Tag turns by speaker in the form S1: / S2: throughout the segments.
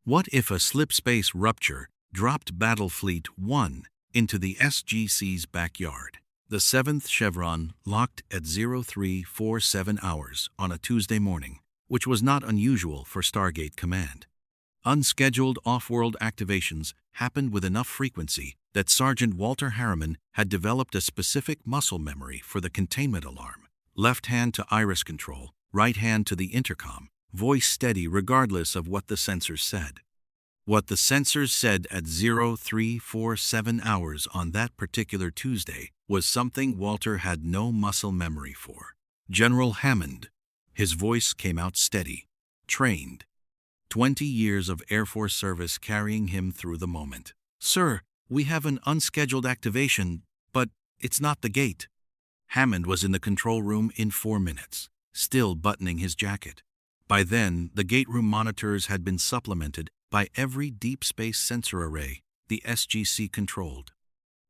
S1: What if a Slipspace Rupture dropped Battle Fleet 1 into the SGC's backyard? The seventh chevron locked at 0347 hours on a Tuesday morning, which was not unusual for Stargate Command. Unscheduled off-world activations happened with enough frequency that Sergeant Walter Harriman had developed a specific muscle memory for the containment alarm. Left hand to iris control, right hand to the intercom, voice steady regardless of what the sensors said. What the sensors said at 0347 hours on that particular Tuesday was something Walter had no muscle memory for. General Hammond. His voice came out steady, trained. 20 years of Air Force service carrying him through the moment. "Sir, we have an unscheduled activation, but it's not the gate." Hammond was in the control room in 4 minutes, still buttoning his jacket. By then, the gate room monitors had been supplemented by every deep space sensor array the SGC controlled.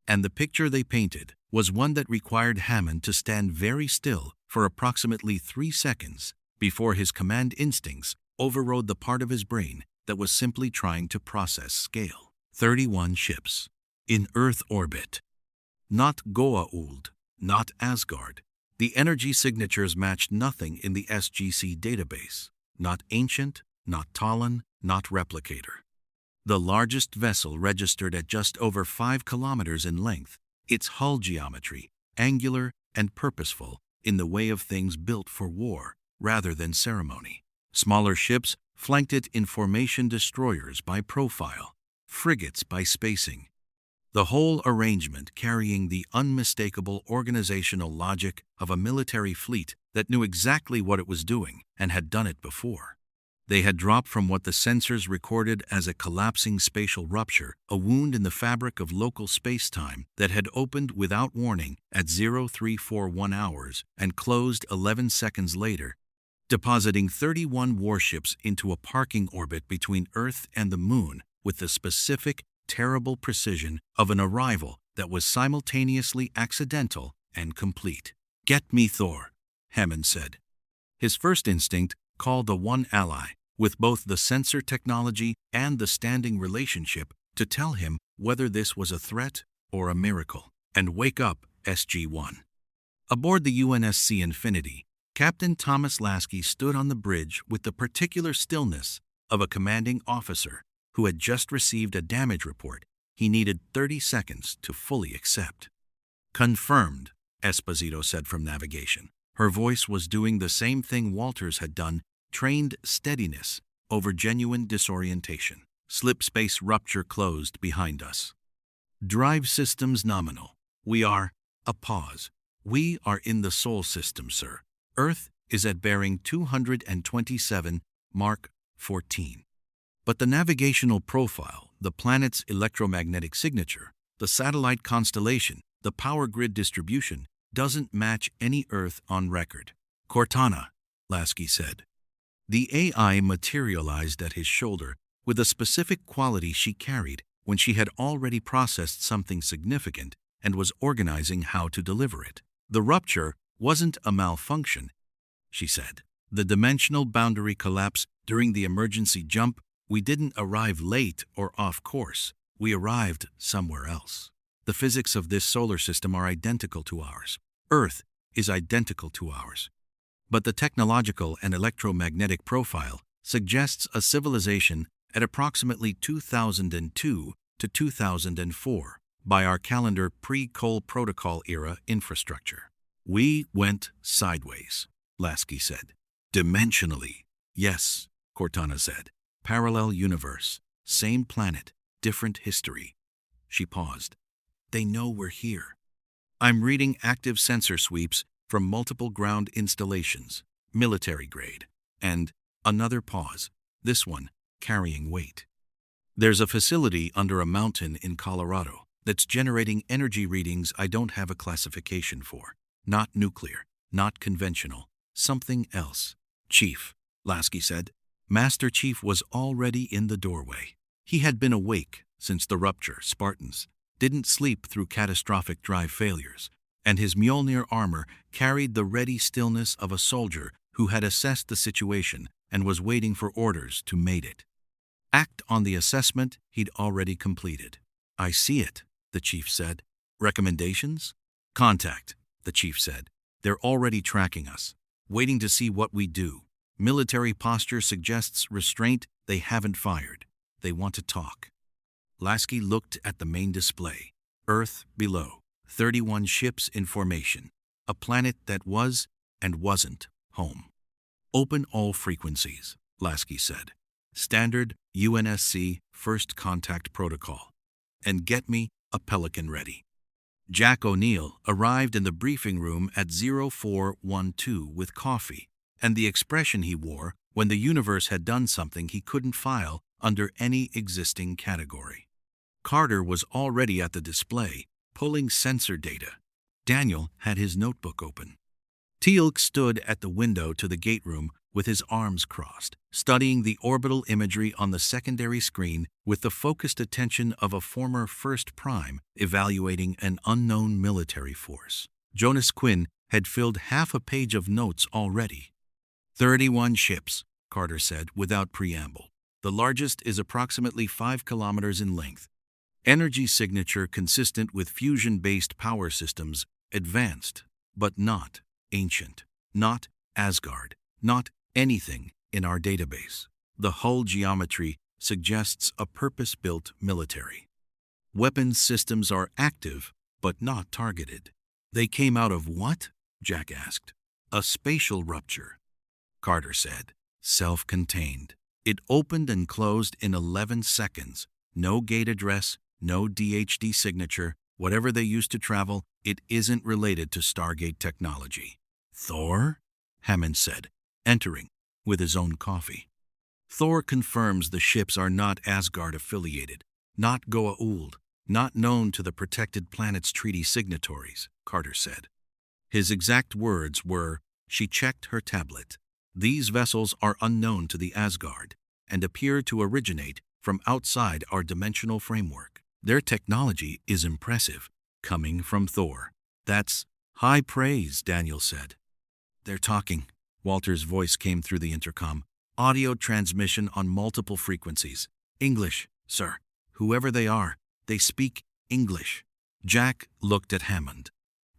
S1: And the picture they painted was one that required Hammond to stand very still for approximately 3 seconds before his command instincts overrode the part of his brain that was simply trying to process scale. 31 ships. In Earth orbit. Not Goa'uld, not Asgard. The energy signatures matched nothing in the SGC database. Not Ancient, not Talon, not Replicator. The largest vessel registered at just over 5 kilometers in length, its hull geometry, angular and purposeful in the way of things built for war rather than ceremony. Smaller ships flanked it in formation, destroyers by profile, frigates by spacing. The whole arrangement carrying the unmistakable organizational logic of a military fleet that knew exactly what it was doing and had done it before. They had dropped from what the sensors recorded as a collapsing spatial rupture, a wound in the fabric of local space-time that had opened without warning at 0341 hours and closed 11 seconds later, depositing 31 warships into a parking orbit between Earth and the Moon with the specific, terrible precision of an arrival that was simultaneously accidental and complete. "Get me Thor," Hammond said. His first instinct called the one ally, with both the sensor technology and the standing relationship, to tell him whether this was a threat or a miracle. And wake up, SG-1. Aboard the UNSC Infinity, Captain Thomas Lasky stood on the bridge with the particular stillness of a commanding officer who had just received a damage report he needed 30 seconds to fully accept. "Confirmed," Esposito said from navigation. Her voice was doing the same thing Walter's had done, trained steadiness over genuine disorientation. "Slipspace Rupture closed behind us. Drive systems nominal. We are..." A pause. "We are in the Sol system, sir. Earth is at bearing 227, Mark 14. But the navigational profile, the planet's electromagnetic signature, the satellite constellation, the power grid distribution, doesn't match any Earth on record." "Cortana," Lasky said. The AI materialized at his shoulder with a specific quality she carried when she had already processed something significant and was organizing how to deliver it. "The rupture wasn't a malfunction," she said. "The dimensional boundary collapse during the emergency jump. We didn't arrive late or off course. We arrived somewhere else. The physics of this solar system are identical to ours. Earth is identical to ours. But the technological and electromagnetic profile suggests a civilization at approximately 2002 to 2004 by our calendar pre-Cole Protocol era infrastructure. We went sideways," Lasky said. "Dimensionally, yes," Cortana said. "Parallel universe, same planet, different history." She paused. "They know we're here. I'm reading active sensor sweeps from multiple ground installations, military grade." And another pause, this one carrying weight. "There's a facility under a mountain in Colorado that's generating energy readings I don't have a classification for. Not nuclear, not conventional, something else." "Chief," Lasky said. Master Chief was already in the doorway. He had been awake since the rupture. Spartans didn't sleep through catastrophic drive failures, and his Mjolnir armor carried the ready stillness of a soldier who had assessed the situation and was waiting for orders to mate it. Act on the assessment he'd already completed. I see it, the chief said. Recommendations? Contact, the chief said. They're already tracking us, waiting to see what we do. Military posture suggests restraint. They haven't fired. They want to talk. Lasky looked at the main display. Earth below. 31 ships in formation. A planet that was and wasn't home. Open all frequencies, Lasky said. Standard UNSC First Contact Protocol. And get me a Pelican ready. Jack O'Neill arrived in the briefing room at 0412 with coffee and the expression he wore when the universe had done something he couldn't file under any existing category. Carter was already at the display, pulling sensor data. Daniel had his notebook open. Teal'c stood at the window to the gate room with his arms crossed, studying the orbital imagery on the secondary screen with the focused attention of a former First Prime evaluating an unknown military force. Jonas Quinn had filled half a page of notes already. 31 ships, Carter said without preamble. The largest is approximately 5 kilometers in length. Energy signature consistent with fusion-based power systems, advanced, but not ancient, not Asgard, not anything in our database. The hull geometry suggests a purpose-built military. Weapons systems are active, but not targeted. They came out of what? Jack asked. A spatial rupture, Carter said. Self-contained. It opened and closed in 11 seconds. No gate address, no DHD signature. Whatever they used to travel, it isn't related to Stargate technology. Thor? Hammond said, entering with his own coffee. Thor confirms the ships are not Asgard-affiliated, not Goa'uld, not known to the Protected Planets Treaty signatories, Carter said. His exact words were, she checked her tablet. These vessels are unknown to the Asgard and appear to originate from outside our dimensional framework. Their technology is impressive, coming from Thor. That's high praise, Daniel said. They're talking. Walter's voice came through the intercom. Audio transmission on multiple frequencies. English, sir. Whoever they are, they speak English. Jack looked at Hammond.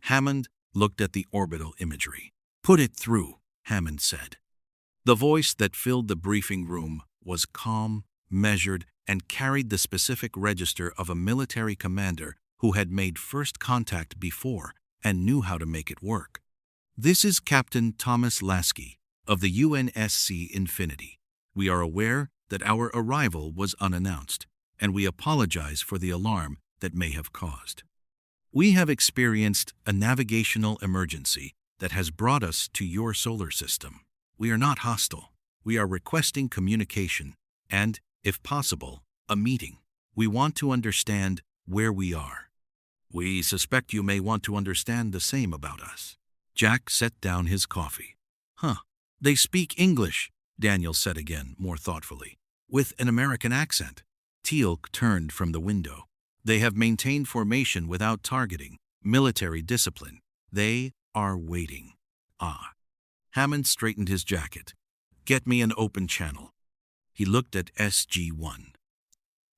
S1: Hammond looked at the orbital imagery. Put it through, Hammond said. The voice that filled the briefing room was calm, measured, and carried the specific register of a military commander who had made first contact before and knew how to make it work. This is Captain Thomas Lasky of the UNSC Infinity. We are aware that our arrival was unannounced, and we apologize for the alarm that may have caused. We have experienced a navigational emergency that has brought us to your solar system. We are not hostile. We are requesting communication and, if possible, a meeting. We want to understand where we are. We suspect you may want to understand the same about us. Jack set down his coffee. They speak English, Daniel said again, more thoughtfully, with an American accent. Teal'c turned from the window. They have maintained formation without targeting, military discipline. They are waiting. Hammond straightened his jacket. Get me an open channel. He looked at SG-1.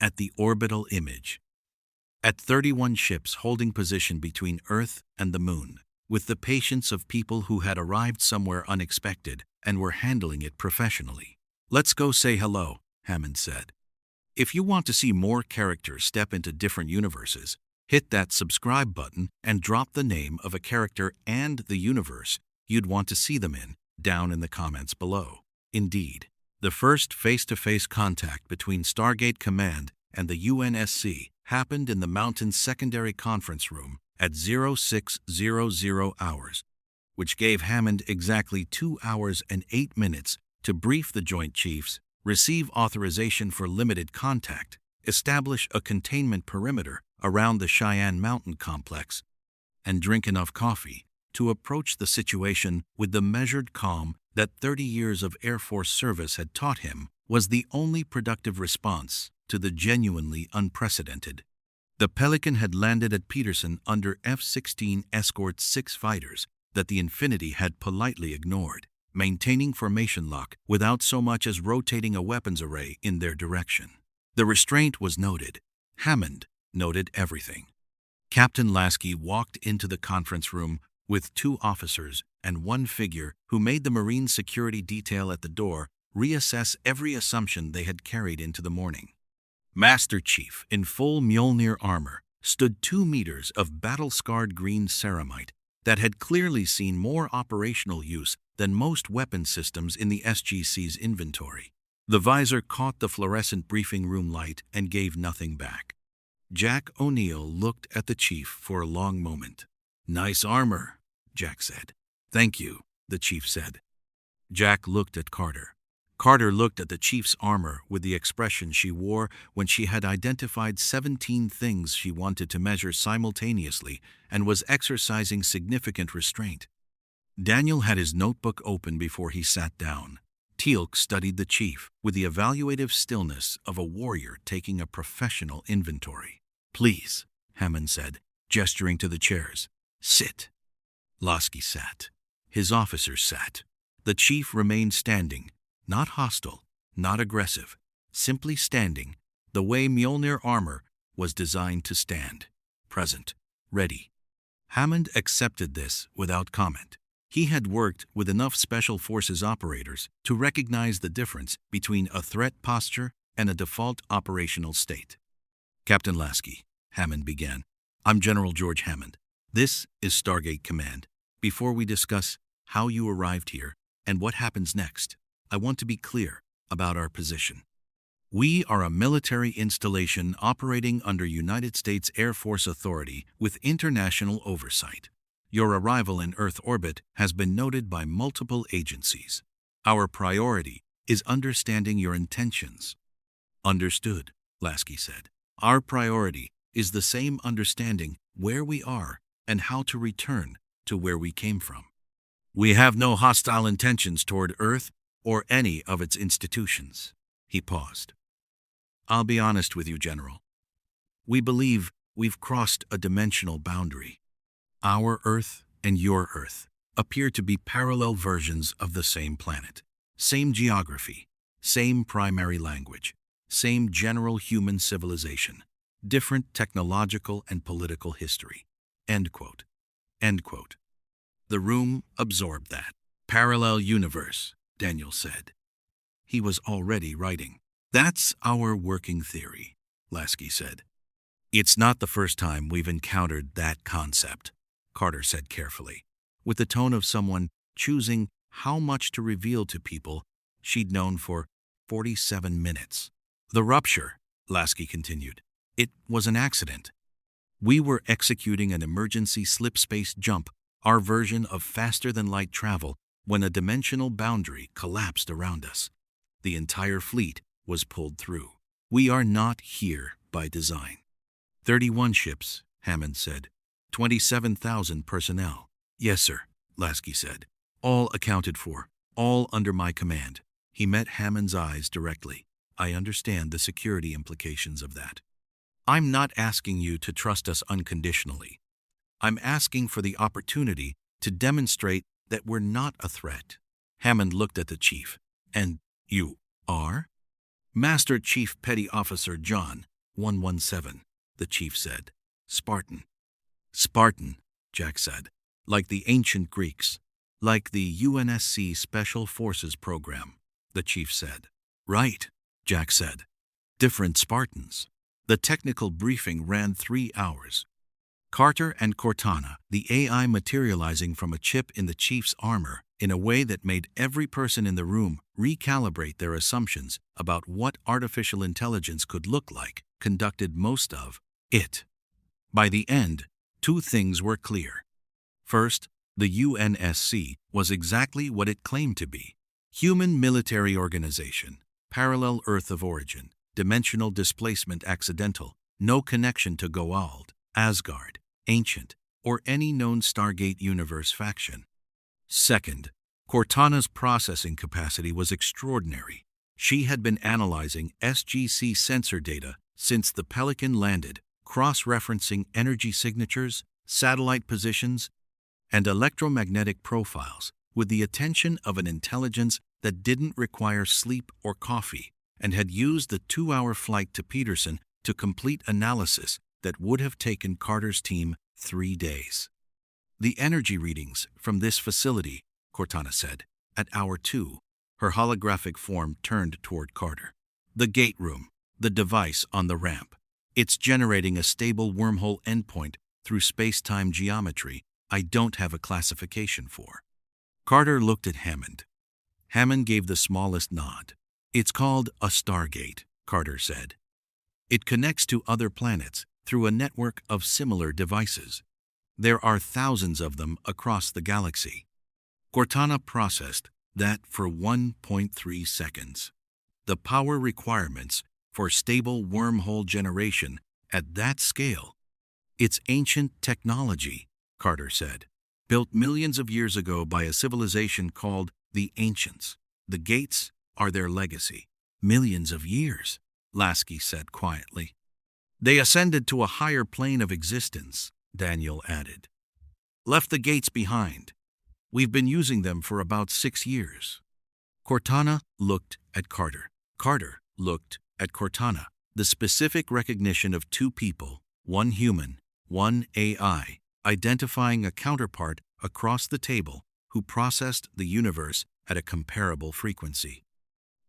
S1: At the orbital image. At 31 ships holding position between Earth and the Moon, with the patience of people who had arrived somewhere unexpected and were handling it professionally. Let's go say hello, Hammond said. If you want to see more characters step into different universes, hit that subscribe button and drop the name of a character and the universe you'd want to see them in down in the comments below. Indeed, the first face-to-face contact between Stargate Command and the UNSC happened in the Mountain's secondary conference room at 0600 hours, which gave Hammond exactly 2 hours and 8 minutes to brief the Joint Chiefs, receive authorization for limited contact, establish a containment perimeter around the Cheyenne Mountain complex, and drink enough coffee to approach the situation with the measured calm that 30 years of Air Force service had taught him was the only productive response to the genuinely unprecedented. The Pelican had landed at Peterson under F-16 Escort 6 fighters that the Infinity had politely ignored. maintaining formation lock without so much as rotating a weapons array in their direction. The restraint was noted. Hammond noted everything. Captain Lasky walked into the conference room with 2 officers and 1 figure who made the Marine security detail at the door reassess every assumption they had carried into the morning. Master Chief, in full Mjolnir armor, stood 2 meters of battle-scarred green ceramite that had clearly seen more operational use than most weapon systems in the SGC's inventory. The visor caught the fluorescent briefing room light and gave nothing back. Jack O'Neill looked at the chief for a long moment. "Nice armor," Jack said. "Thank you," the chief said. Jack looked at Carter. Carter looked at the chief's armor with the expression she wore when she had identified 17 things she wanted to measure simultaneously and was exercising significant restraint. Daniel had his notebook open before he sat down. Teal'c studied the chief with the evaluative stillness of a warrior taking a professional inventory. "Please," Hammond said, gesturing to the chairs. "Sit." Lasky sat. His officers sat. The chief remained standing, not hostile, not aggressive, simply standing, the way Mjolnir armor was designed to stand. Present. Ready. Hammond accepted this without comment. He had worked with enough Special Forces operators to recognize the difference between a threat posture and a default operational state. "Captain Lasky," Hammond began. "I'm General George Hammond. This is Stargate Command. Before we discuss how you arrived here and what happens next, I want to be clear about our position. We are a military installation operating under United States Air Force authority with international oversight. Your arrival in Earth orbit has been noted by multiple agencies. Our priority is understanding your intentions." "Understood," Lasky said. "Our priority is the same, understanding where we are and how to return to where we came from. We have no hostile intentions toward Earth or any of its institutions." He paused. "I'll be honest with you, General. We believe we've crossed a dimensional boundary. Our Earth and your Earth appear to be parallel versions of the same planet. Same geography, same primary language, same general human civilization, different technological and political history." End quote. End quote. The room absorbed that. "Parallel universe," Daniel said. He was already writing. "That's our working theory," Lasky said. "It's not the first time we've encountered that concept," Carter said carefully, with the tone of someone choosing how much to reveal to people she'd known for 47 minutes. "The rupture," Lasky continued. "It was an accident. We were executing an emergency slipspace jump, our version of faster-than-light travel, when a dimensional boundary collapsed around us. The entire fleet was pulled through. We are not here by design." 31 ships, Hammond said. 27,000 personnel. "Yes, sir," Lasky said. "All accounted for, all under my command." He met Hammond's eyes directly. "I understand the security implications of that. I'm not asking you to trust us unconditionally. I'm asking for the opportunity to demonstrate that we're not a threat." Hammond looked at the chief. "And you are?" "Master Chief Petty Officer John, 117, the chief said. "Spartan." "Spartan," Jack said. "Like the ancient Greeks. Like the UNSC Special Forces program," the chief said. "Right," Jack said. "Different Spartans." The technical briefing ran 3 hours. Carter and Cortana, the AI materializing from a chip in the chief's armor in a way that made every person in the room recalibrate their assumptions about what artificial intelligence could look like, conducted most of it. By the end, 2 things were clear. First, the UNSC was exactly what it claimed to be: human military organization, parallel Earth of origin, dimensional displacement accidental, no connection to Goa'uld, Asgard, Ancient, or any known Stargate universe faction. Second, Cortana's processing capacity was extraordinary. She had been analyzing SGC sensor data since the Pelican landed, cross-referencing energy signatures, satellite positions, and electromagnetic profiles with the attention of an intelligence that didn't require sleep or coffee and had used the 2-hour flight to Peterson to complete analysis that would have taken Carter's team 3 days. The energy readings from this facility, Cortana said, at hour 2, her holographic form turned toward Carter. The gate room, the device on the ramp. It's generating a stable wormhole endpoint through space-time geometry I don't have a classification for. Carter looked at Hammond. Hammond gave the smallest nod. It's called a Stargate, Carter said. It connects to other planets through a network of similar devices. There are thousands of them across the galaxy. Cortana processed that for 1.3 seconds. The power requirements for stable wormhole generation at that scale. It's ancient technology, Carter said, built millions of years ago by a civilization called the Ancients. The gates are their legacy. Millions of years, Lasky said quietly. They ascended to a higher plane of existence, Daniel added. Left the gates behind. We've been using them for about 6 years. Cortana looked at Carter. Carter looked at Cortana. The specific recognition of 2 people, 1 human, 1 AI, identifying a counterpart across the table who processed the universe at a comparable frequency.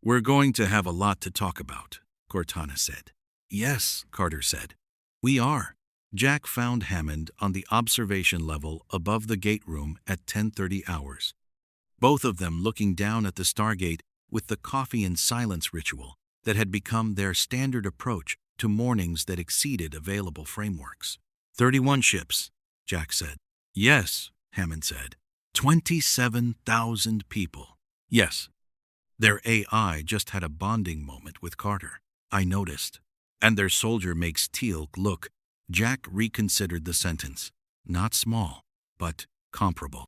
S1: We're going to have a lot to talk about, Cortana said. Yes, Carter said. We are. Jack found Hammond on the observation level above the gate room at 10:30 hours. Both of them looking down at the Stargate with the coffee and silence ritual that had become their standard approach to mornings that exceeded available frameworks. 31 ships, Jack said. Yes, Hammond said. 27,000 people. Yes. Their AI just had a bonding moment with Carter, I noticed. And their soldier makes Teal'c look. Jack reconsidered the sentence. Not small, but comparable.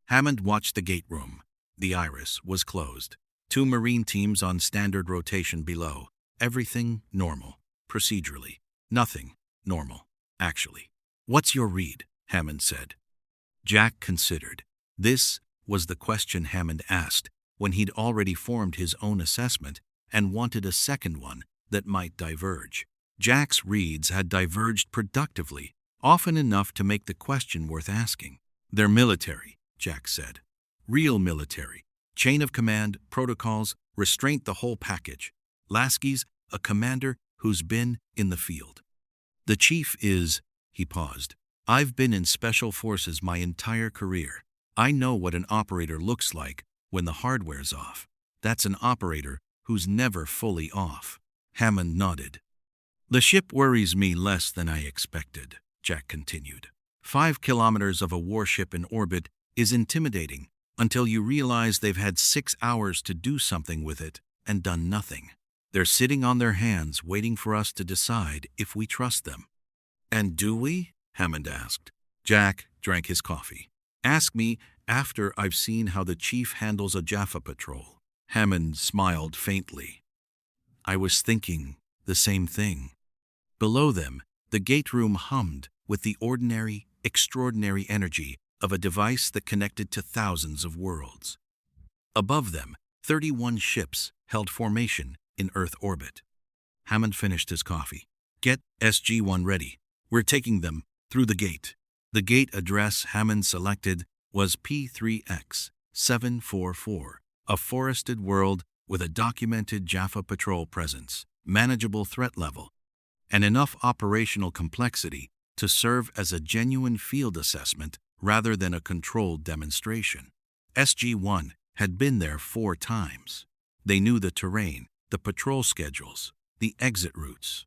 S1: Hammond watched the gate room. The iris was closed. 2 Marine teams on standard rotation below. Everything normal, procedurally. Nothing normal, actually. What's your read? Hammond said. Jack considered. This was the question Hammond asked when he'd already formed his own assessment and wanted a second one that might diverge. Jack's reads had diverged productively, often enough to make the question worth asking. They're military, Jack said. Real military. Chain of command, protocols, restraint, the whole package. Lasky's a commander who's been in the field. The chief is, he paused. I've been in special forces my entire career. I know what an operator looks like when the hardware's off. That's an operator who's never fully off. Hammond nodded. The ship worries me less than I expected, Jack continued. 5 kilometers of a warship in orbit is intimidating until you realize they've had 6 hours to do something with it and done nothing. They're sitting on their hands waiting for us to decide if we trust them. And do we? Hammond asked. Jack drank his coffee. Ask me after I've seen how the chief handles a Jaffa patrol. Hammond smiled faintly. I was thinking the same thing. Below them, the gate room hummed with the ordinary, extraordinary energy of a device that connected to thousands of worlds. Above them, 31 ships held formation in Earth orbit. Hammond finished his coffee. Get SG-1 ready. We're taking them through the gate. The gate address Hammond selected was P3X 744, a forested world with a documented Jaffa patrol presence, manageable threat level, and enough operational complexity to serve as a genuine field assessment rather than a controlled demonstration. SG-1 had been there 4 times. They knew the terrain, the patrol schedules, the exit routes.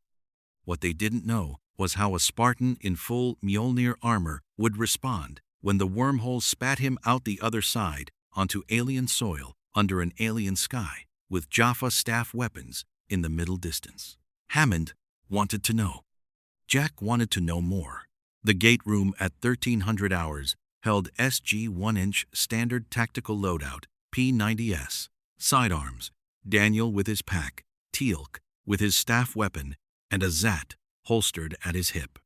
S1: What they didn't know was how a Spartan in full Mjolnir armor would respond when the wormhole spat him out the other side onto alien soil under an alien sky with Jaffa staff weapons in the middle distance. Hammond wanted to know. Jack wanted to know more. The gate room at 1300 hours held SG 1-inch standard tactical loadout, P90S, sidearms, Daniel with his pack, Teal'c with his staff weapon, and a Zat holstered at his hip.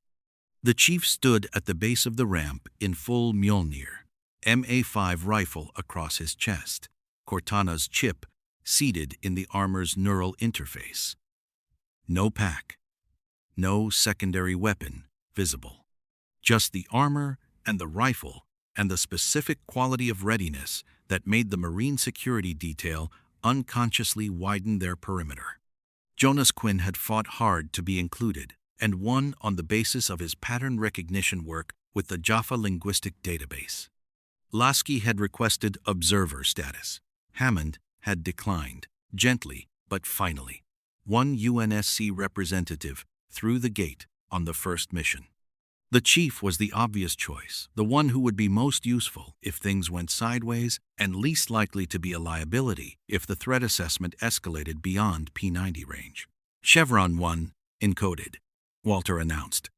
S1: The chief stood at the base of the ramp in full Mjolnir. MA5 rifle across his chest, Cortana's chip seated in the armor's neural interface. No pack, no secondary weapon visible. Just the armor and the rifle and the specific quality of readiness that made the Marine security detail unconsciously widen their perimeter. Jonas Quinn had fought hard to be included and won on the basis of his pattern recognition work with the Jaffa linguistic database. Lasky had requested observer status. Hammond had declined, gently but finally. One UNSC representative through the gate on the first mission. The chief was the obvious choice, the one who would be most useful if things went sideways and least likely to be a liability if the threat assessment escalated beyond P90 range. Chevron 1, encoded, Walter announced.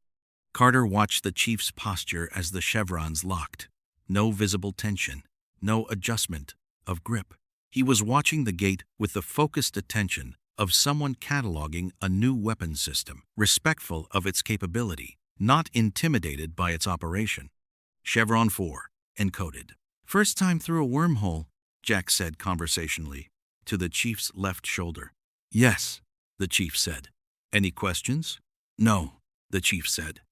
S1: Carter watched the chief's posture as the chevrons locked. No visible tension, no adjustment of grip. He was watching the gate with the focused attention of someone cataloging a new weapon system, respectful of its capability, not intimidated by its operation. Chevron 4, encoded. First time through a wormhole, Jack said conversationally, to the chief's left shoulder. Yes, the chief said. Any questions? No, the chief said.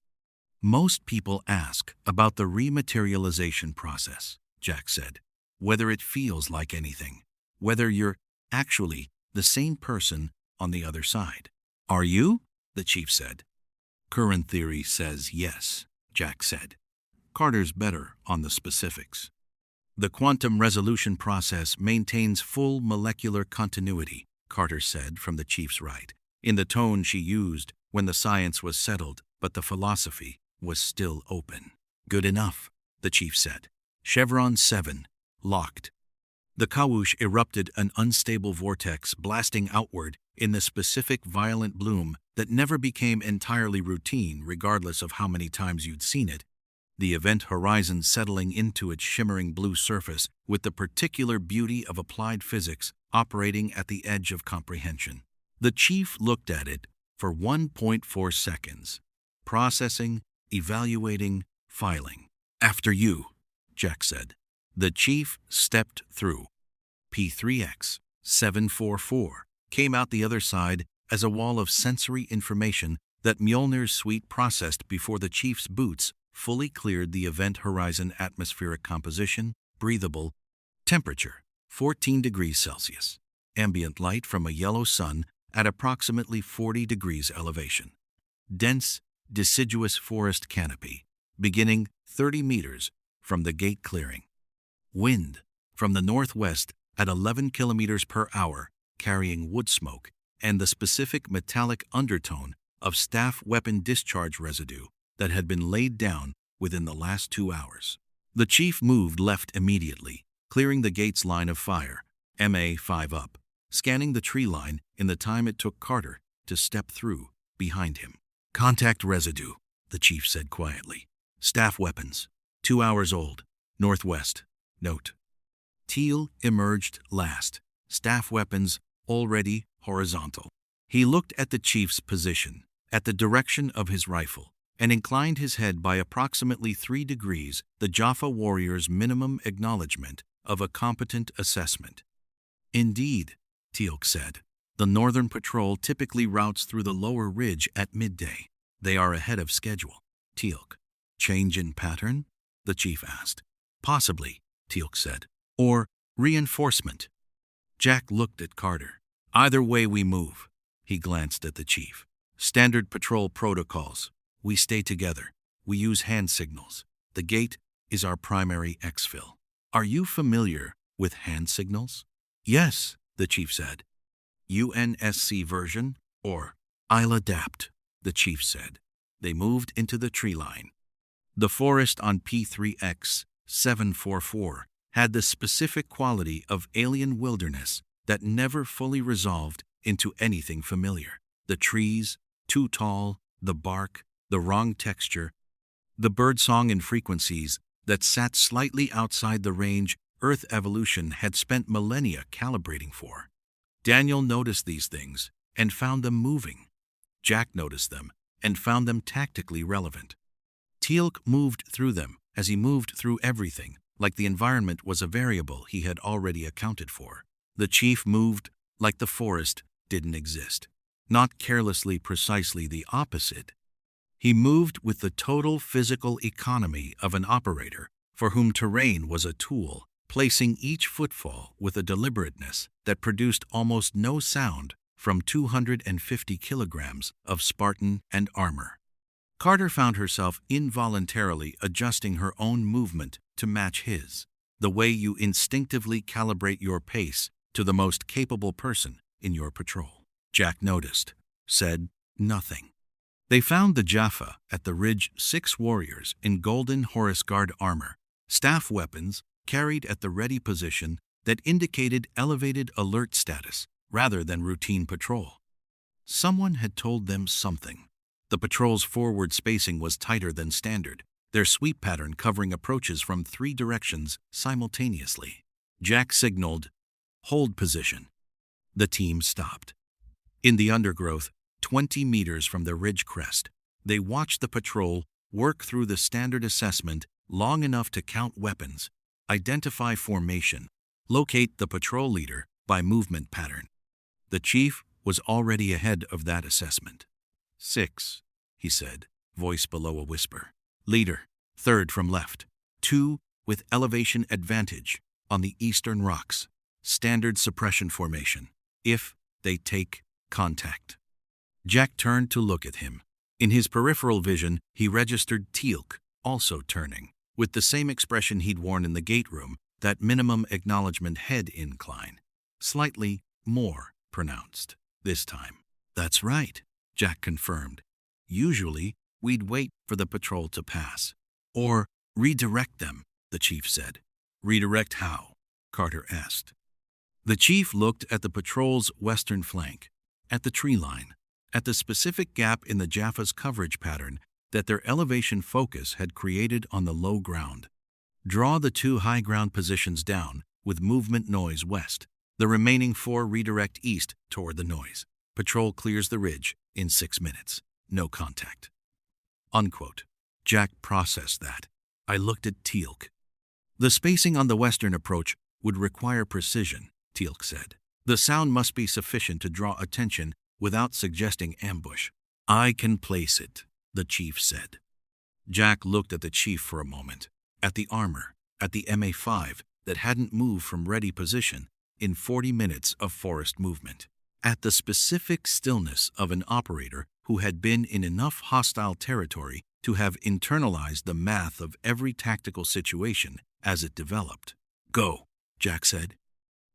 S1: Most people ask about the rematerialization process, Jack said. Whether it feels like anything. Whether you're actually the same person on the other side. Are you? The chief said. Current theory says yes, Jack said. Carter's better on the specifics. The quantum resolution process maintains full molecular continuity, Carter said from the chief's right, in the tone she used when the science was settled but the philosophy was still open. Good enough, the chief said. Chevron 7, locked. The Kawush erupted an unstable vortex blasting outward in the specific violent bloom that never became entirely routine regardless of how many times you'd seen it, the event horizon settling into its shimmering blue surface with the particular beauty of applied physics operating at the edge of comprehension. The chief looked at it for 1.4 seconds, processing, evaluating, filing. After you, Jack said. The chief stepped through. P3X 744 came out the other side as a wall of sensory information that Mjolnir's suite processed before the chief's boots fully cleared the event horizon atmospheric composition, breathable, temperature 14 degrees Celsius, ambient light from a yellow sun at approximately 40 degrees elevation, dense, deciduous forest canopy beginning 30 meters from the gate clearing. Wind from the northwest at 11 kilometers per hour, carrying wood smoke and the specific metallic undertone of staff weapon discharge residue that had been laid down within the last 2 hours. The chief moved left immediately, clearing the gate's line of fire, MA5 up, scanning the tree line in the time it took Carter to step through behind him. Contact residue, the chief said quietly. Staff weapons, 2 hours old, northwest. Note. Teal emerged last, staff weapons already horizontal. He looked at the chief's position, at the direction of his rifle, and inclined his head by approximately 3 degrees, the Jaffa warrior's minimum acknowledgement of a competent assessment. Indeed, Teal'c said. The Northern Patrol typically routes through the lower ridge at midday. They are ahead of schedule. Teal'c. Change in pattern? The chief asked. Possibly, Teal'c said. Or reinforcement. Jack looked at Carter. Either way we move. He glanced at the chief. Standard patrol protocols. We stay together. We use hand signals. The gate is our primary exfil. Are you familiar with hand signals? Yes, the chief said. UNSC version, or I'll adapt, the chief said. They moved into the tree line. The forest on P3X 744 had the specific quality of alien wilderness that never fully resolved into anything familiar. The trees, too tall, the bark, the wrong texture, the birdsong and frequencies that sat slightly outside the range Earth evolution had spent millennia calibrating for. Daniel noticed these things and found them moving. Jack noticed them and found them tactically relevant. Teal'c moved through them as he moved through everything, like the environment was a variable he had already accounted for. The chief moved like the forest didn't exist. Not carelessly, precisely the opposite. He moved with the total physical economy of an operator for whom terrain was a tool, placing each footfall with a deliberateness that produced almost no sound from 250 kilograms of Spartan and armor. Carter found herself involuntarily adjusting her own movement to match his, the way you instinctively calibrate your pace to the most capable person in your patrol. Jack noticed, said nothing. They found the Jaffa at the ridge, 6 warriors in golden Horus Guard armor, staff weapons carried at the ready position that indicated elevated alert status rather than routine patrol. Someone had told them something. The patrol's forward spacing was tighter than standard, their sweep pattern covering approaches from 3 directions simultaneously. Jack signaled, "Hold position." The team stopped. In the undergrowth, 20 meters from the ridge crest, they watched the patrol work through the standard assessment long enough to count weapons, identify formation, locate the patrol leader by movement pattern. The chief was already ahead of that assessment. 6, he said, voice below a whisper. Leader, 3rd from left. 2 with elevation advantage on the eastern rocks. Standard suppression formation, if they take contact. Jack turned to look at him. In his peripheral vision, he registered Teal'c, also turning, with the same expression he'd worn in the gate room, that minimum acknowledgement head incline. Slightly more pronounced this time. That's right, Jack confirmed. Usually, we'd wait for the patrol to pass. Or redirect them, the chief said. Redirect how? Carter asked. The chief looked at the patrol's western flank, at the tree line, at the specific gap in the Jaffa's coverage pattern that their elevation focus had created on the low ground. Draw the 2 high ground positions down with movement noise west. The remaining 4 redirect east toward the noise. Patrol clears the ridge in 6 minutes. No contact. Unquote. Jack processed that. I looked at Teal'c. The spacing on the western approach would require precision, Teal'c said. The sound must be sufficient to draw attention without suggesting ambush. I can place it, the chief said. Jack looked at the chief for a moment, at the armor, at the MA-5 that hadn't moved from ready position in 40 minutes of forest movement, at the specific stillness of an operator who had been in enough hostile territory to have internalized the math of every tactical situation as it developed. Go, Jack said.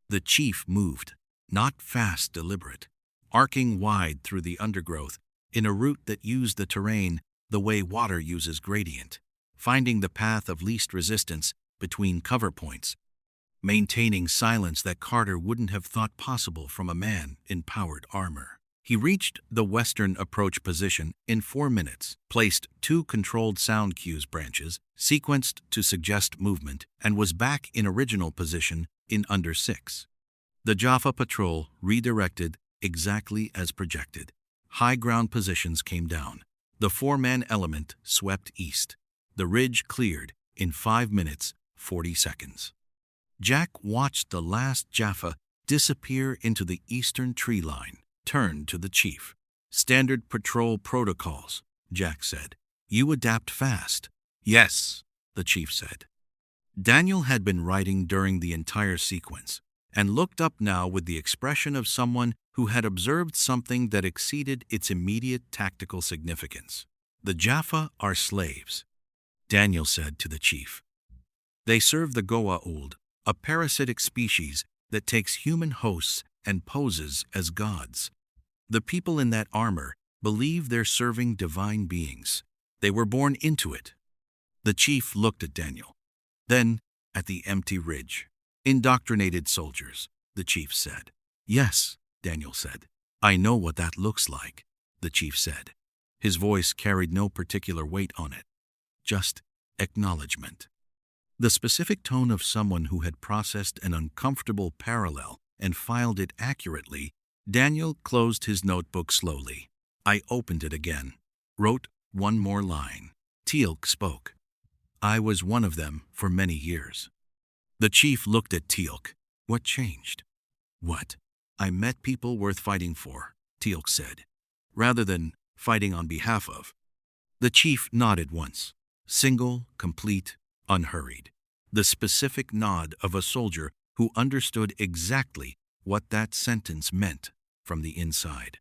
S1: The chief moved, not fast, deliberate, arcing wide through the undergrowth in a route that used the terrain the way water uses gradient, finding the path of least resistance between cover points, maintaining silence that Carter wouldn't have thought possible from a man in powered armor. He reached the western approach position in 4 minutes, placed 2 controlled sound cues branches, sequenced to suggest movement, and was back in original position in under 6. The Jaffa patrol redirected exactly as projected. High ground positions came down. The 4-man element swept east. The ridge cleared in 5 minutes, 40 seconds. Jack watched the last Jaffa disappear into the eastern tree line, turned to the chief. Standard patrol protocols, Jack said. You adapt fast. Yes, the chief said. Daniel had been writing during the entire sequence and looked up now with the expression of someone who had observed something that exceeded its immediate tactical significance. The Jaffa are slaves, Daniel said to the chief. They serve the Goa'uld, a parasitic species that takes human hosts and poses as gods. The people in that armor believe they're serving divine beings. They were born into it. The chief looked at Daniel, then at the empty ridge. Indoctrinated soldiers, the chief said. Yes, Daniel said. I know what that looks like, the chief said. His voice carried no particular weight on it, just acknowledgement. The specific tone of someone who had processed an uncomfortable parallel and filed it accurately. Daniel closed his notebook slowly. I opened it again, wrote one more line. Teal'c spoke. I was one of them for many years. The chief looked at Teal'c. What changed? What? I met people worth fighting for, Teal'c said, rather than fighting on behalf of. The chief nodded once. Single, complete, unhurried. The specific nod of a soldier who understood exactly what that sentence meant from the inside.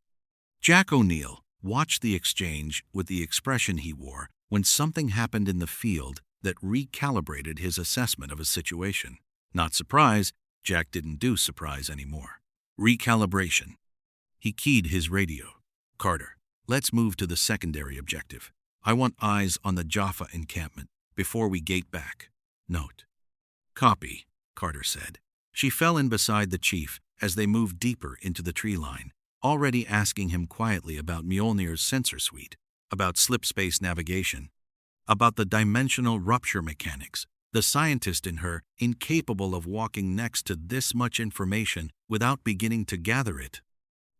S1: Jack O'Neill watched the exchange with the expression he wore when something happened in the field that recalibrated his assessment of a situation. Not surprise, Jack didn't do surprise anymore. Recalibration. He keyed his radio. Carter, let's move to the secondary objective. I want eyes on the Jaffa encampment before we gate back. Note. Copy, Carter said. She fell in beside the chief as they moved deeper into the tree line, already asking him quietly about Mjolnir's sensor suite, about slipspace navigation, about the dimensional rupture mechanics, the scientist in her incapable of walking next to this much information without beginning to gather it.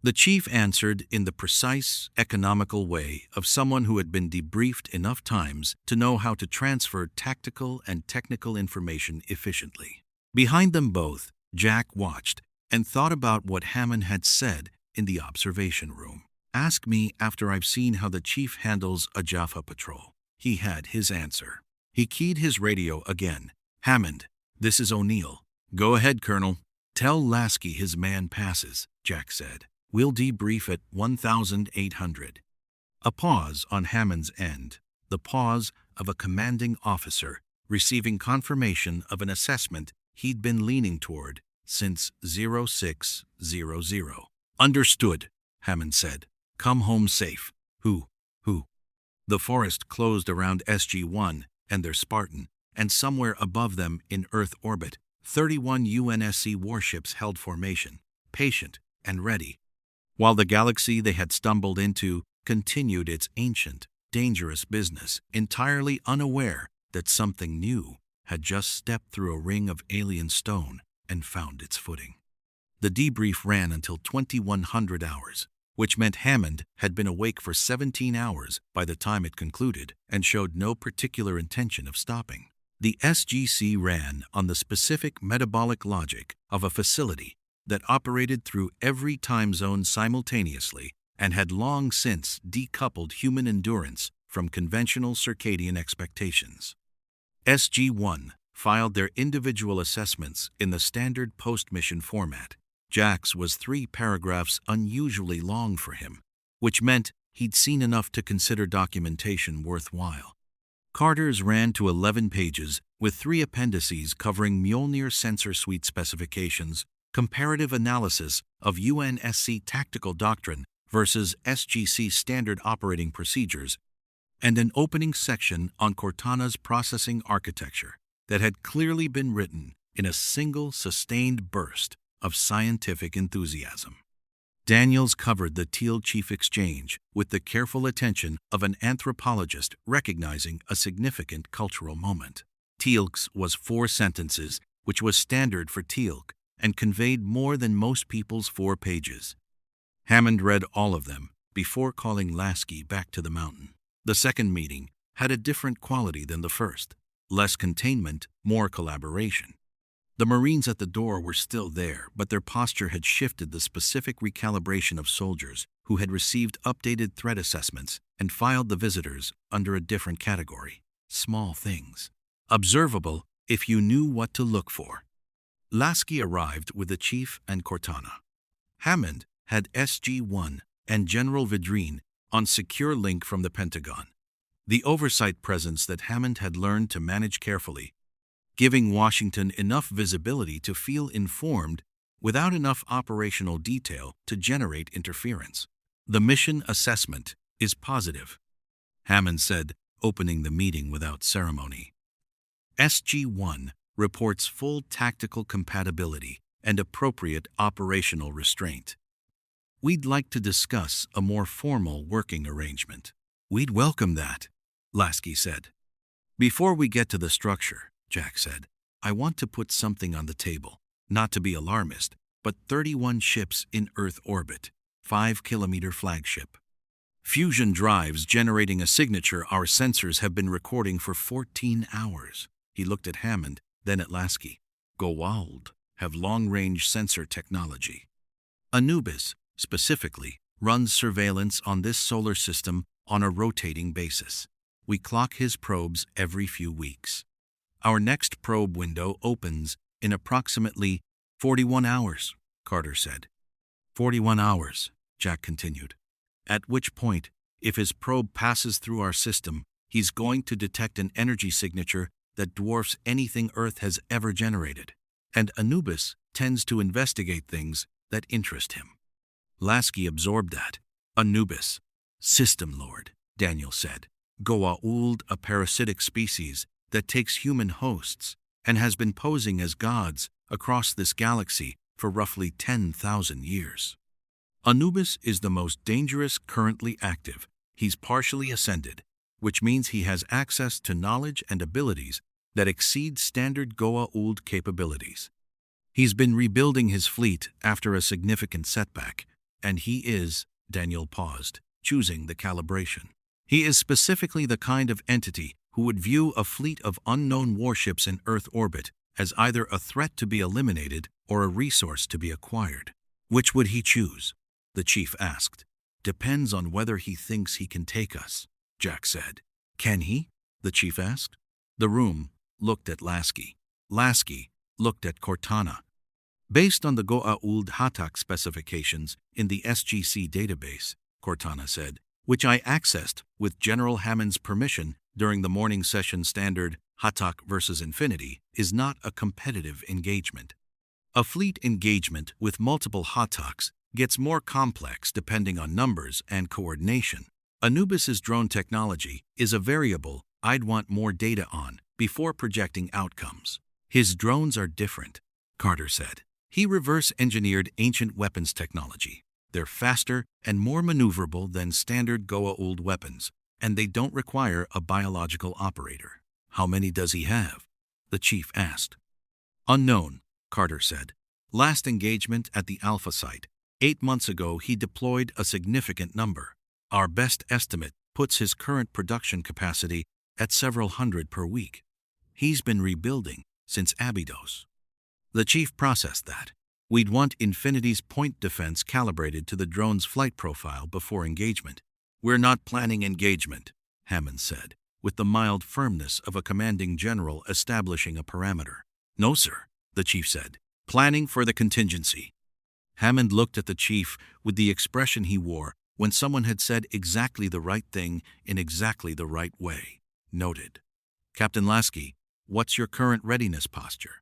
S1: The chief answered in the precise, economical way of someone who had been debriefed enough times to know how to transfer tactical and technical information efficiently. Behind them both, Jack watched and thought about what Hammond had said in the observation room. Ask me after I've seen how the chief handles a Jaffa patrol. He had his answer. He keyed his radio again. Hammond, this is O'Neill. Go ahead, Colonel. Tell Lasky his man passes, Jack said. We'll debrief at 1800. A pause on Hammond's end, the pause of a commanding officer receiving confirmation of an assessment he'd been leaning toward since 0600. Understood, Hammond said. Come home safe. Who? The forest closed around SG-1 and their Spartan, and somewhere above them in Earth orbit, 31 UNSC warships held formation, patient and ready, while the galaxy they had stumbled into continued its ancient, dangerous business, entirely unaware that something new had just stepped through a ring of alien stone and found its footing. The debrief ran until 2100 hours, which meant Hammond had been awake for 17 hours by the time it concluded and showed no particular intention of stopping. The SGC ran on the specific metabolic logic of a facility that operated through every time zone simultaneously and had long since decoupled human endurance from conventional circadian expectations. SG-1 filed their individual assessments in the standard post-mission format. Jack's was 3 paragraphs unusually long for him, which meant he'd seen enough to consider documentation worthwhile. Carter's ran to 11 pages with 3 appendices covering Mjolnir sensor suite specifications, comparative analysis of UNSC tactical doctrine versus SGC standard operating procedures, and an opening section on Cortana's processing architecture that had clearly been written in a single sustained burst of scientific enthusiasm. Daniels covered the Teal Chief exchange with the careful attention of an anthropologist recognizing a significant cultural moment. Teal'c's was 4 sentences, which was standard for Teal'c and conveyed more than most people's 4 pages. Hammond read all of them before calling Lasky back to the mountain. The second meeting had a different quality than the first. Less containment, more collaboration. The Marines at the door were still there, but their posture had shifted the specific recalibration of soldiers who had received updated threat assessments and filed the visitors under a different category. Small things. Observable if you knew what to look for. Lasky arrived with the chief and Cortana. Hammond had SG-1 and General Vidrine on secure link from the Pentagon. The oversight presence that Hammond had learned to manage carefully, giving Washington enough visibility to feel informed without enough operational detail to generate interference. The mission assessment is positive, Hammond said, opening the meeting without ceremony. SG-1 reports full tactical compatibility and appropriate operational restraint. We'd like to discuss a more formal working arrangement. We'd welcome that, Lasky said. Before we get to the structure, Jack said, I want to put something on the table, not to be alarmist, but 31 ships in Earth orbit, 5-kilometer flagship. Fusion drives generating a signature our sensors have been recording for 14 hours. He looked at Hammond, then at Lasky. Goa'uld, have long-range sensor technology. Anubis, specifically, runs surveillance on this solar system on a rotating basis. We clock his probes every few weeks. Our next probe window opens in approximately 41 hours, Carter said. 41 hours, Jack continued. At which point, if his probe passes through our system, he's going to detect an energy signature that dwarfs anything Earth has ever generated. And Anubis tends to investigate things that interest him. Lasky absorbed that. Anubis, system lord, Daniel said. Goa'uld, a parasitic species that takes human hosts and has been posing as gods across this galaxy for roughly 10,000 years. Anubis is the most dangerous currently active. He's partially ascended, which means he has access to knowledge and abilities that exceed standard Goa'uld capabilities. He's been rebuilding his fleet after a significant setback, and he is, Daniel paused, choosing the calibration. He is specifically the kind of entity who would view a fleet of unknown warships in Earth orbit as either a threat to be eliminated or a resource to be acquired. Which would he choose? The chief asked. Depends on whether he thinks he can take us, Jack said. Can he? The chief asked. The room looked at Lasky. Lasky looked at Cortana. Based on the Goa'uld Hatak specifications in the SGC database, Cortana said, which I accessed with General Hammond's permission during the morning session, standard Hatak versus Infinity is not a competitive engagement. A fleet engagement with multiple Hataks gets more complex depending on numbers and coordination. Anubis's drone technology is a variable I'd want more data on before projecting outcomes. His drones are different, Carter said. He reverse-engineered ancient weapons technology. They're faster and more maneuverable than standard Goa'uld weapons, and they don't require a biological operator. How many does he have? The chief asked. Unknown, Carter said. Last engagement at the Alpha site. 8 months ago, he deployed a significant number. Our best estimate puts his current production capacity at several hundred per week. He's been rebuilding since Abydos. The chief processed that. We'd want Infinity's point defense calibrated to the drone's flight profile before engagement. We're not planning engagement, Hammond said, with the mild firmness of a commanding general establishing a parameter. No, sir, the chief said. Planning for the contingency. Hammond looked at the chief with the expression he wore when someone had said exactly the right thing in exactly the right way. Noted. Captain Lasky, what's your current readiness posture?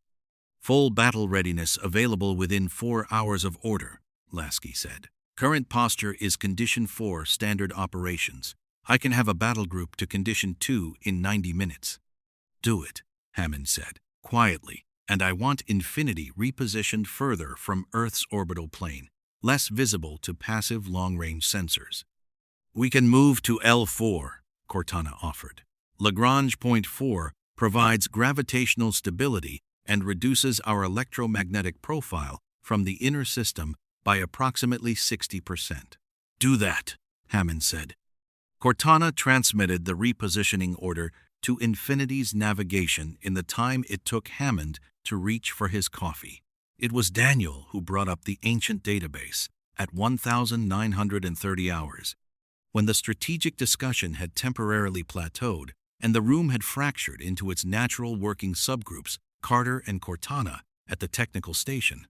S1: Full battle readiness available within 4 hours of order, Lasky said. Current posture is Condition 4 standard operations. I can have a battle group to Condition 2 in 90 minutes. Do it, Hammond said, quietly, and I want Infinity repositioned further from Earth's orbital plane, less visible to passive long-range sensors. We can move to L4, Cortana offered. Lagrange Point 4 provides gravitational stability and reduces our electromagnetic profile from the inner system by approximately 60%. Do that, Hammond said. Cortana transmitted the repositioning order to Infinity's navigation in the time it took Hammond to reach for his coffee. It was Daniel who brought up the ancient database at 1,930 hours. When the strategic discussion had temporarily plateaued and the room had fractured into its natural working subgroups, Carter and Cortana at the technical station,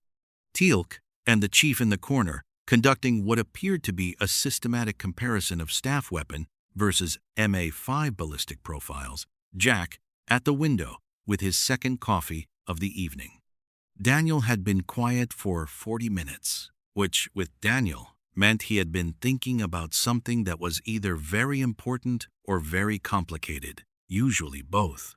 S1: Teal'c and the chief in the corner conducting what appeared to be a systematic comparison of staff weapon versus MA5 ballistic profiles, Jack at the window with his second coffee of the evening. Daniel had been quiet for 40 minutes, which, with Daniel, meant he had been thinking about something that was either very important or very complicated, usually both.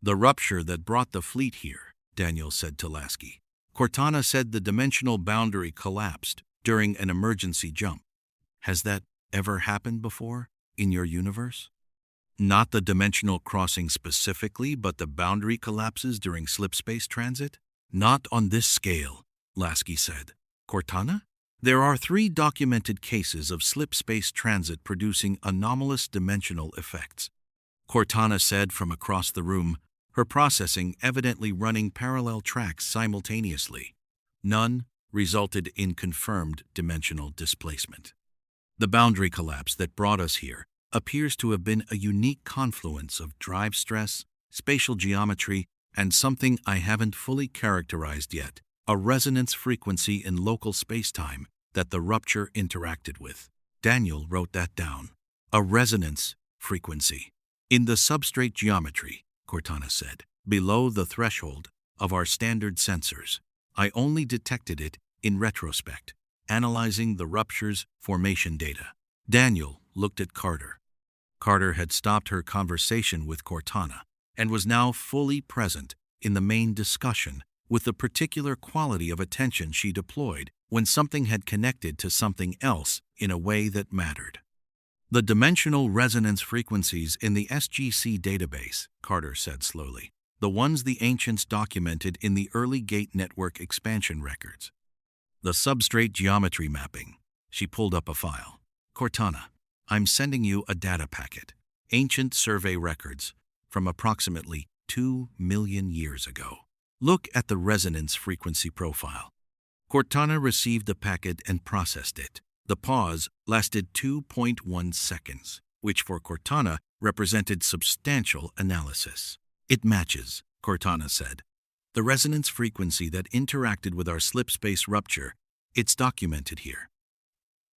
S1: The rupture that brought the fleet here, Daniel said to Lasky. Cortana said the dimensional boundary collapsed during an emergency jump. Has that ever happened before in your universe? Not the dimensional crossing specifically, but the boundary collapses during slipspace transit? Not on this scale, Lasky said. Cortana? There are 3 documented cases of slipspace transit producing anomalous dimensional effects. Cortana said from across the room, her processing evidently running parallel tracks simultaneously. None resulted in confirmed dimensional displacement. The boundary collapse that brought us here appears to have been a unique confluence of drive stress, spatial geometry, and something I haven't fully characterized yet, a resonance frequency in local spacetime that the rupture interacted with. Daniel wrote that down. A resonance frequency. In the substrate geometry, Cortana said, below the threshold of our standard sensors. I only detected it in retrospect, analyzing the rupture's formation data. Daniel looked at Carter. Carter had stopped her conversation with Cortana and was now fully present in the main discussion with the particular quality of attention she deployed when something had connected to something else in a way that mattered. The dimensional resonance frequencies in the SGC database, Carter said slowly, the ones the ancients documented in the early gate network expansion records. The substrate geometry mapping. She pulled up a file. Cortana, I'm sending you a data packet. Ancient survey records from approximately 2 million years ago. Look at the resonance frequency profile. Cortana received the packet and processed it. The pause lasted 2.1 seconds, which for Cortana represented substantial analysis. It matches, Cortana said. The resonance frequency that interacted with our Slipspace Rupture, it's documented here.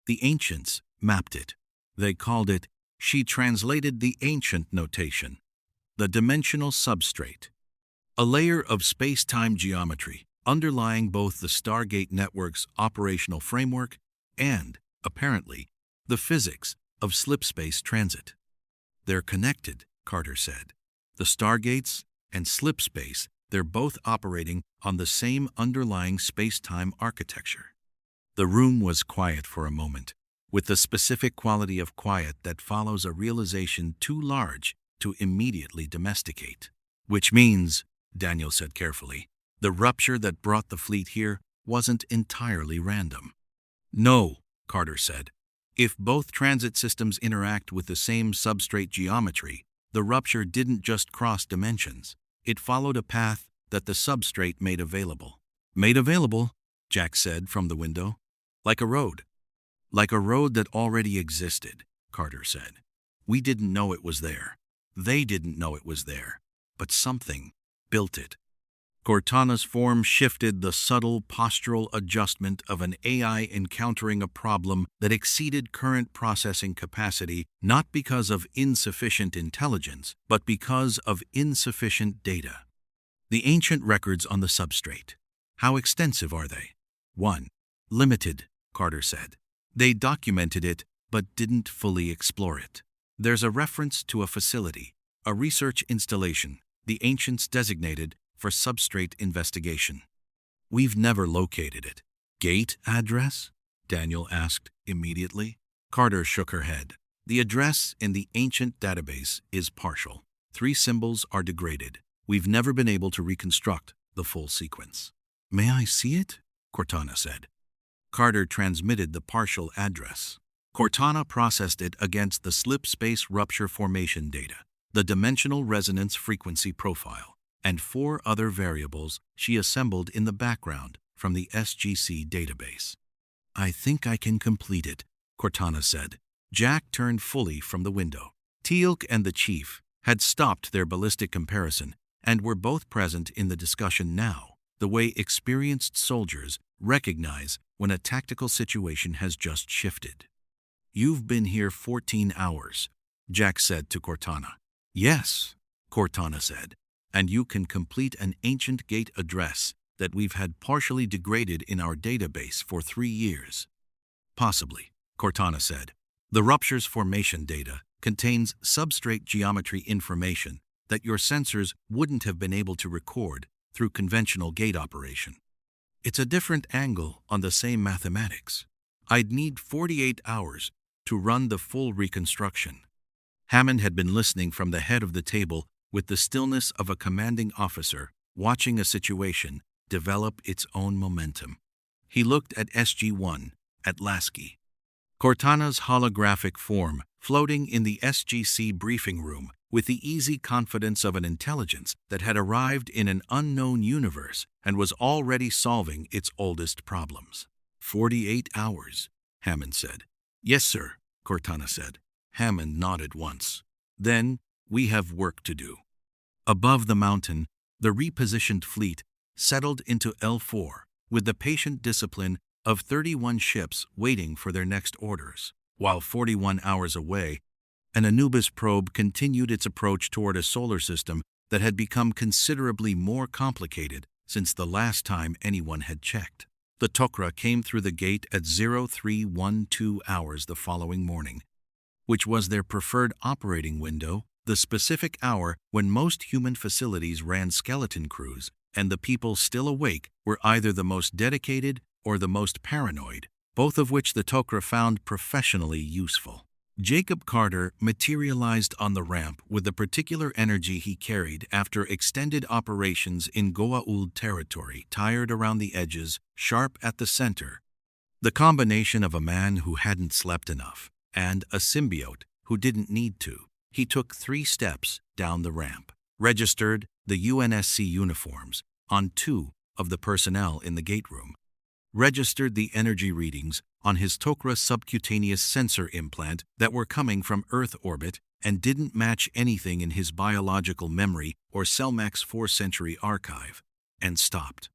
S1: The ancients mapped it. They called it, she translated the ancient notation, the dimensional substrate, a layer of space-time geometry underlying both the Stargate network's operational framework and, apparently, the physics of slipspace transit. They're connected, Carter said. The Stargates and slipspace, they're both operating on the same underlying space-time architecture. The room was quiet for a moment, with the specific quality of quiet that follows a realization too large to immediately domesticate. Which means, Daniel said carefully, the rupture that brought the fleet here wasn't entirely random. No, Carter said. If both transit systems interact with the same substrate geometry, the rupture didn't just cross dimensions. It followed a path that the substrate made available. Made available, Jack said from the window. Like a road. Like a road that already existed, Carter said. We didn't know it was there. They didn't know it was there. But something built it. Cortana's form shifted, the subtle postural adjustment of an AI encountering a problem that exceeded current processing capacity, not because of insufficient intelligence, but because of insufficient data. The ancient records on the substrate. How extensive are they? 1. Limited, Carter said. They documented it, but didn't fully explore it. There's a reference to a facility, a research installation, the ancients designated for substrate investigation. We've never located it. Gate address? Daniel asked immediately. Carter shook her head. The address in the ancient database is partial. 3 symbols are degraded. We've never been able to reconstruct the full sequence. May I see it? Cortana said. Carter transmitted the partial address. Cortana processed it against the Slipspace Rupture formation data, the dimensional resonance frequency profile, and 4 other variables she assembled in the background from the SGC database. I think I can complete it, Cortana said. Jack turned fully from the window. Teal'c and the chief had stopped their ballistic comparison and were both present in the discussion now, the way experienced soldiers recognize when a tactical situation has just shifted. You've been here 14 hours, Jack said to Cortana. Yes, Cortana said, and you can complete an ancient gate address that we've had partially degraded in our database for 3 years. Possibly, Cortana said. The rupture's formation data contains substrate geometry information that your sensors wouldn't have been able to record through conventional gate operation. It's a different angle on the same mathematics. I'd need 48 hours to run the full reconstruction. Hammond had been listening from the head of the table with the stillness of a commanding officer watching a situation develop its own momentum. He looked at SG-1, at Lasky. Cortana's holographic form, floating in the SGC briefing room, with the easy confidence of an intelligence that had arrived in an unknown universe and was already solving its oldest problems. 48 hours, Hammond said. Yes, sir, Cortana said. Hammond nodded once. Then, we have work to do. Above the mountain, the repositioned fleet settled into L4 with the patient discipline of 31 ships waiting for their next orders. While 41 hours away, an Anubis probe continued its approach toward a solar system that had become considerably more complicated since the last time anyone had checked. The Tok'ra came through the gate at 0312 hours the following morning, which was their preferred operating window, the specific hour when most human facilities ran skeleton crews, and the people still awake were either the most dedicated or the most paranoid, both of which the Tok'ra found professionally useful. Jacob Carter materialized on the ramp with the particular energy he carried after extended operations in Goa'uld territory, tired around the edges, sharp at the center. The combination of a man who hadn't slept enough and a symbiote who didn't need to. He took 3 steps down the ramp, registered the UNSC uniforms on 2 of the personnel in the gate room, registered the energy readings on his Tok'ra subcutaneous sensor implant that were coming from Earth orbit and didn't match anything in his biological memory or Selmac's 4th century archive, and stopped.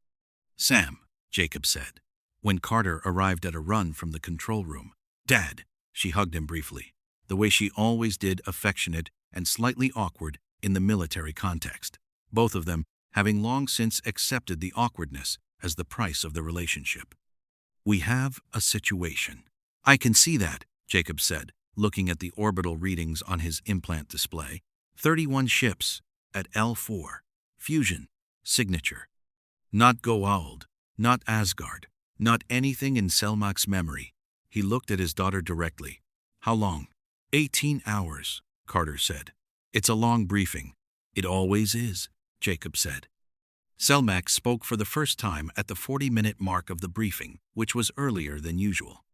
S1: "Sam," Jacob said, when Carter arrived at a run from the control room. "Dad," she hugged him briefly, the way she always did, affectionate and slightly awkward in the military context, both of them having long since accepted the awkwardness as the price of the relationship. "We have a situation." "I can see that," Jacob said, looking at the orbital readings on his implant display. 31 ships at L4. Fusion. Signature. Not Goa'uld, not Asgard, not anything in Selmac's memory. He looked at his daughter directly. "How long?" 18 hours, Carter said. "It's a long briefing." "It always is," Jacob said. Selmac spoke for the first time at the 40-minute mark of the briefing, which was earlier than usual.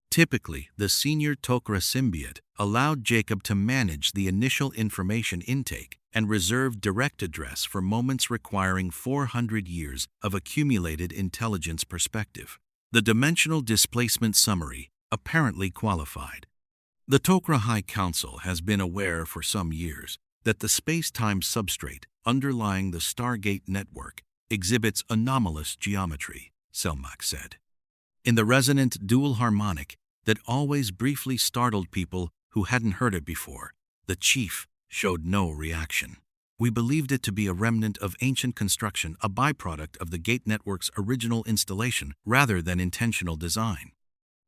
S1: Typically, the senior Tok'ra symbiote allowed Jacob to manage the initial information intake and reserve direct address for moments requiring 400 years of accumulated intelligence perspective. The dimensional displacement summary apparently qualified. The Tok'ra High Council has been aware for some years that the space-time substrate underlying the Stargate network exhibits anomalous geometry, Selmac said. In the resonant dual harmonic that always briefly startled people who hadn't heard it before, the chief showed no reaction. "We believed it to be a remnant of ancient construction, a byproduct of the Gate Network's original installation rather than intentional design.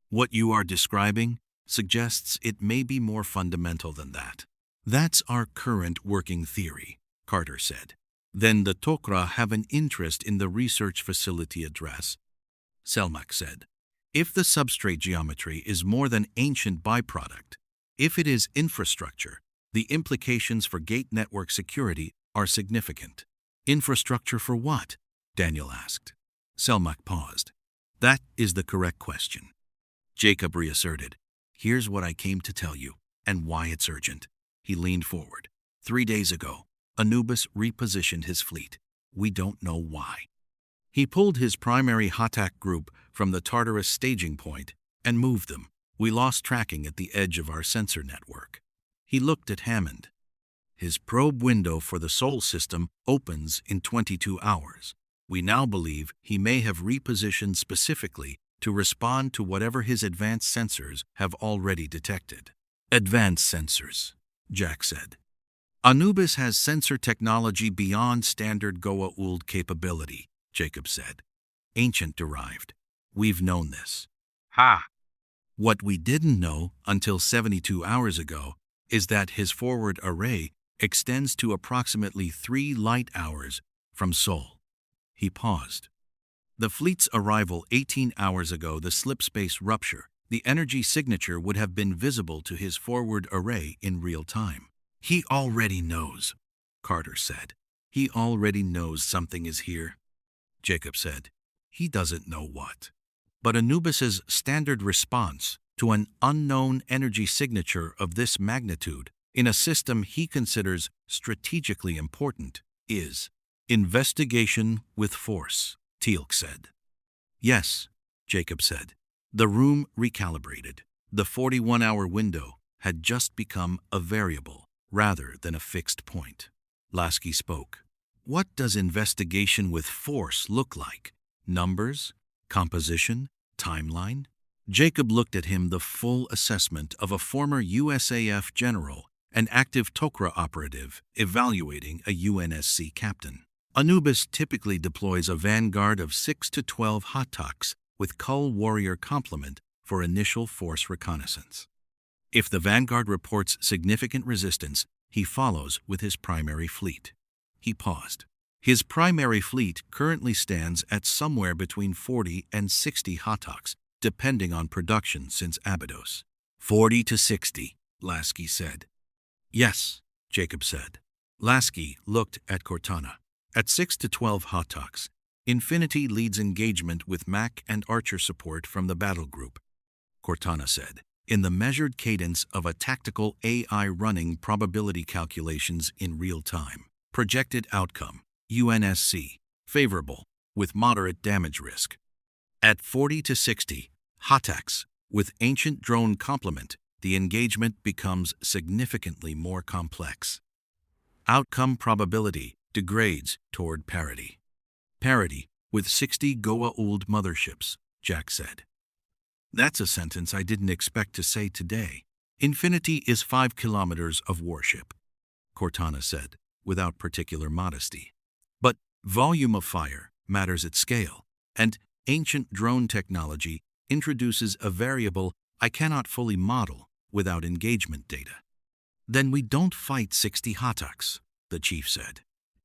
S1: What you are describing suggests it may be more fundamental than that." "That's our current working theory," Carter said. "Then the Tok'ra have an interest in the research facility address," Selmac said. "If the substrate geometry is more than ancient byproduct, if it is infrastructure, the implications for Gate Network security are significant." "Infrastructure for what?" Daniel asked. Selmac paused. "That is the correct question." Jacob reasserted. "Here's what I came to tell you, and why it's urgent." He leaned forward. 3 days ago, Anubis repositioned his fleet. We don't know why. He pulled his primary Hatak group from the Tartarus staging point and moved them. We lost tracking at the edge of our sensor network. He looked at Hammond. "His probe window for the Sol system opens in 22 hours. We now believe he may have repositioned specifically to respond to whatever his advanced sensors have already detected." "Advanced sensors," Jack said. "Anubis has sensor technology beyond standard Goa'uld capability," Jacob said. "Ancient derived. We've known this." "Ha!" "What we didn't know until 72 hours ago is that his forward array extends to approximately 3 light hours from Sol." He paused. "The fleet's arrival 18 hours ago, the Slipspace Rupture, the energy signature would have been visible to his forward array in real time." "He already knows," Carter said. "He already knows something is here," Jacob said. "He doesn't know what. But Anubis's standard response to an unknown energy signature of this magnitude in a system he considers strategically important, is investigation with force, Teal'c said. Yes, Jacob said. The room recalibrated. The 41-hour window had just become a variable rather than a fixed point. Lasky spoke. What does investigation with force look like? Numbers? Composition? Timeline? Jacob looked at him, the full assessment of a former USAF general, an active Tok'ra operative evaluating a UNSC captain. Anubis typically deploys a vanguard of 6 to 12 Hatoks with Kull warrior complement for initial force reconnaissance. If the vanguard reports significant resistance, he follows with his primary fleet. He paused. His primary fleet currently stands at somewhere between 40 and 60 Hatoks, depending on production since Abydos. 40 to 60, Lasky said. Yes, Jacob said. Lasky looked at Cortana. At 6 to 12 Hatoks, Infinity leads engagement with Mac and Archer support from the battle group, Cortana said, in the measured cadence of a tactical AI running probability calculations in real time. Projected outcome, UNSC, favorable, with moderate damage risk. At 40 to 60 Hatoks, with ancient drone complement, the engagement becomes significantly more complex. Outcome probability degrades toward parity. Parity with 60 Goa'uld motherships, Jack said. That's a sentence I didn't expect to say today. Infinity is 5 kilometers of warship, Cortana said, without particular modesty. But volume of fire matters at scale, and ancient drone technology introduces a variable I cannot fully model without engagement data. Then we don't fight 60 Hatoks, the chief said.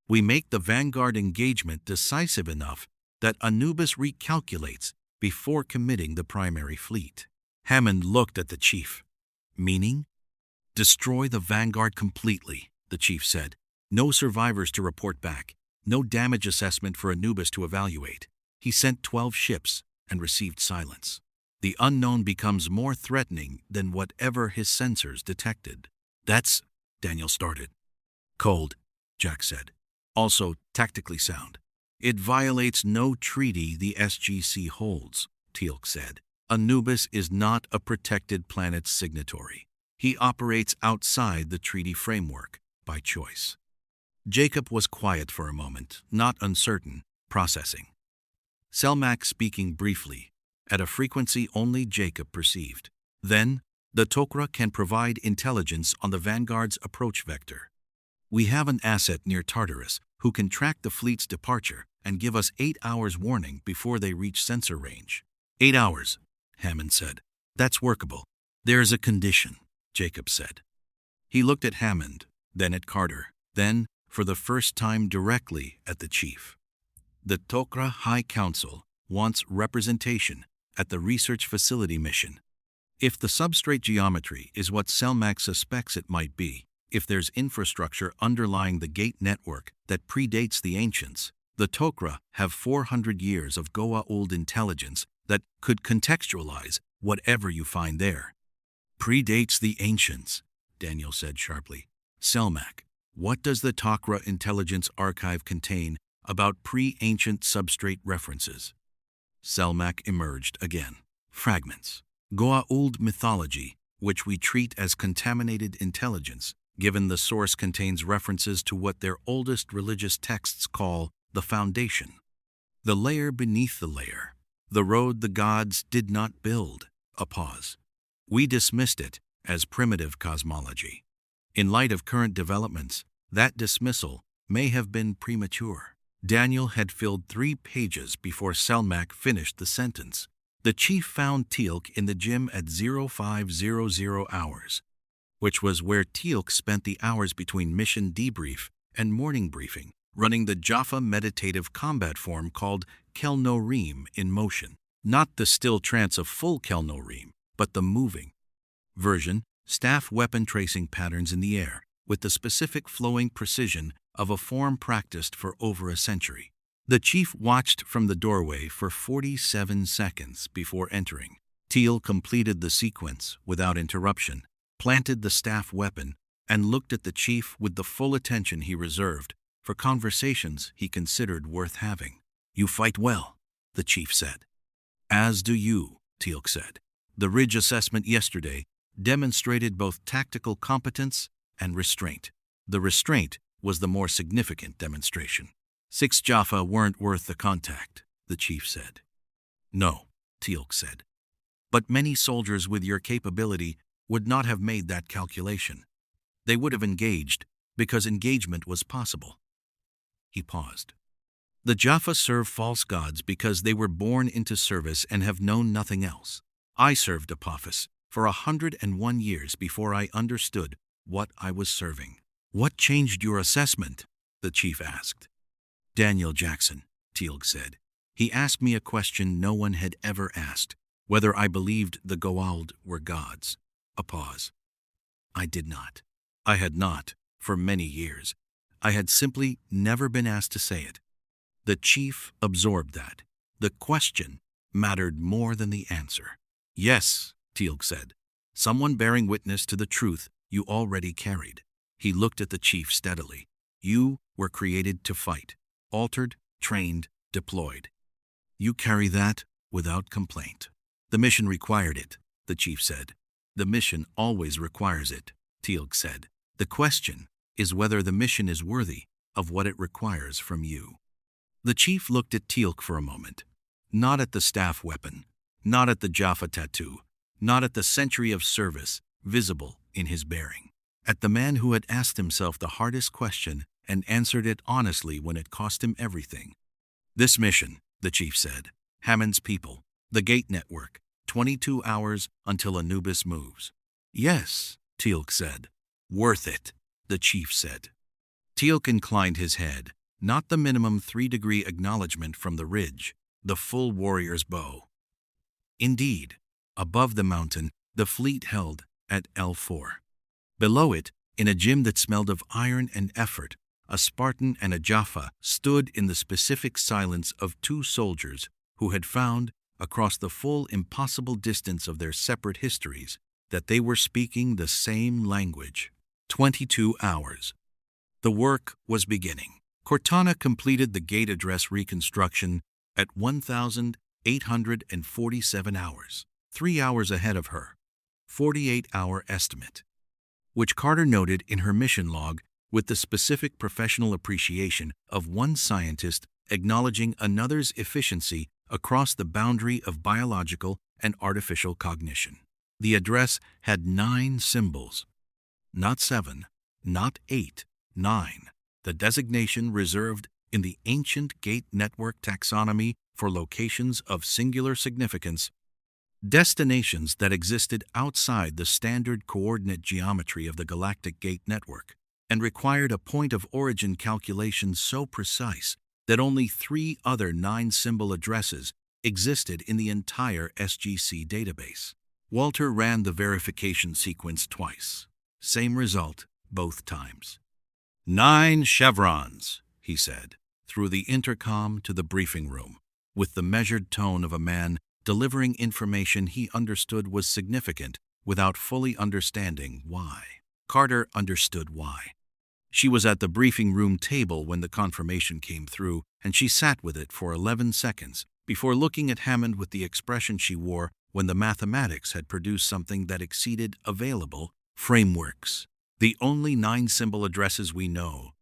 S1: We make the vanguard engagement decisive enough that Anubis recalculates before committing the primary fleet. Hammond looked at the chief. Meaning? Destroy the vanguard completely, the chief said. No survivors to report back. No damage assessment for Anubis to evaluate. He sent 12 ships and received silence. The unknown becomes more threatening than whatever his sensors detected. That's, Daniel started. Cold, Jack said. Also tactically sound. It violates no treaty the SGC holds, Teal'c said. Anubis is not a protected planet's signatory. He operates outside the treaty framework, by choice. Jacob was quiet for a moment, not uncertain, processing. Selmak speaking briefly, at a frequency only Jacob perceived. Then, the Tok'ra can provide intelligence on the Vanguard's approach vector. We have an asset near Tartarus who can track the fleet's departure and give us 8 hours warning before they reach sensor range. 8 hours, Hammond said. That's workable. There's a condition, Jacob said. He looked at Hammond, then at Carter, then, for the first time directly, at the chief. The Tok'ra High Council wants representation at the research facility mission. If the substrate geometry is what Selmak suspects it might be, if there's infrastructure underlying the gate network that predates the ancients, the Tok'ra have 400 years of Goa'uld intelligence that could contextualize whatever you find there. Predates the ancients, Daniel said sharply. Selmak, what does the Tok'ra intelligence archive contain about pre-ancient substrate references? Selmak emerged again. Fragments. Goa'uld mythology, which we treat as contaminated intelligence, given the source contains references to what their oldest religious texts call the foundation. The layer beneath the layer. The road the gods did not build. A pause. We dismissed it as primitive cosmology. In light of current developments, that dismissal may have been premature. Daniel had filled 3 pages before Selmak finished the sentence. The chief found Teal'c in the gym at 0500 hours, which was where Teal'c spent the hours between mission debrief and morning briefing, running the Jaffa meditative combat form called Kelnorim in motion. Not the still trance of full Kelnorim, but the moving version, staff weapon tracing patterns in the air, with the specific flowing precision of a form practiced for over a century. The chief watched from the doorway for 47 seconds before entering. Teal'c completed the sequence without interruption, planted the staff weapon, and looked at the chief with the full attention he reserved for conversations he considered worth having. "You fight well," the chief said. "As do you," Teal'c said. "The Ridge assessment yesterday demonstrated both tactical competence and restraint. The restraint was the more significant demonstration." 6 Jaffa weren't worth the contact," the chief said. "No," Teal'c said. "But many soldiers with your capability would not have made that calculation. They would have engaged because engagement was possible." He paused. "The Jaffa serve false gods because they were born into service and have known nothing else. I served Apophis for 101 years before I understood what I was serving." "What changed your assessment?" the chief asked. "Daniel Jackson," Teal'c said. "He asked me a question no one had ever asked, whether I believed the Goa'uld were gods." A pause. "I did not. I had not, for many years. I had simply never been asked to say it." The chief absorbed that. The question mattered more than the answer. "Yes," Teal'c said. "Someone bearing witness to the truth you already carried." He looked at the chief steadily. "You were created to fight, altered, trained, deployed. You carry that without complaint." "The mission required it," the chief said. "The mission always requires it," Teal'c said. "The question is whether the mission is worthy of what it requires from you." The chief looked at Teal'c for a moment. Not at the staff weapon, not at the Jaffa tattoo, not at the century of service visible in his bearing. At the man who had asked himself the hardest question and answered it honestly when it cost him everything. "This mission," the chief said, "Hammond's people, the gate network, 22 hours until Anubis moves." "Yes," Teal'c said. "Worth it," the chief said. Teal'c inclined his head, not the minimum 3-degree acknowledgement from the ridge, the full warrior's bow. Indeed, above the mountain, the fleet held at L4. Below it, in a gym that smelled of iron and effort, a Spartan and a Jaffa stood in the specific silence of 2 soldiers who had found, across the full impossible distance of their separate histories, that they were speaking the same language. 22 hours. The work was beginning. Cortana completed the gate address reconstruction at 1,847 hours, 3 hours ahead of her 48-hour estimate, which Carter noted in her mission log with the specific professional appreciation of one scientist acknowledging another's efficiency across the boundary of biological and artificial cognition. The address had 9 symbols. Not 7, not 8, 9. The designation reserved in the ancient gate network taxonomy for locations of singular significance, destinations that existed outside the standard coordinate geometry of the galactic gate network, and required a point of origin calculation so precise that only 3 other 9-symbol addresses existed in the entire SGC database. Walter ran the verification sequence twice. Same result both times. 9 chevrons, he said, through the intercom to the briefing room, with the measured tone of a man delivering information he understood was significant without fully understanding why. Carter understood why. She was at the briefing room table when the confirmation came through, and she sat with it for 11 seconds before looking at Hammond with the expression she wore when the mathematics had produced something that exceeded available frameworks. "The only 9-symbol addresses we know,"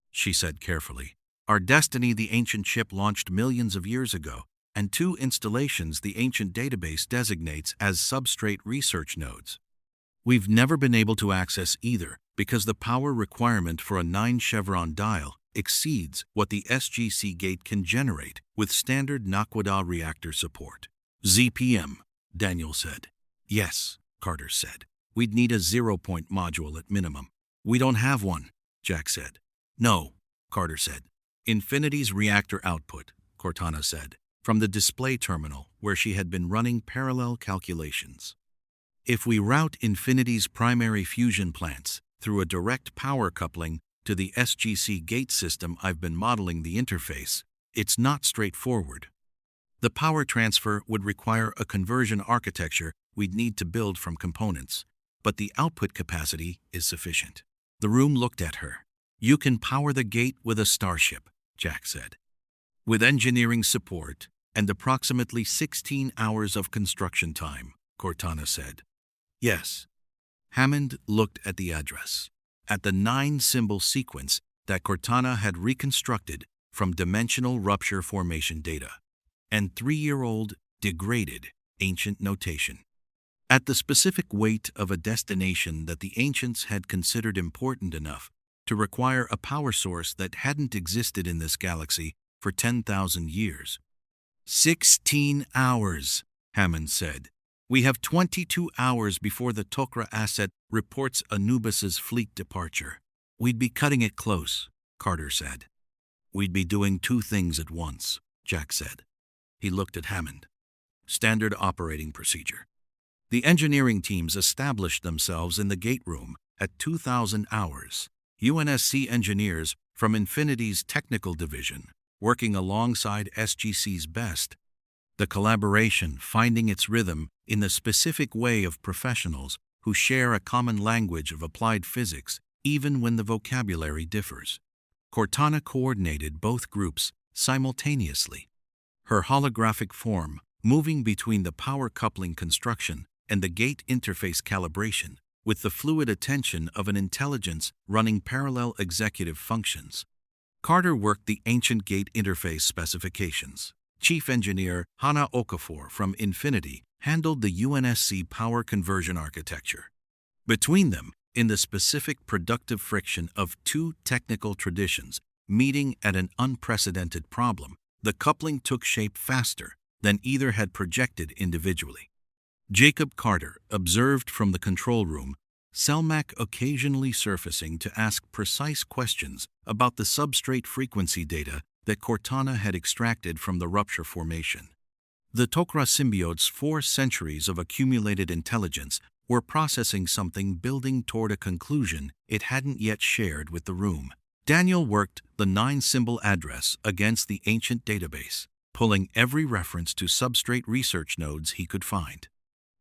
S1: she said carefully, "are Destiny, the ancient ship launched millions of years ago, and 2 installations the ancient database designates as substrate research nodes. We've never been able to access either because the power requirement for a 9-chevron dial exceeds what the SGC gate can generate with standard Naquadah reactor support." "ZPM," Daniel said. "Yes," Carter said. "We'd need a 0-point module at minimum." "We don't have one," Jack said. "No," Carter said. "Infinity's reactor output," Cortana said, from the display terminal where she had been running parallel calculations. "If we route Infinity's primary fusion plants through a direct power coupling to the SGC gate system I've been modeling the interface, it's not straightforward. The power transfer would require a conversion architecture we'd need to build from components, but the output capacity is sufficient." The room looked at her. "You can power the gate with a starship," Jack said. "With engineering support and approximately 16 hours of construction time," Cortana said. "Yes." Hammond looked at the address, at the 9-symbol sequence that Cortana had reconstructed from dimensional rupture formation data, and 3-year-old degraded ancient notation. At the specific weight of a destination that the ancients had considered important enough to require a power source that hadn't existed in this galaxy for 10,000 years. 16 hours, Hammond said. "We have 22 hours before the Tok'ra asset reports Anubis's fleet departure. We'd be cutting it close," Carter said. "We'd be doing 2 things at once," Jack said. He looked at Hammond. "Standard operating procedure." The engineering teams established themselves in the gate room at 2,000 hours. UNSC engineers from Infinity's technical division, working alongside SGC's best. The collaboration finding its rhythm in the specific way of professionals who share a common language of applied physics, even when the vocabulary differs. Cortana coordinated both groups simultaneously, her holographic form moving between the power coupling construction and the gate interface calibration, with the fluid attention of an intelligence running parallel executive functions. Carter worked the ancient gate interface specifications. Chief Engineer Hana Okafor from Infinity handled the UNSC power conversion architecture. Between them, in the specific productive friction of 2 technical traditions meeting at an unprecedented problem, the coupling took shape faster than either had projected individually. Jacob Carter observed from the control room, Selmac occasionally surfacing to ask precise questions about the substrate frequency data that Cortana had extracted from the rupture formation. The Tok'ra symbiotes' 4 centuries of accumulated intelligence were processing something building toward a conclusion it hadn't yet shared with the room. Daniel worked the 9-symbol address against the ancient database, pulling every reference to substrate research nodes he could find.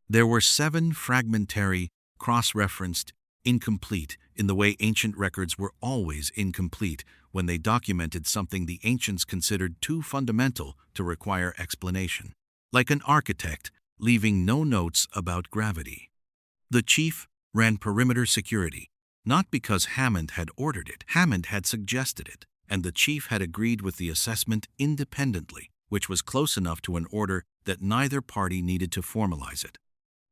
S1: There were 7 fragmentary, cross-referenced, incomplete in the way ancient records were always incomplete when they documented something the ancients considered too fundamental to require explanation, like an architect leaving no notes about gravity. The chief ran perimeter security, not because Hammond had ordered it. Hammond had suggested it, and the chief had agreed with the assessment independently, which was close enough to an order that neither party needed to formalize it.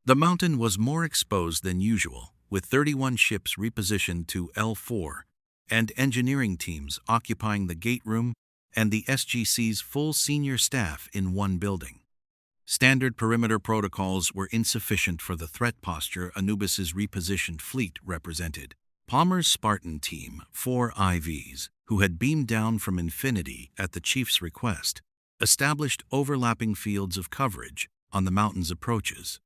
S1: The mountain was more exposed than usual, with 31 ships repositioned to L4 and engineering teams occupying the gate room and the SGC's full senior staff in one building. Standard perimeter protocols were insufficient for the threat posture Anubis's repositioned fleet represented. Palmer's Spartan team, 4 IVs, who had beamed down from Infinity at the chief's request, established overlapping fields of coverage on the mountain's approaches.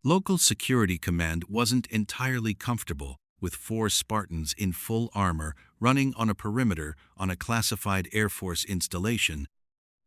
S1: Local Security Command wasn't entirely comfortable with 4 Spartans in full armor running on a perimeter on a classified Air Force installation,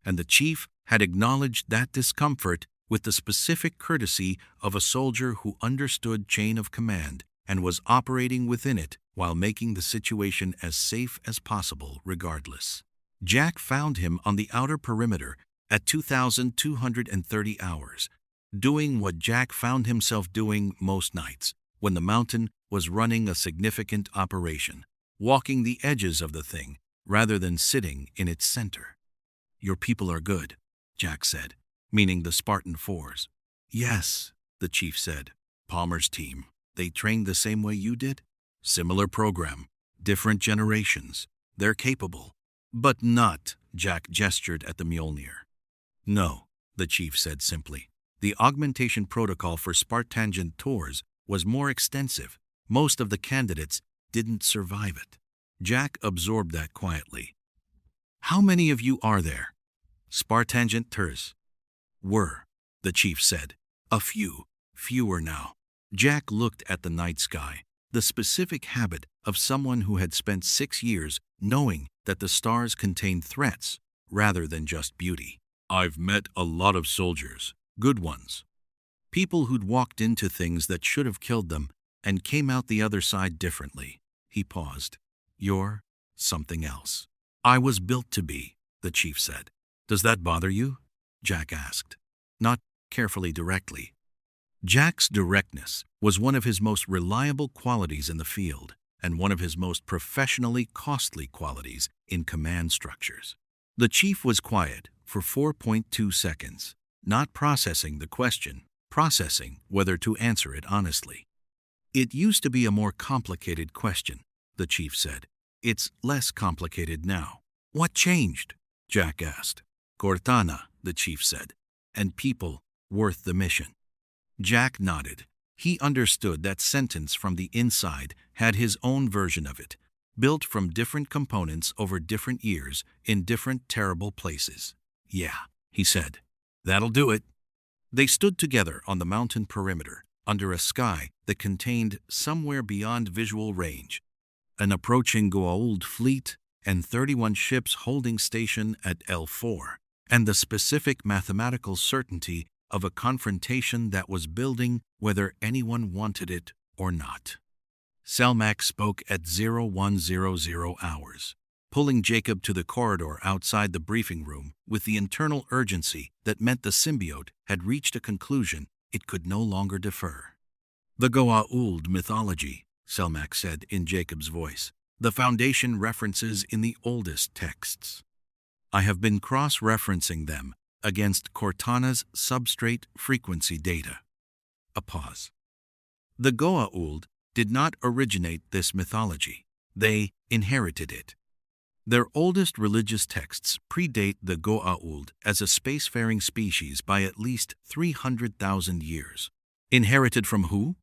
S1: and the chief had acknowledged that discomfort with the specific courtesy of a soldier who understood chain of command and was operating within it while making the situation as safe as possible regardless. Jack found him on the outer perimeter at 2,230 hours, doing what Jack found himself doing most nights when the mountain was running a significant operation, walking the edges of the thing rather than sitting in its center. "Your people are good," Jack said, meaning the Spartan 4s. "Yes," the chief said. "Palmer's team, they trained the same way you did? Similar program, different generations. They're capable." "But not," Jack gestured at the Mjolnir. "No," the chief said simply. The augmentation protocol for Spartangent tours was more extensive. Most of the candidates didn't survive it. Jack absorbed that quietly. "How many of you are there?" "Spartangent tours were," the chief said. "A few, fewer now." Jack looked at the night sky, the specific habit of someone who had spent 6 years knowing that the stars contained threats rather than just beauty. "I've met a lot of soldiers. Good ones. People who'd walked into things that should have killed them and came out the other side differently. He paused. You're something else. I was built to be, the chief said. Does that bother you? Jack asked. Not carefully directly. Jack's directness was one of his most reliable qualities in the field and one of his most professionally costly qualities in command structures. The chief was quiet for 4.2 seconds, not processing the question, processing whether to answer it honestly. It used to be a more complicated question, the chief said. It's less complicated now. What changed? Jack asked. Cortana, the chief said, and people worth the mission. Jack nodded. He understood that sentence from the inside had his own version of it, built from different components over different years in different terrible places. Yeah, he said. That'll do it. They stood together on the mountain perimeter, under a sky that contained, somewhere beyond visual range, an approaching Goa'uld fleet and 31 ships holding station at L4, and the specific mathematical certainty of a confrontation that was building whether anyone wanted it or not. Selmak spoke at 0100 hours, pulling Jacob to the corridor outside the briefing room with the internal urgency that meant the symbiote had reached a conclusion it could no longer defer. The Goa'uld mythology, Selmak said in Jacob's voice, the Foundation references in the oldest texts. I have been cross-referencing them against Cortana's substrate frequency data. A pause. The Goa'uld did not originate this mythology. They inherited it. Their oldest religious texts predate the Goa'uld as a spacefaring species by at least 300,000 years. Inherited from who?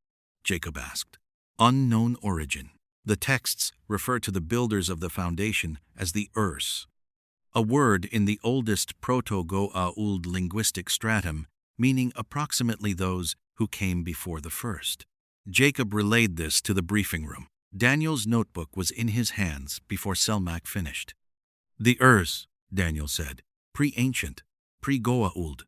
S1: Jacob asked. Unknown origin. The texts refer to the builders of the Foundation as the Urs, a word in the oldest Proto-Goa'uld linguistic stratum, meaning approximately those who came before the first. Jacob relayed this to the briefing room. Daniel's notebook was in his hands before Selmak finished. The Urs, Daniel said, pre-ancient, pre-Goa'uld,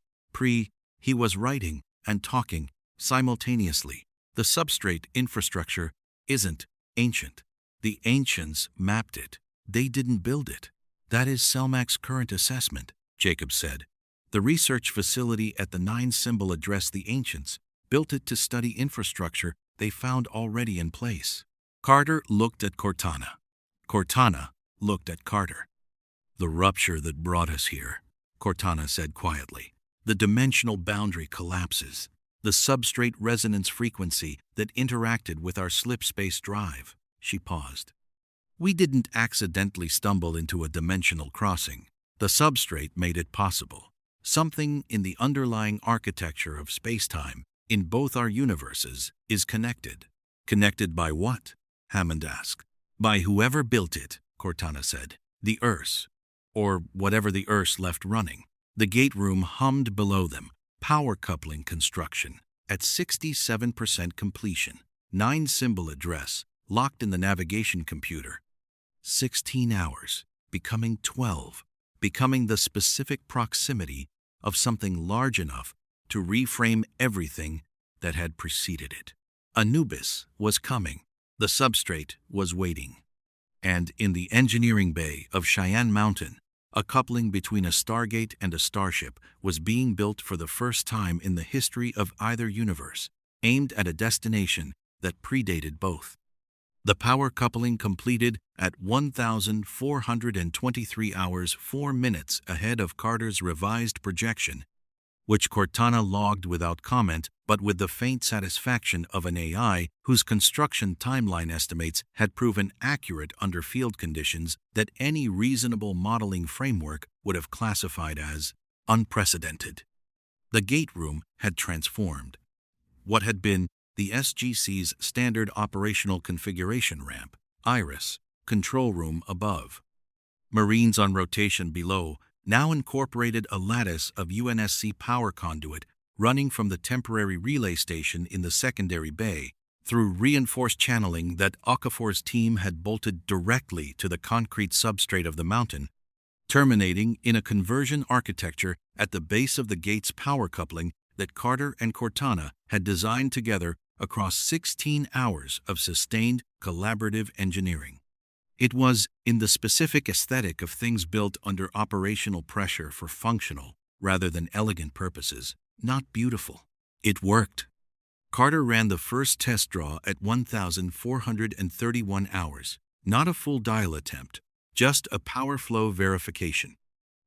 S1: he was writing and talking simultaneously. The substrate infrastructure isn't ancient. The ancients mapped it. They didn't build it. That is Selmak's current assessment, Jacob said. The research facility at the 9-symbol address the ancients built it to study infrastructure they found already in place. Carter looked at Cortana. Cortana looked at Carter. The rupture that brought us here, Cortana said quietly. The dimensional boundary collapses. The substrate resonance frequency that interacted with our slipspace drive. She paused. We didn't accidentally stumble into a dimensional crossing. The substrate made it possible. Something in the underlying architecture of spacetime in both our universes is connected. Connected by what? Hammond asked. By whoever built it, Cortana said. The Urs. Or whatever the Urs left running. The gate room hummed below them. Power coupling construction at 67% completion. 9-symbol address locked in the navigation computer. 16 hours, becoming 12, becoming the specific proximity of something large enough to reframe everything that had preceded it. Anubis was coming. The substrate was waiting. And in the engineering bay of Cheyenne Mountain, a coupling between a Stargate and a starship was being built for the first time in the history of either universe, aimed at a destination that predated both. The power coupling completed at 1,423 hours 4 minutes ahead of Carter's revised projection, which Cortana logged without comment but with the faint satisfaction of an AI whose construction timeline estimates had proven accurate under field conditions that any reasonable modeling framework would have classified as unprecedented. The gate room had transformed. What had been the SGC's standard operational configuration ramp, Iris, control room above. Marines on rotation below now incorporated a lattice of UNSC power conduit running from the temporary relay station in the secondary bay through reinforced channeling that Okafor's team had bolted directly to the concrete substrate of the mountain, terminating in a conversion architecture at the base of the gate's power coupling that Carter and Cortana had designed together across 16 hours of sustained collaborative engineering. It was in the specific aesthetic of things built under operational pressure for functional rather than elegant purposes, not beautiful. It worked. Carter ran the first test draw at 1,431 hours, not a full dial attempt, just a power flow verification.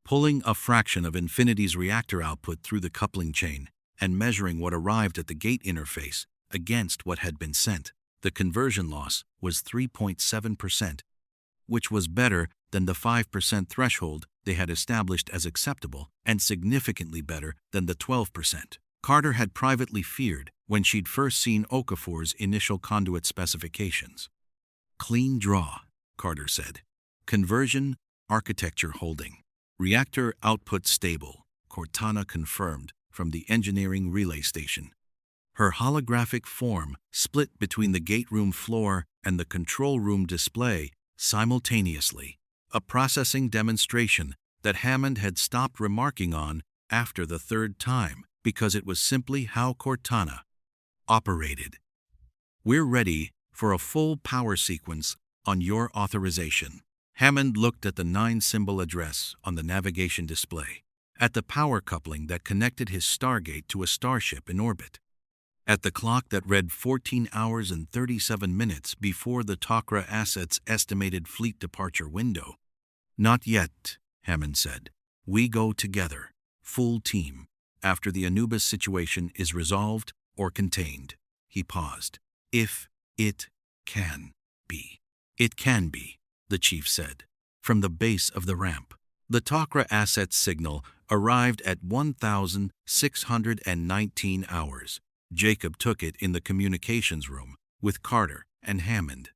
S1: Pulling a fraction of Infinity's reactor output through the coupling chain and measuring what arrived at the gate interface against what had been sent, the conversion loss was 3.7%, which was better than the 5% threshold they had established as acceptable and significantly better than the 12% Carter had privately feared when she'd first seen Okafor's initial conduit specifications. Clean draw, Carter said. Conversion, architecture holding. Reactor output stable, Cortana confirmed from the engineering relay station. Her holographic form split between the gate room floor and the control room display simultaneously, a processing demonstration that Hammond had stopped remarking on after the third time because it was simply how Cortana operated. We're ready for a full power sequence on your authorization. Hammond looked at the 9-symbol address on the navigation display, at the power coupling that connected his Stargate to a starship in orbit, at the clock that read 14 hours and 37 minutes before the Tok'ra asset's estimated fleet departure window. Not yet, Hammond said. We go together, full team, after the Anubis situation is resolved or contained. He paused. If it can be. It can be, the chief said. From the base of the ramp, the Tok'ra asset's signal arrived at 1,619 hours. Jacob took it in the communications room with Carter and Hammond.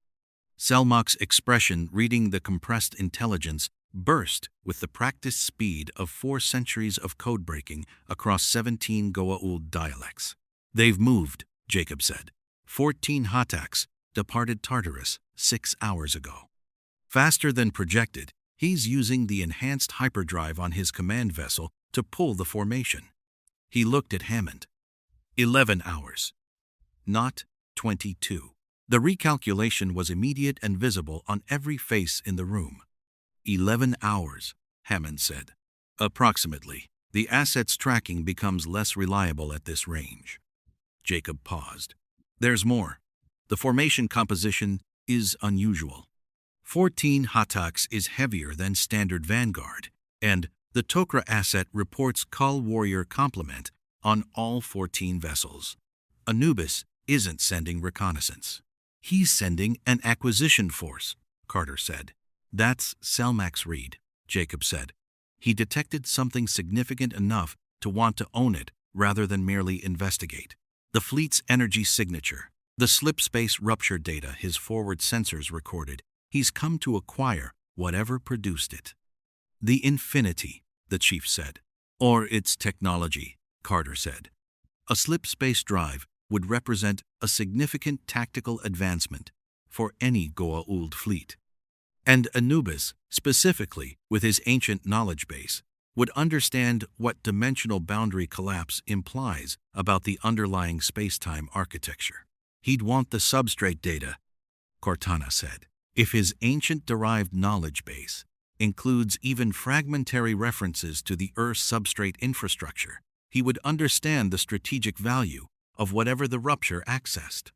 S1: Selmak's expression reading the compressed intelligence burst with the practiced speed of 4 centuries of code-breaking across 17 Goa'uld dialects. They've moved, Jacob said. 14 Hataks departed Tartarus 6 hours ago. Faster than projected, he's using the enhanced hyperdrive on his command vessel to pull the formation. He looked at Hammond. 11 hours. Not 22. The recalculation was immediate and visible on every face in the room. 11 hours, Hammond said. Approximately. The asset's tracking becomes less reliable at this range. Jacob paused. There's more. The formation composition is unusual. 14 Hataks is heavier than standard Vanguard, and the Tok'ra asset reports Kull Warrior complement on all 14 vessels. Anubis isn't sending reconnaissance. He's sending an acquisition force, Carter said. That's Selmak's read, Jacob said. He detected something significant enough to want to own it rather than merely investigate. The fleet's energy signature, the Slipspace Rupture data his forward sensors recorded. He's come to acquire whatever produced it. The Infinity, the chief said. Or its technology, Carter said. A slipspace drive would represent a significant tactical advancement for any Goa'uld fleet. And Anubis, specifically with his ancient knowledge base, would understand what dimensional boundary collapse implies about the underlying space-time architecture. He'd want the substrate data, Cortana said. If his ancient derived knowledge base includes even fragmentary references to the Earth's substrate infrastructure, he would understand the strategic value of whatever the rupture accessed.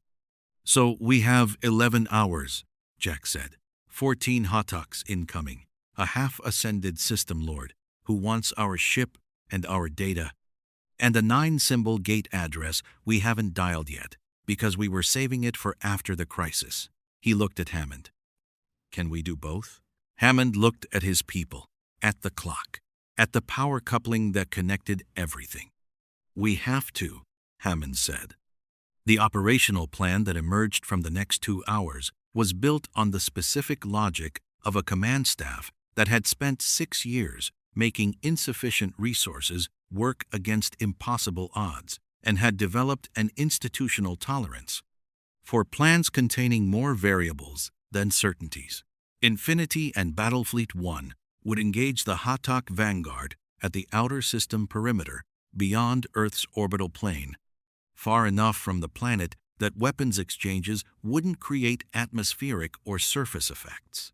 S1: So we have 11 hours, Jack said. 14 Hataks incoming, a half-ascended system lord who wants our ship and our data, and a 9-symbol gate address we haven't dialed yet because we were saving it for after the crisis. He looked at Hammond. Can we do both? Hammond looked at his people, at the clock, at the power coupling that connected everything. We have to, Hammond said. The operational plan that emerged from the next 2 hours was built on the specific logic of a command staff that had spent 6 years making insufficient resources work against impossible odds and had developed an institutional tolerance for plans containing more variables than certainties. Infinity and Battlefleet 1 would engage the Hatak Vanguard at the outer system perimeter beyond Earth's orbital plane, far enough from the planet that weapons exchanges wouldn't create atmospheric or surface effects.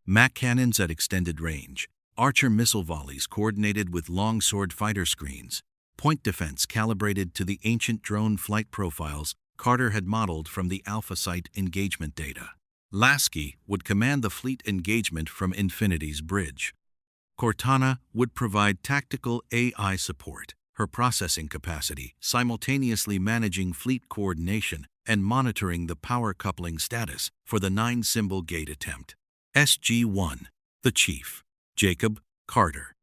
S1: MAC cannons at extended range, Archer missile volleys coordinated with longsword fighter screens, point defense calibrated to the ancient drone flight profiles Carter had modeled from the Alpha Site engagement data. Lasky would command the fleet engagement from Infinity's bridge. Cortana would provide tactical AI support, her processing capacity simultaneously managing fleet coordination and monitoring the power coupling status for the 9-symbol gate attempt. SG-1, the chief, Jacob, Carter,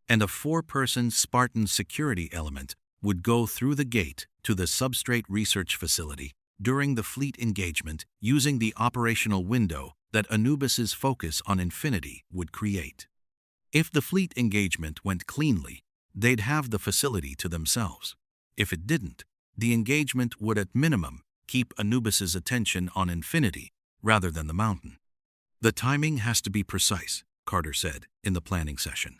S1: and a 4-person Spartan security element would go through the gate to the substrate research facility during the fleet engagement using the operational window that Anubis's focus on Infinity would create. If the fleet engagement went cleanly, they'd have the facility to themselves. If it didn't, the engagement would at minimum keep Anubis's attention on Infinity rather than the mountain. The timing has to be precise, Carter said in the planning session.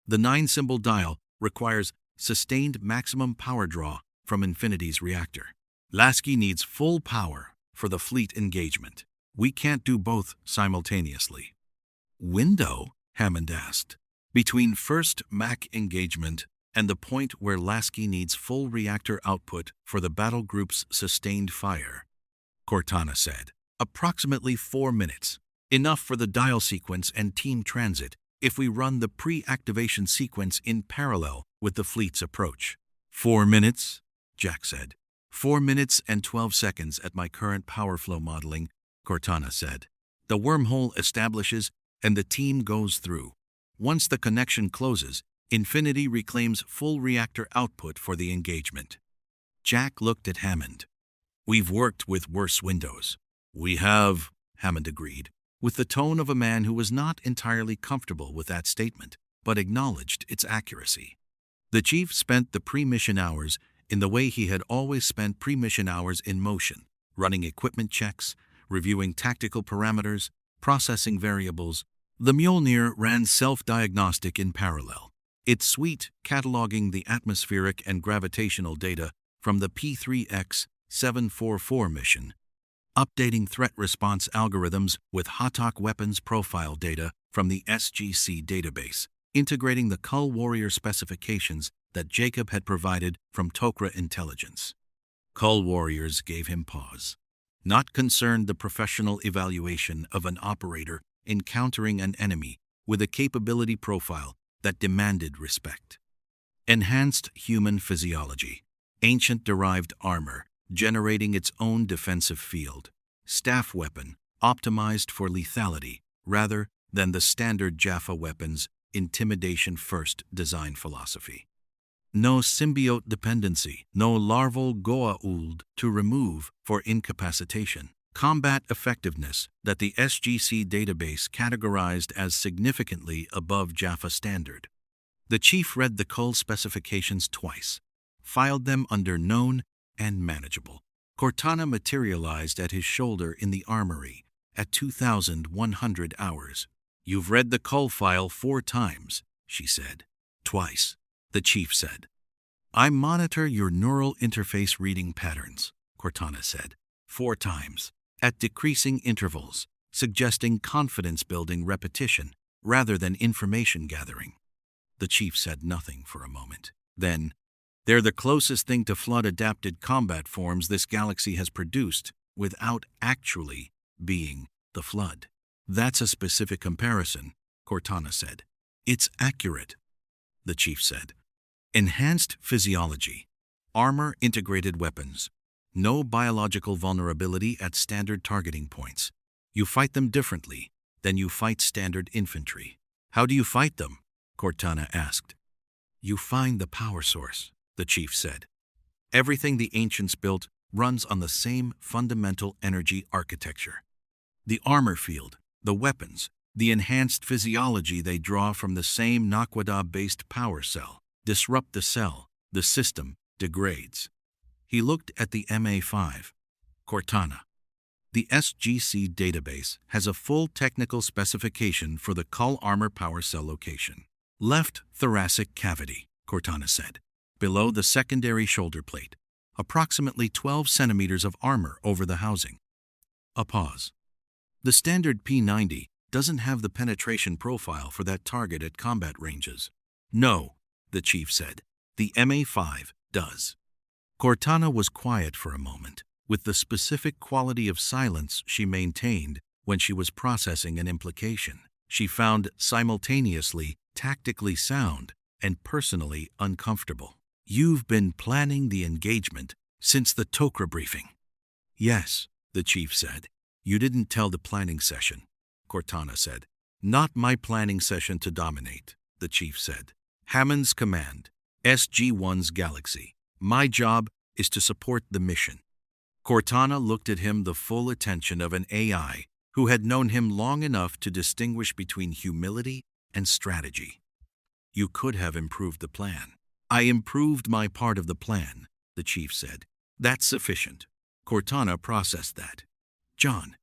S1: The 9-symbol dial requires sustained maximum power draw from Infinity's reactor. Lasky needs full power for the fleet engagement. We can't do both simultaneously. Window? Hammond asked. Between first MAC engagement and the point where Lasky needs full reactor output for the battle group's sustained fire, Cortana said. Approximately 4 minutes. Enough for the dial sequence and team transit if we run the pre-activation sequence in parallel with the fleet's approach. 4 minutes, Jack said. 4 minutes and 12 seconds at my current power flow modeling, Cortana said. The wormhole establishes and the team goes through. Once the connection closes, Infinity reclaims full reactor output for the engagement. Jack looked at Hammond. We've worked with worse windows. We have, Hammond agreed, with the tone of a man who was not entirely comfortable with that statement, but acknowledged its accuracy. The chief spent the pre-mission hours in the way he had always spent pre-mission hours in motion, running equipment checks, reviewing tactical parameters, processing variables. The Mjolnir ran self-diagnostic in parallel, its suite cataloging the atmospheric and gravitational data from the P3X 744 mission, updating threat response algorithms with Hatak weapons profile data from the SGC database, integrating the Kull Warrior specifications that Jacob had provided from Tok'ra intelligence. Kull Warriors gave him pause. Not concerned the professional evaluation of an operator encountering an enemy with a capability profile that demanded respect. Enhanced human physiology, ancient derived armor, generating its own defensive field, staff weapon optimized for lethality rather than the standard Jaffa weapon's intimidation-first design philosophy. No symbiote dependency, no larval Goa'uld to remove for incapacitation. Combat effectiveness that the SGC database categorized as significantly above Jaffa standard. The chief read the Kull specifications twice, filed them under known and manageable. Cortana materialized at his shoulder in the armory at 2,100 hours. You've read the Kull file 4 times, she said. Twice, the chief said. I monitor your neural interface reading patterns, Cortana said. 4 times, at decreasing intervals, suggesting confidence-building repetition rather than information gathering. The chief said nothing for a moment. Then, they're the closest thing to flood-adapted combat forms this galaxy has produced without actually being the flood. That's a specific comparison, Cortana said. It's accurate, the chief said. Enhanced physiology, armor-integrated weapons, no biological vulnerability at standard targeting points. You fight them differently than you fight standard infantry. How do you fight them? Cortana asked. You find the power source, the chief said. Everything the ancients built runs on the same fundamental energy architecture. The armor field, the weapons, the enhanced physiology they draw from the same Naquadah-based power cell. Disrupt the cell, the system degrades. He looked at the MA5. Cortana. The SGC database has a full technical specification for the Kull armor power cell location. Left thoracic cavity, Cortana said, below the secondary shoulder plate. approximately 12 centimeters of armor over the housing. A pause. The standard P-90 doesn't have the penetration profile for that target at combat ranges. No, the chief said. The MA-5 does. Cortana was quiet for a moment, with the specific quality of silence she maintained when she was processing an implication she found simultaneously tactically sound and personally uncomfortable. You've been planning the engagement since the Tok'ra briefing. Yes, the chief said. You didn't tell the planning session, Cortana said. Not my planning session to dominate, the chief said. Hammond's command, SG-1's galaxy. My job is to support the mission. Cortana looked at him the full attention of an AI who had known him long enough to distinguish between humility and strategy. You could have improved the plan. I improved my part of the plan, the chief said. That's sufficient. Cortana processed that. John,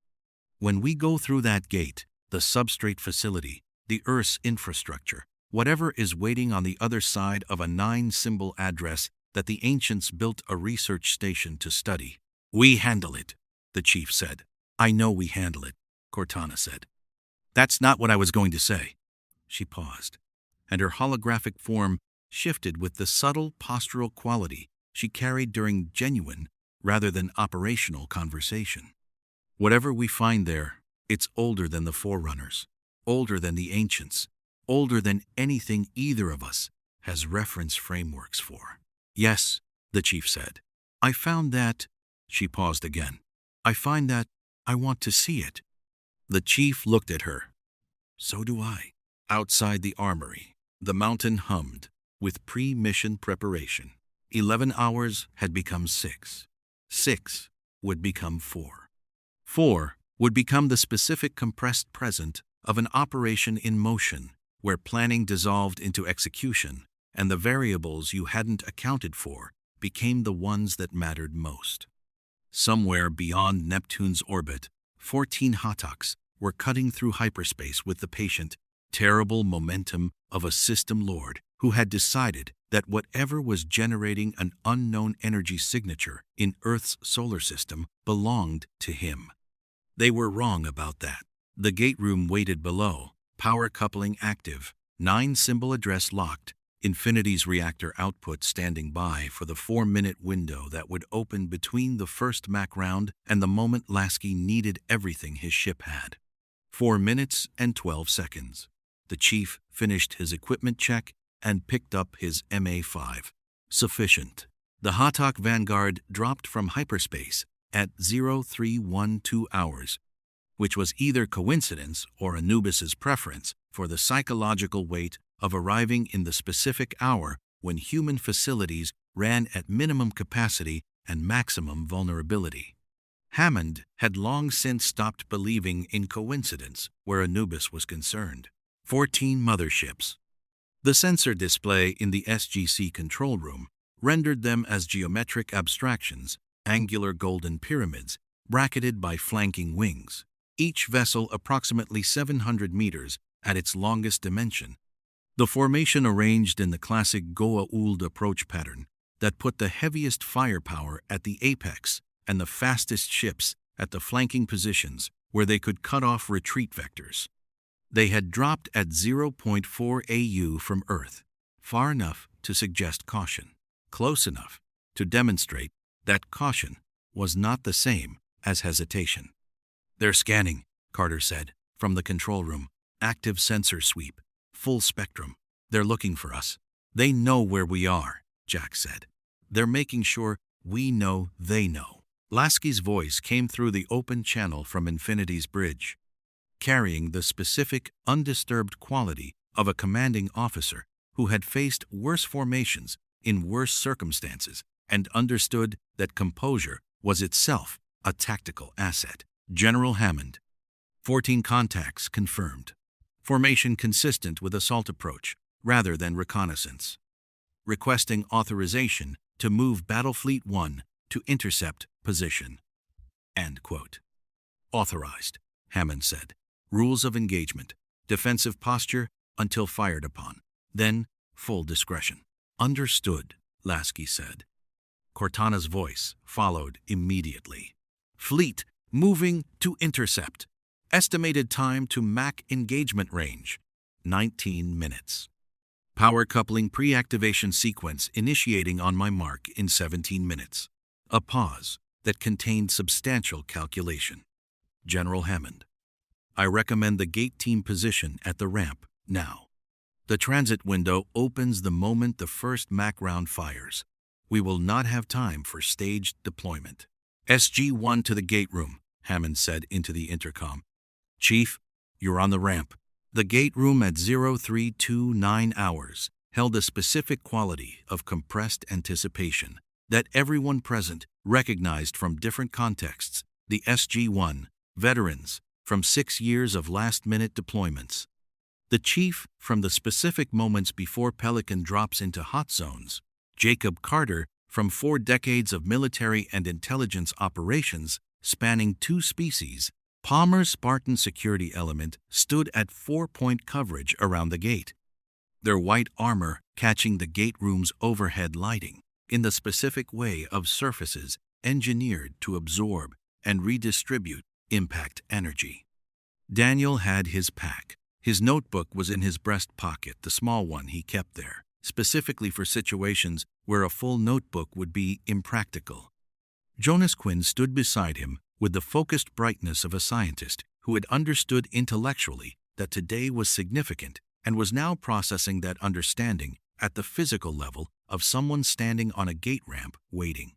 S1: when we go through that gate, the substrate facility, the Earth's infrastructure, whatever is waiting on the other side of a 9-symbol address that the ancients built a research station to study. We handle it, the chief said. I know we handle it, Cortana said. That's not what I was going to say. She paused, and her holographic form shifted with the subtle postural quality she carried during genuine rather than operational conversation. Whatever we find there, it's older than the Forerunners, older than the ancients, older than anything either of us has reference frameworks for. Yes, the chief said. I found that. She paused again. I find that I want to see it. The chief looked at her. So do I. Outside the armory, the mountain hummed with pre-mission preparation. 11 hours had become 6. 6 would become 4. 4 would become the specific compressed present of an operation in motion where planning dissolved into execution and the variables you hadn't accounted for became the ones that mattered most. Somewhere beyond Neptune's orbit, 14 Hatoks were cutting through hyperspace with the patient, terrible momentum of a system lord who had decided that whatever was generating an unknown energy signature in Earth's solar system belonged to him. They were wrong about that. The gate room waited below, power coupling active, 9-symbol address locked, Infinity's reactor output standing by for the 4-minute window that would open between the first Mac round and the moment Lasky needed everything his ship had. 4 minutes and 12 seconds. The chief finished his equipment check and picked up his MA-5. Sufficient. The Hatok Vanguard dropped from hyperspace at 0312 hours, which was either coincidence or Anubis's preference for the psychological weight of arriving in the specific hour when human facilities ran at minimum capacity and maximum vulnerability. Hammond had long since stopped believing in coincidence where Anubis was concerned. 14 motherships. The sensor display in the SGC control room rendered them as geometric abstractions, angular golden pyramids, bracketed by flanking wings, each vessel approximately 700 meters at its longest dimension. The formation arranged in the classic Goa'uld approach pattern that put the heaviest firepower at the apex and the fastest ships at the flanking positions where they could cut off retreat vectors. They had dropped at 0.4 AU from Earth, far enough to suggest caution, close enough to demonstrate that caution was not the same as hesitation. They're scanning, Carter said, from the control room. Active sensor sweep. Full spectrum. They're looking for us. They know where we are, Jack said. They're making sure we know they know. Lasky's voice came through the open channel from Infinity's bridge, carrying the specific, undisturbed quality of a commanding officer who had faced worse formations in worse circumstances and understood that composure was itself a tactical asset. General Hammond. 14 contacts confirmed. Formation consistent with assault approach rather than reconnaissance. Requesting authorization to move Battlefleet 1 to intercept position. End quote. Authorized, Hammond said. Rules of engagement. Defensive posture until fired upon. Then, full discretion. Understood, Lasky said. Cortana's voice followed immediately. Fleet moving to intercept. Estimated time to Mach engagement range, 19 minutes. Power coupling pre-activation sequence initiating on my mark in 17 minutes. A pause that contained substantial calculation. General Hammond. I recommend the gate team position at the ramp now. The transit window opens the moment the first Mach round fires. We will not have time for staged deployment. SG-1 to the gate room, Hammond said into the intercom. Chief, you're on the ramp. The gate room at 0329 hours held a specific quality of compressed anticipation that everyone present recognized from different contexts. The SG-1, veterans from 6 years of last-minute deployments. The chief from the specific moments before Pelican drops into hot zones. Jacob Carter from 4 decades of military and intelligence operations spanning 2 species. Palmer's Spartan security element stood at 4-point coverage around the gate, their white armor catching the gate room's overhead lighting in the specific way of surfaces engineered to absorb and redistribute impact energy. Daniel had his pack. His notebook was in his breast pocket, the small one he kept there, specifically for situations where a full notebook would be impractical. Jonas Quinn stood beside him with the focused brightness of a scientist who had understood intellectually that today was significant and was now processing that understanding at the physical level of someone standing on a gate ramp waiting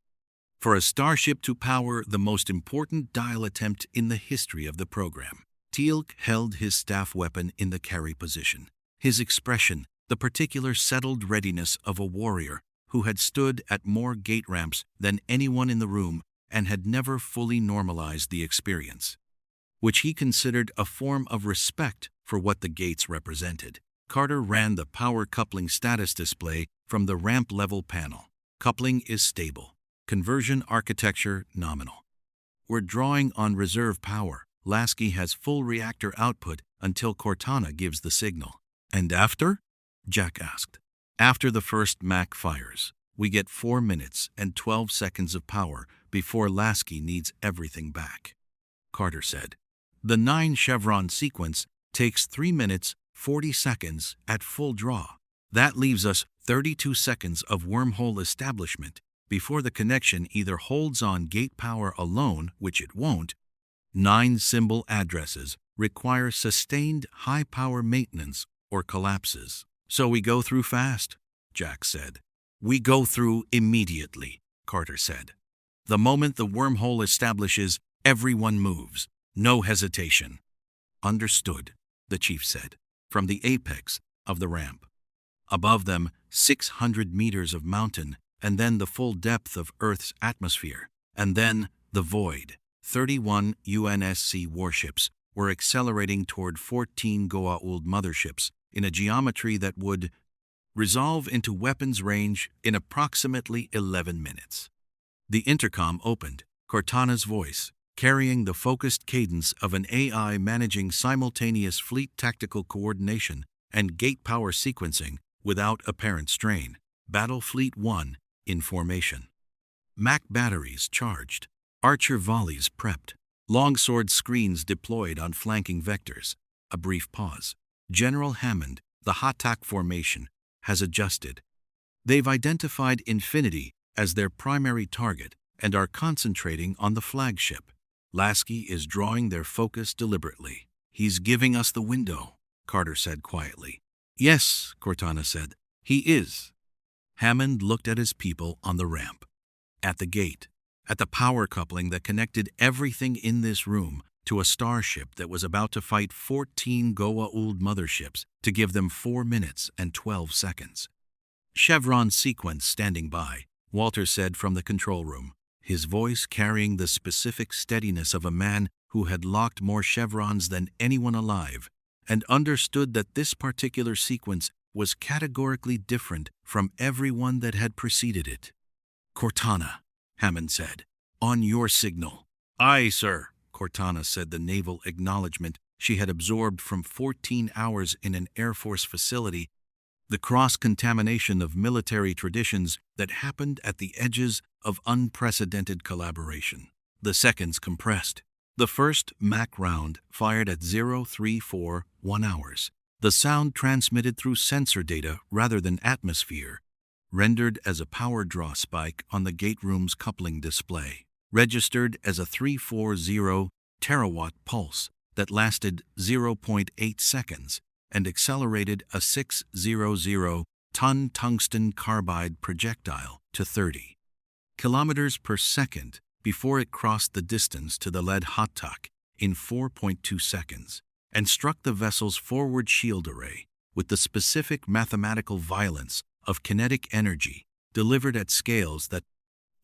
S1: for a starship to power the most important dial attempt in the history of the program. Teal'c held his staff weapon in the carry position, his expression the particular settled readiness of a warrior who had stood at more gate ramps than anyone in the room and had never fully normalized the experience, which he considered a form of respect for what the gates represented. Carter ran the power coupling status display from the ramp level panel. Coupling is stable. Conversion architecture nominal. We're drawing on reserve power. Lasky has full reactor output until Cortana gives the signal. And after? Jack asked. After the first Mach fires, we get 4 minutes and 12 seconds of power before Lasky needs everything back, Carter said. The 9 chevron sequence takes 3 minutes, 40 seconds at full draw. That leaves us 32 seconds of wormhole establishment before the connection either holds on gate power alone, which it won't. 9 symbol addresses require sustained high-power maintenance or collapses. So we go through fast, Jack said. We go through immediately, Carter said. The moment the wormhole establishes, everyone moves. No hesitation. Understood, the chief said, from the apex of the ramp. Above them, 600 meters of mountain, and then the full depth of Earth's atmosphere, and then the void. 31 UNSC warships were accelerating toward 14 Goa'uld motherships in a geometry that would resolve into weapons range in approximately 11 minutes. The intercom opened, Cortana's voice, carrying the focused cadence of an AI managing simultaneous fleet tactical coordination and gate power sequencing without apparent strain. Battle Fleet 1 in formation. Mach batteries charged. Archer volleys prepped. Longsword screens deployed on flanking vectors. A brief pause. General Hammond, the Hatak formation, has adjusted. They've identified Infinity as their primary target and are concentrating on the flagship. Lasky is drawing their focus deliberately. He's giving us the window, Carter said quietly. Yes, Cortana said. He is. Hammond looked at his people on the ramp. At the gate. At the power coupling that connected everything in this room to a starship that was about to fight 14 Goa'uld motherships to give them 4 minutes and 12 seconds. Chevron sequence standing by, Walter said from the control room, his voice carrying the specific steadiness of a man who had locked more chevrons than anyone alive and understood that this particular sequence was categorically different from everyone that had preceded it. Cortana, Hammond said, on your signal. Aye, sir, Cortana said the naval acknowledgement she had absorbed from 14 hours in an Air Force facility the cross-contamination of military traditions that happened at the edges of unprecedented collaboration. The seconds compressed. The first Mach round fired at 0341 hours. The sound transmitted through sensor data rather than atmosphere, rendered as a power draw spike on the gate room's coupling display, registered as a 340 terawatt pulse that lasted 0.8 seconds and accelerated a 600-ton tungsten carbide projectile to 30 kilometers per second before it crossed the distance to the lead hottok in 4.2 seconds and struck the vessel's forward shield array with the specific mathematical violence of kinetic energy delivered at scales that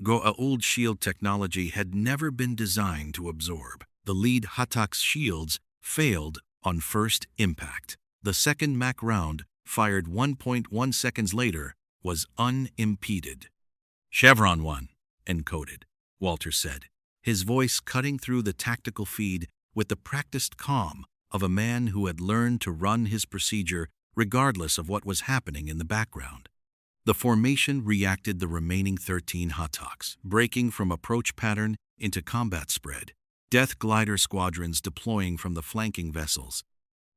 S1: Goa'uld shield technology had never been designed to absorb. The lead hottok's shields failed on first impact. The second Mach round, fired 1.1 seconds later, was unimpeded. "Chevron 1, encoded," Walter said, his voice cutting through the tactical feed with the practiced calm of a man who had learned to run his procedure regardless of what was happening in the background. The formation reacted the remaining 13 hottoks, breaking from approach pattern into combat spread, death glider squadrons deploying from the flanking vessels.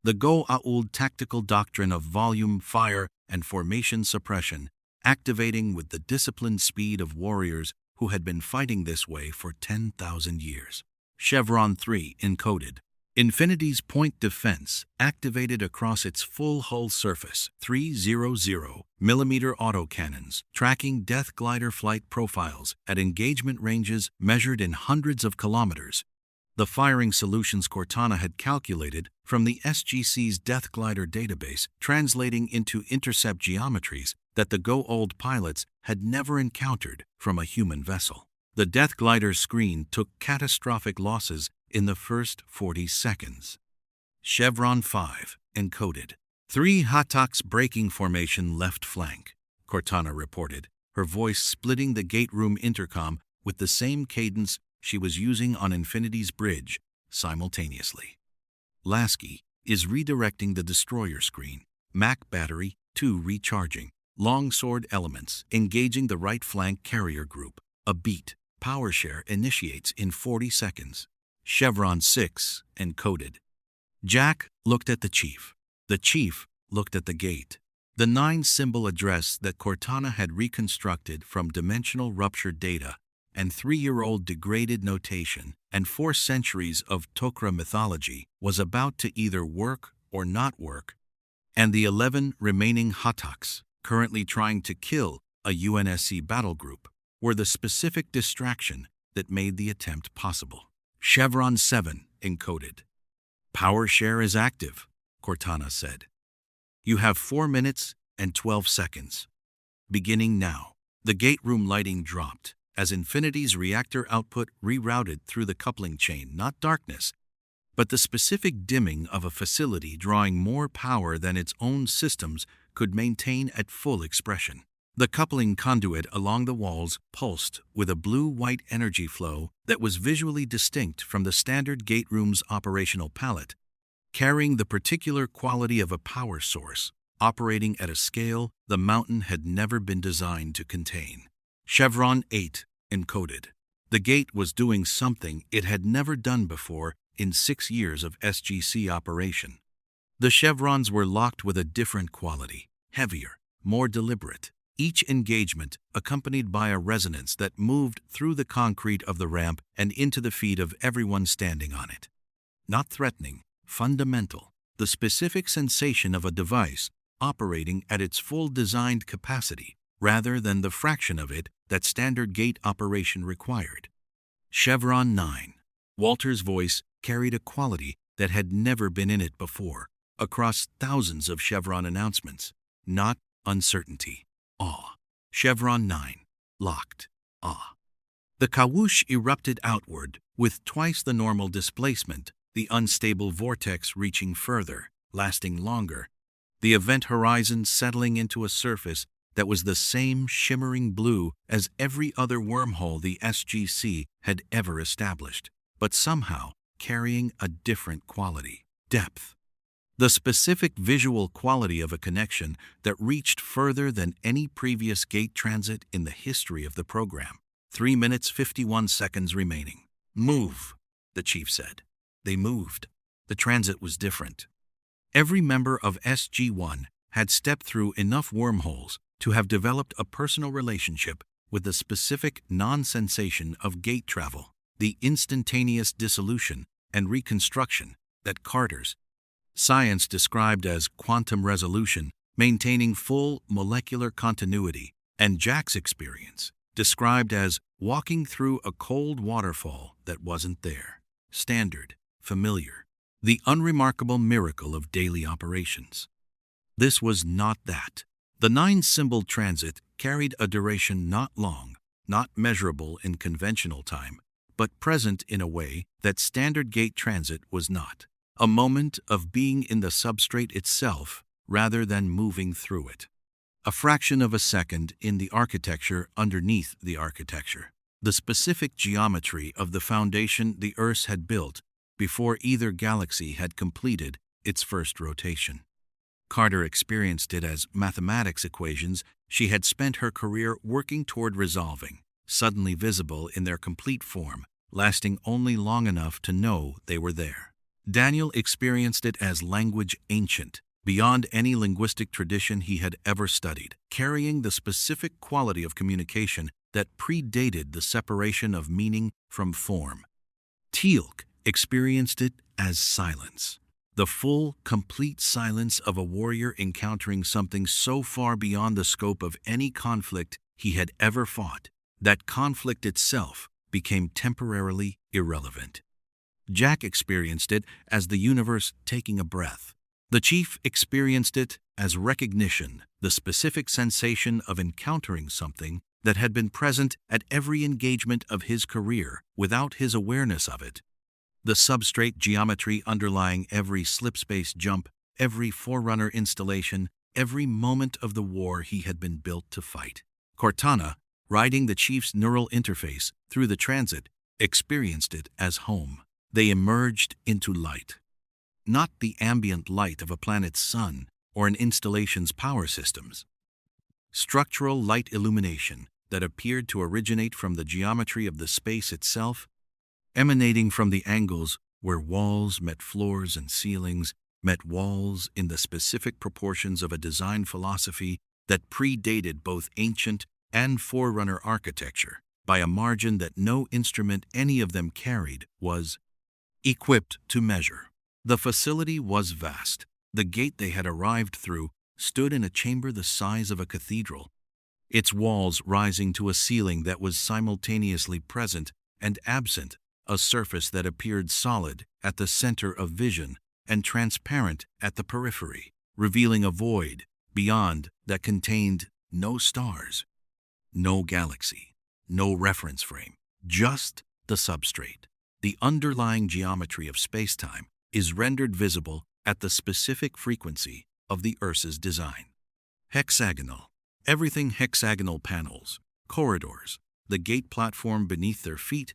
S1: The Goa'uld tactical doctrine of volume, fire, and formation suppression, activating with the disciplined speed of warriors who had been fighting this way for 10,000 years. Chevron 3 encoded. Infinity's point defense activated across its full hull surface, 300mm autocannons, tracking death glider flight profiles at engagement ranges measured in hundreds of kilometers. The firing solutions Cortana had calculated from the SGC's death glider database, translating into intercept geometries that the Goa'uld pilots had never encountered from a human vessel. The death glider's screen took catastrophic losses in the first 40 seconds. Chevron 5 encoded. 3 hottoks breaking formation left flank, Cortana reported, her voice splitting the gate room intercom with the same cadence she was using on Infinity's bridge simultaneously. Lasky is redirecting the destroyer screen. Mach battery 2 recharging. Longsword elements engaging the right flank carrier group. A beat. Power share initiates in 40 seconds. Chevron 6 encoded. Jack looked at the chief. The chief looked at the gate. The 9-symbol address that Cortana had reconstructed from dimensional rupture data and 3-year-old degraded notation and 4 centuries of Tok'ra mythology was about to either work or not work, and the 11 remaining hottoks currently trying to kill a UNSC battle group were the specific distraction that made the attempt possible. Chevron 7 encoded. Power share is active, Cortana said. You have 4 minutes and 12 seconds. Beginning now. The gate room lighting dropped as Infinity's reactor output rerouted through the coupling chain, not darkness, but the specific dimming of a facility drawing more power than its own systems could maintain at full expression. The coupling conduit along the walls pulsed with a blue-white energy flow that was visually distinct from the standard gate room's operational palette, carrying the particular quality of a power source, operating at a scale the mountain had never been designed to contain. Chevron 8 encoded. The gate was doing something it had never done before in 6 years of SGC operation. The chevrons were locked with a different quality, heavier, more deliberate. Each engagement accompanied by a resonance that moved through the concrete of the ramp and into the feet of everyone standing on it. Not threatening, fundamental, the specific sensation of a device operating at its full designed capacity rather than the fraction of it that standard gate operation required. Chevron 9. Walter's voice carried a quality that had never been in it before across thousands of Chevron announcements. Not uncertainty. Awe. Chevron 9. Locked. Awe. The Kawoosh erupted outward with twice the normal displacement, the unstable vortex reaching further, lasting longer, the event horizon settling into a surface that was the same shimmering blue as every other wormhole the SGC had ever established, but somehow carrying a different quality, depth. The specific visual quality of a connection that reached further than any previous gate transit in the history of the program. 3 minutes 51 seconds remaining. Move, the chief said. They moved. The transit was different. Every member of SG-1 had stepped through enough wormholes to have developed a personal relationship with the specific non-sensation of gate travel, the instantaneous dissolution and reconstruction that Carter's science described as quantum resolution, maintaining full molecular continuity, and Jack's experience, described as walking through a cold waterfall that wasn't there, standard, familiar, the unremarkable miracle of daily operations. This was not that. The 9-symbol transit carried a duration not long, not measurable in conventional time, but present in a way that standard gate transit was not. A moment of being in the substrate itself rather than moving through it. A fraction of a second in the architecture underneath the architecture. The specific geometry of the foundation the Earth had built before either galaxy had completed its first rotation. Carter experienced it as mathematics equations she had spent her career working toward resolving, suddenly visible in their complete form, lasting only long enough to know they were there. Daniel experienced it as language ancient, beyond any linguistic tradition he had ever studied, carrying the specific quality of communication that predated the separation of meaning from form. Teal'c experienced it as silence, the full, complete silence of a warrior encountering something so far beyond the scope of any conflict he had ever fought, that conflict itself became temporarily irrelevant. Jack experienced it as the universe taking a breath. The chief experienced it as recognition, the specific sensation of encountering something that had been present at every engagement of his career without his awareness of it. The substrate geometry underlying every slipspace jump, every Forerunner installation, every moment of the war he had been built to fight. Cortana, riding the chief's neural interface through the transit, experienced it as home. They emerged into light. Not the ambient light of a planet's sun or an installation's power systems. Structural light illumination that appeared to originate from the geometry of the space itself, emanating from the angles where walls met floors and ceilings met walls in the specific proportions of a design philosophy that predated both ancient and Forerunner architecture by a margin that no instrument any of them carried was equipped to measure. The facility was vast. The gate they had arrived through stood in a chamber the size of a cathedral, its walls rising to a ceiling that was simultaneously present and absent, a surface that appeared solid at the center of vision and transparent at the periphery, revealing a void beyond that contained no stars, no galaxy, no reference frame, just the substrate. The underlying geometry of spacetime is rendered visible at the specific frequency of the Earth's design. Hexagonal. Everything hexagonal panels, corridors, the gate platform beneath their feet,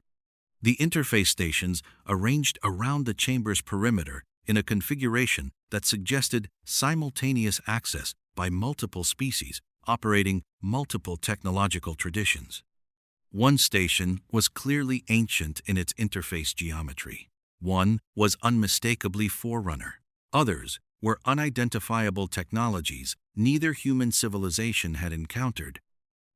S1: the interface stations arranged around the chamber's perimeter in a configuration that suggested simultaneous access by multiple species operating multiple technological traditions. One station was clearly ancient in its interface geometry. One was unmistakably Forerunner. Others were unidentifiable technologies neither human civilization had encountered,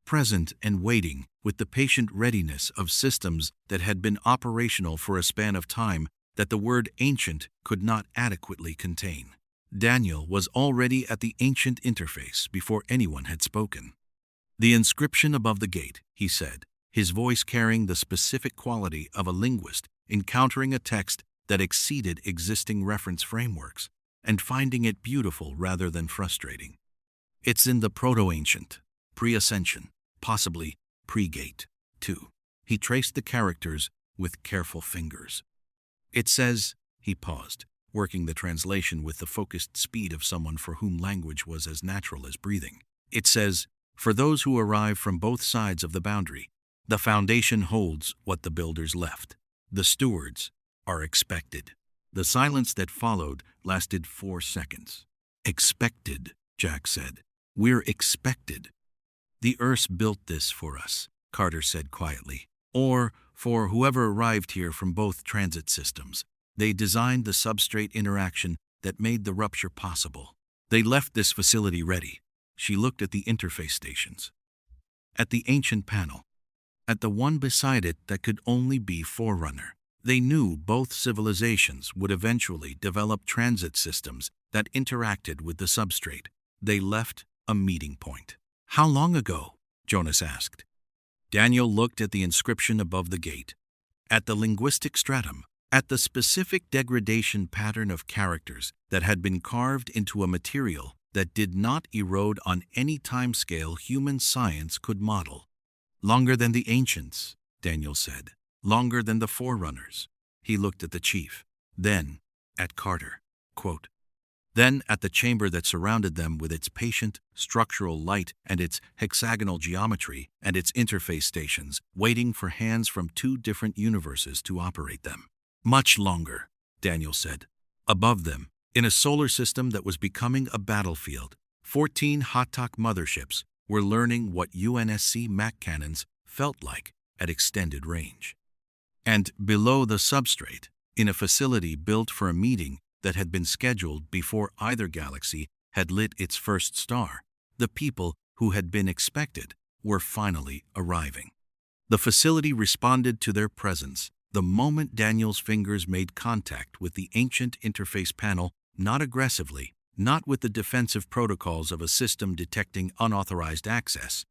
S1: present and waiting with the patient readiness of systems that had been operational for a span of time that the word ancient could not adequately contain. Daniel was already at the ancient interface before anyone had spoken. The inscription above the gate, he said, his voice carrying the specific quality of a linguist encountering a text that exceeded existing reference frameworks and finding it beautiful rather than frustrating. It's in the proto-ancient, pre-ascension, possibly pre-gate, too. He traced the characters with careful fingers. It says, he paused, working the translation with the focused speed of someone for whom language was as natural as breathing. It says, for those who arrive from both sides of the boundary, the foundation holds what the builders left. The stewards are expected. The silence that followed lasted 4 seconds. Expected, Jack said. We're expected. The Earths built this for us, Carter said quietly. Or for whoever arrived here from both transit systems. They designed the substrate interaction that made the rupture possible. They left this facility ready. She looked at the interface stations. At the ancient panel. At the one beside it that could only be Forerunner. They knew both civilizations would eventually develop transit systems that interacted with the substrate. They left a meeting point. How long ago? Jonas asked. Daniel looked at the inscription above the gate. At the linguistic stratum. At the specific degradation pattern of characters that had been carved into a material that did not erode on any timescale human science could model. Longer than the ancients, Daniel said. Longer than the Forerunners. He looked at the chief. Then at Carter. Quote, then at the chamber that surrounded them with its patient, structural light and its hexagonal geometry and its interface stations, waiting for hands from 2 different universes to operate them. Much longer, Daniel said. Above them, in a solar system that was becoming a battlefield, 14 Hatak motherships were learning what UNSC MAC cannons felt like at extended range. And below the substrate, in a facility built for a meeting that had been scheduled before either galaxy had lit its first star, the people who had been expected were finally arriving. The facility responded to their presence the moment Daniel's fingers made contact with the ancient interface panel, not aggressively, not with the defensive protocols of a system detecting unauthorized access,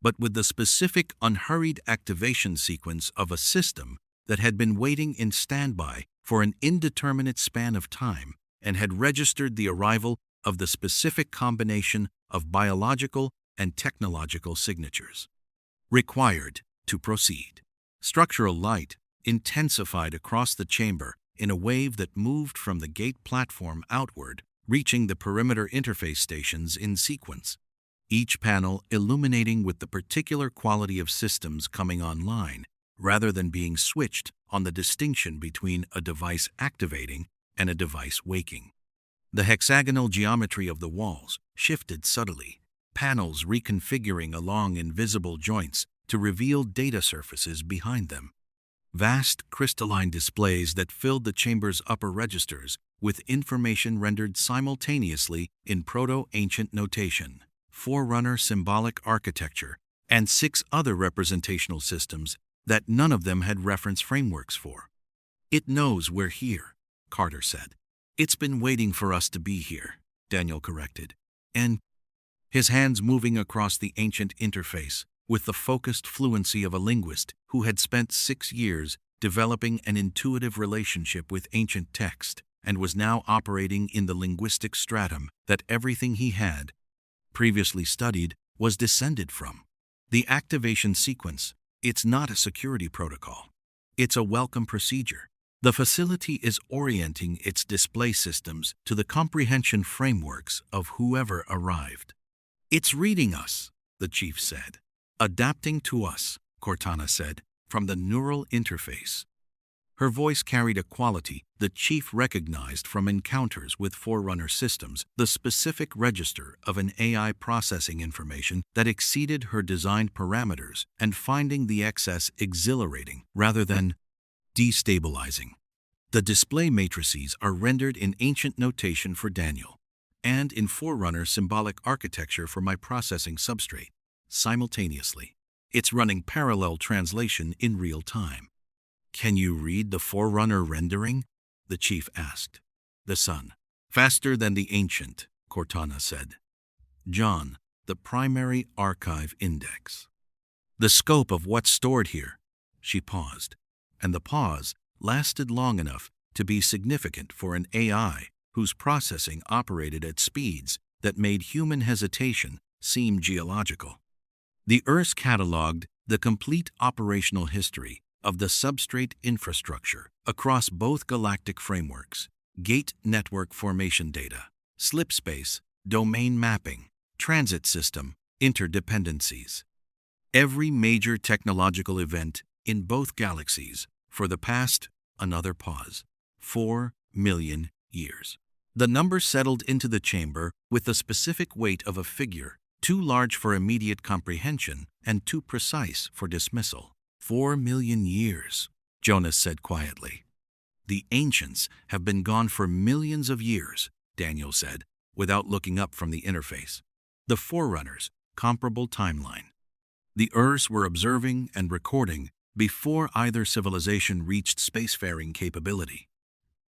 S1: but with the specific unhurried activation sequence of a system that had been waiting in standby for an indeterminate span of time and had registered the arrival of the specific combination of biological and technological signatures required to proceed. Structural light intensified across the chamber in a wave that moved from the gate platform outward, reaching the perimeter interface stations in sequence, each panel illuminating with the particular quality of systems coming online, rather than being switched on the distinction between a device activating and a device waking. The hexagonal geometry of the walls shifted subtly, panels reconfiguring along invisible joints to reveal data surfaces behind them. Vast crystalline displays that filled the chamber's upper registers with information rendered simultaneously in proto-ancient notation, Forerunner symbolic architecture, and 6 other representational systems that none of them had reference frameworks for. It knows we're here, Carter said. It's been waiting for us to be here, Daniel corrected. And his hands moving across the ancient interface with the focused fluency of a linguist who had spent 6 years developing an intuitive relationship with ancient text and was now operating in the linguistic stratum that everything he had previously studied was descended from. The activation sequence, it's not a security protocol. It's a welcome procedure. The facility is orienting its display systems to the comprehension frameworks of whoever arrived. It's reading us, the chief said. Adapting to us, Cortana said, from the neural interface. Her voice carried a quality the chief recognized from encounters with Forerunner systems, the specific register of an AI processing information that exceeded her designed parameters and finding the excess exhilarating rather than destabilizing. The display matrices are rendered in ancient notation for Daniel and in Forerunner symbolic architecture for my processing substrate. Simultaneously, it's running parallel translation in real time. Can you read the Forerunner rendering? The chief asked. The son. Faster than the ancient, Cortana said. John, the primary archive index. The scope of what's stored here. She paused, and the pause lasted long enough to be significant for an AI whose processing operated at speeds that made human hesitation seem geological. The Earths cataloged the complete operational history of the substrate infrastructure across both galactic frameworks, gate network formation data, slipspace, domain mapping, transit system, interdependencies. Every major technological event in both galaxies for the past, another pause, 4 million years. The number settled into the chamber with the specific weight of a figure, too large for immediate comprehension and too precise for dismissal. 4 million years, Jonas said quietly. The ancients have been gone for millions of years, Daniel said, without looking up from the interface. The forerunners, comparable timeline. The Urs were observing and recording before either civilization reached spacefaring capability.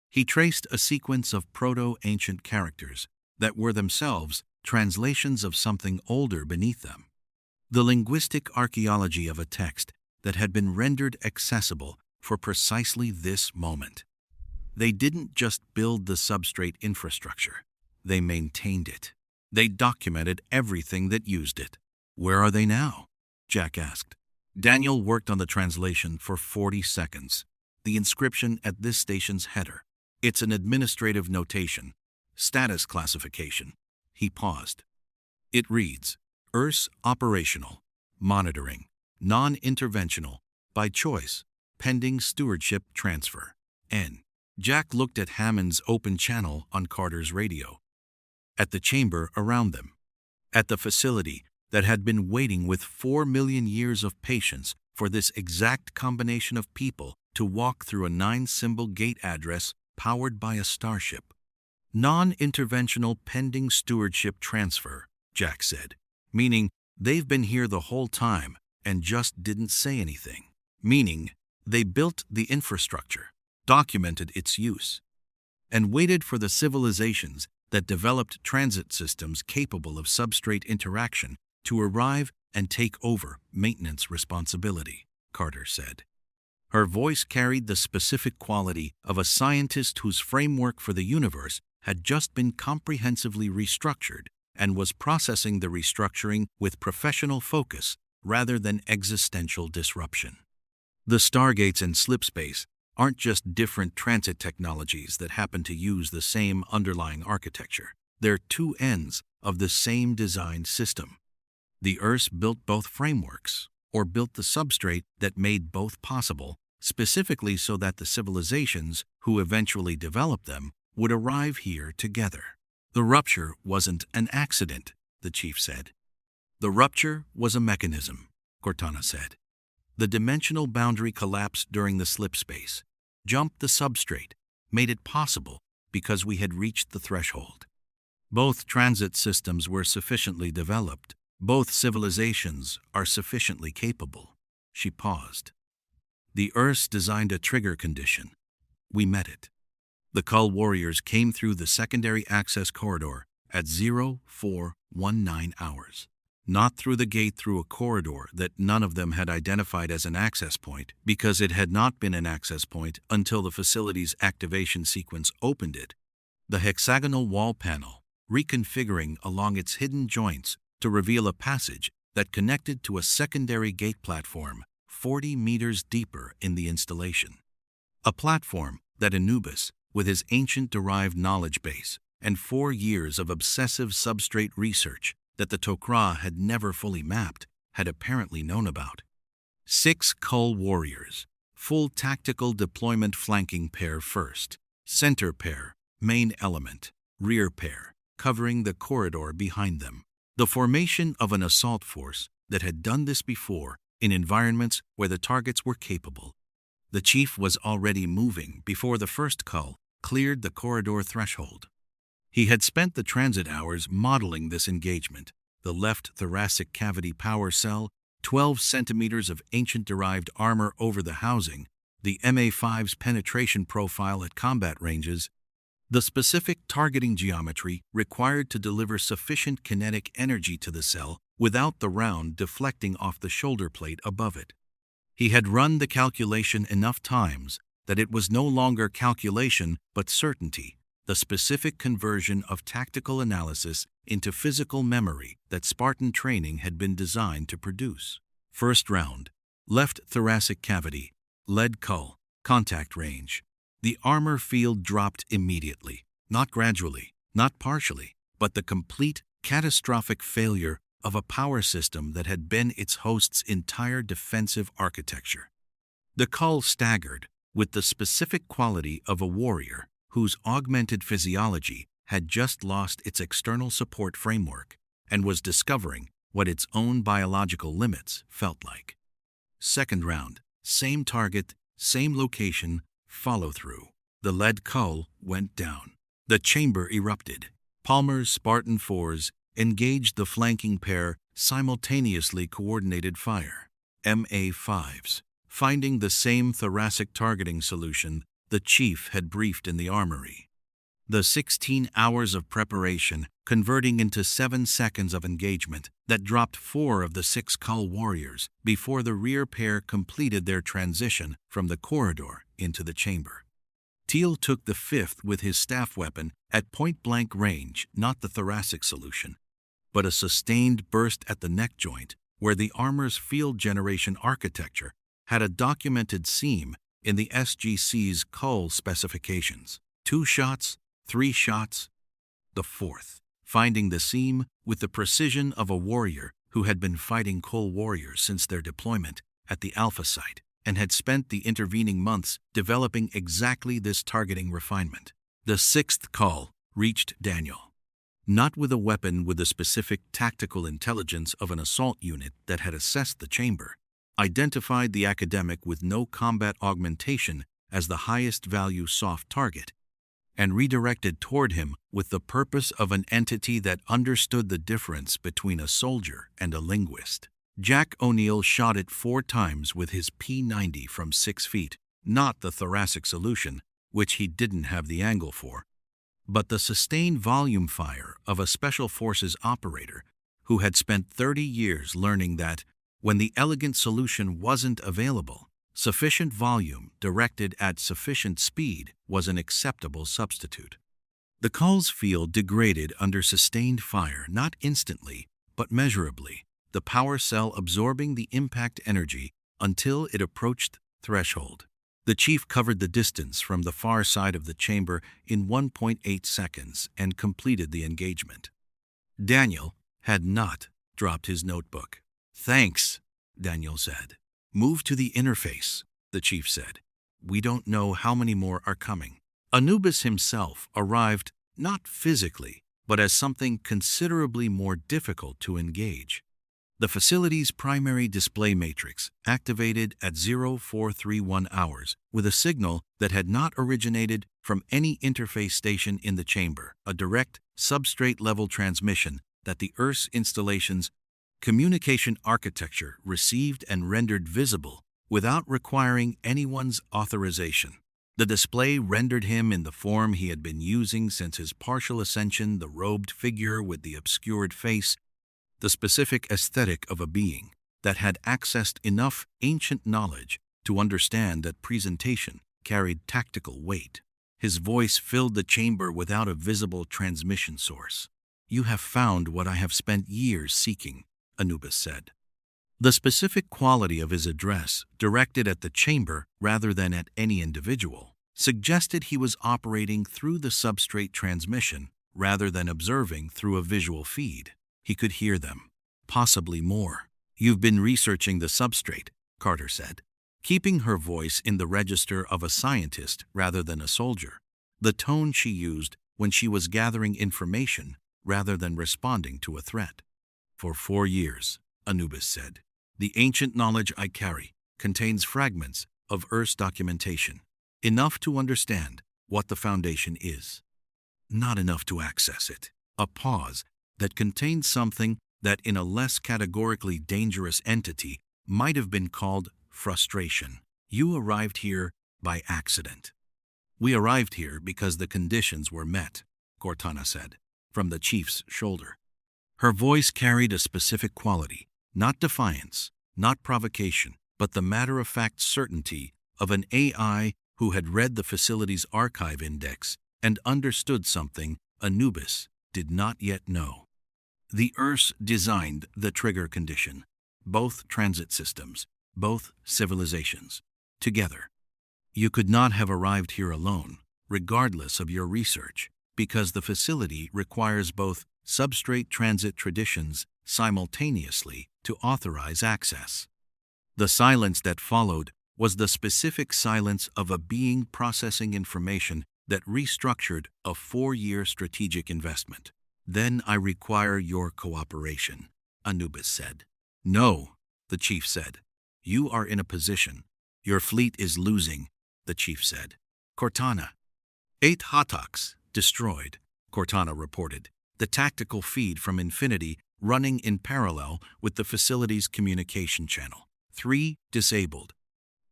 S1: He traced a sequence of proto-ancient characters that were themselves translations of something older beneath them. The linguistic archaeology of a text that had been rendered accessible for precisely this moment. They didn't just build the substrate infrastructure, they maintained it. They documented everything that used it. Where are they now? Jack asked. Daniel worked on the translation for 40 seconds. The inscription at this station's header. It's an administrative notation, status classification. He paused. It reads, Urs operational, monitoring, non-interventional, by choice, pending stewardship transfer, N. Jack looked at Hammond's open channel on Carter's radio. At the chamber around them. At the facility that had been waiting with 4 million years of patience for this exact combination of people to walk through a 9-symbol gate address powered by a starship. Non-interventional pending stewardship transfer, Jack said, meaning they've been here the whole time and just didn't say anything. Meaning they built the infrastructure, documented its use, and waited for the civilizations that developed transit systems capable of substrate interaction to arrive and take over maintenance responsibility, Carter said. Her voice carried the specific quality of a scientist whose framework for the universe had just been comprehensively restructured and was processing the restructuring with professional focus rather than existential disruption. The Stargates in Slipspace aren't just different transit technologies that happen to use the same underlying architecture. They're two ends of the same design system. The Urs built both frameworks, or built the substrate that made both possible, specifically so that the civilizations who eventually developed them would arrive here together. The rupture wasn't an accident, the chief said. The rupture was a mechanism, Cortana said. The dimensional boundary collapsed during the slip space, jumped the substrate, made it possible because we had reached the threshold. Both transit systems were sufficiently developed. Both civilizations are sufficiently capable. She paused. The Urs designed a trigger condition. We met it. The Kull warriors came through the secondary access corridor at 0419 hours. Not through the gate through a corridor that none of them had identified as an access point, because it had not been an access point until the facility's activation sequence opened it. The hexagonal wall panel, reconfiguring along its hidden joints to reveal a passage that connected to a secondary gate platform 40 meters deeper in the installation. A platform that Anubis, with his ancient-derived knowledge base and 4 years of obsessive substrate research that the Tok'ra had never fully mapped, had apparently known about. 6 Kull warriors, full tactical deployment flanking pair first, center pair, main element, rear pair, covering the corridor behind them. The formation of an assault force that had done this before in environments where the targets were capable. The chief was already moving before the first Kull cleared the corridor threshold. He had spent the transit hours modeling this engagement, the left thoracic cavity power cell, 12 centimeters of ancient-derived armor over the housing, the MA-5's penetration profile at combat ranges, the specific targeting geometry required to deliver sufficient kinetic energy to the cell without the round deflecting off the shoulder plate above it. He had run the calculation enough times that it was no longer calculation but certainty, the specific conversion of tactical analysis into physical memory that Spartan training had been designed to produce. First round, left thoracic cavity, lead Kull, contact range. The armor field dropped immediately, not gradually, not partially, but the complete, catastrophic failure of a power system that had been its host's entire defensive architecture. The Kull staggered with the specific quality of a warrior whose augmented physiology had just lost its external support framework and was discovering what its own biological limits felt like. Second round, same target, same location, follow-through. The lead cull went down. The chamber erupted. Palmer's Spartan 4s engaged the flanking pair, simultaneously coordinated fire. MA-5s, finding the same thoracic targeting solution the chief had briefed in the armory. The 16 hours of preparation converting into 7 seconds of engagement that dropped 4 of the 6 Kull warriors before the rear pair completed their transition from the corridor into the chamber. Teal took the 5th with his staff weapon at point-blank range, not the thoracic solution, but a sustained burst at the neck joint where the armor's field generation architecture had a documented seam in the SGC's Kull specifications. 2 shots, 3 shots, the 4th, finding the seam with the precision of a warrior who had been fighting Kull warriors since their deployment at the Alpha site and had spent the intervening months developing exactly this targeting refinement. The 6th Kull reached Daniel, not with a weapon with the specific tactical intelligence of an assault unit that had assessed the chamber, identified the academic with no combat augmentation as the highest value soft target, and redirected toward him with the purpose of an entity that understood the difference between a soldier and a linguist. Jack O'Neill shot it 4 times with his P-90 from 6 feet, not the thoracic solution, which he didn't have the angle for, but the sustained volume fire of a Special Forces operator who had spent 30 years learning that, when the elegant solution wasn't available, sufficient volume directed at sufficient speed was an acceptable substitute. The Kull's field degraded under sustained fire not instantly, but measurably, the power cell absorbing the impact energy until it approached threshold. The chief covered the distance from the far side of the chamber in 1.8 seconds and completed the engagement. Daniel had not dropped his notebook. "Thanks," Daniel said. "Move to the interface," the chief said. "We don't know how many more are coming." Anubis himself arrived not physically, but as something considerably more difficult to engage. The facility's primary display matrix activated at 0431 hours with a signal that had not originated from any interface station in the chamber, a direct substrate-level transmission that the Earth's installation's communication architecture received and rendered visible without requiring anyone's authorization. The display rendered him in the form he had been using since his partial ascension, the robed figure with the obscured face, the specific aesthetic of a being that had accessed enough ancient knowledge to understand that presentation carried tactical weight. His voice filled the chamber without a visible transmission source. "You have found what I have spent years seeking," Anubis said. The specific quality of his address, directed at the chamber rather than at any individual, suggested he was operating through the substrate transmission rather than observing through a visual feed. He could hear them, possibly more. "You've been researching the substrate," Carter said, keeping her voice in the register of a scientist rather than a soldier, the tone she used when she was gathering information rather than responding to a threat. "For 4 years, Anubis said. "The ancient knowledge I carry contains fragments of Earth's documentation, enough to understand what the Foundation is, not enough to access it." A pause that contained something that in a less categorically dangerous entity might have been called frustration. "You arrived here by accident." "We arrived here because the conditions were met," Cortana said, from the chief's shoulder. Her voice carried a specific quality, not defiance, not provocation, but the matter-of-fact certainty of an AI who had read the facility's archive index and understood something Anubis did not yet know. The Earths designed the trigger condition, both transit systems, both civilizations, together. You could not have arrived here alone, regardless of your research, because the facility requires both substrate transit traditions simultaneously to authorize access. The silence that followed was the specific silence of a being processing information that restructured a 4-year strategic investment. Then I require your cooperation, Anubis said. No, the chief said. You are in a position. Your fleet is losing, the chief said. Cortana. 8 Hattaks destroyed, Cortana reported, the tactical feed from Infinity running in parallel with the facility's communication channel. 3 disabled.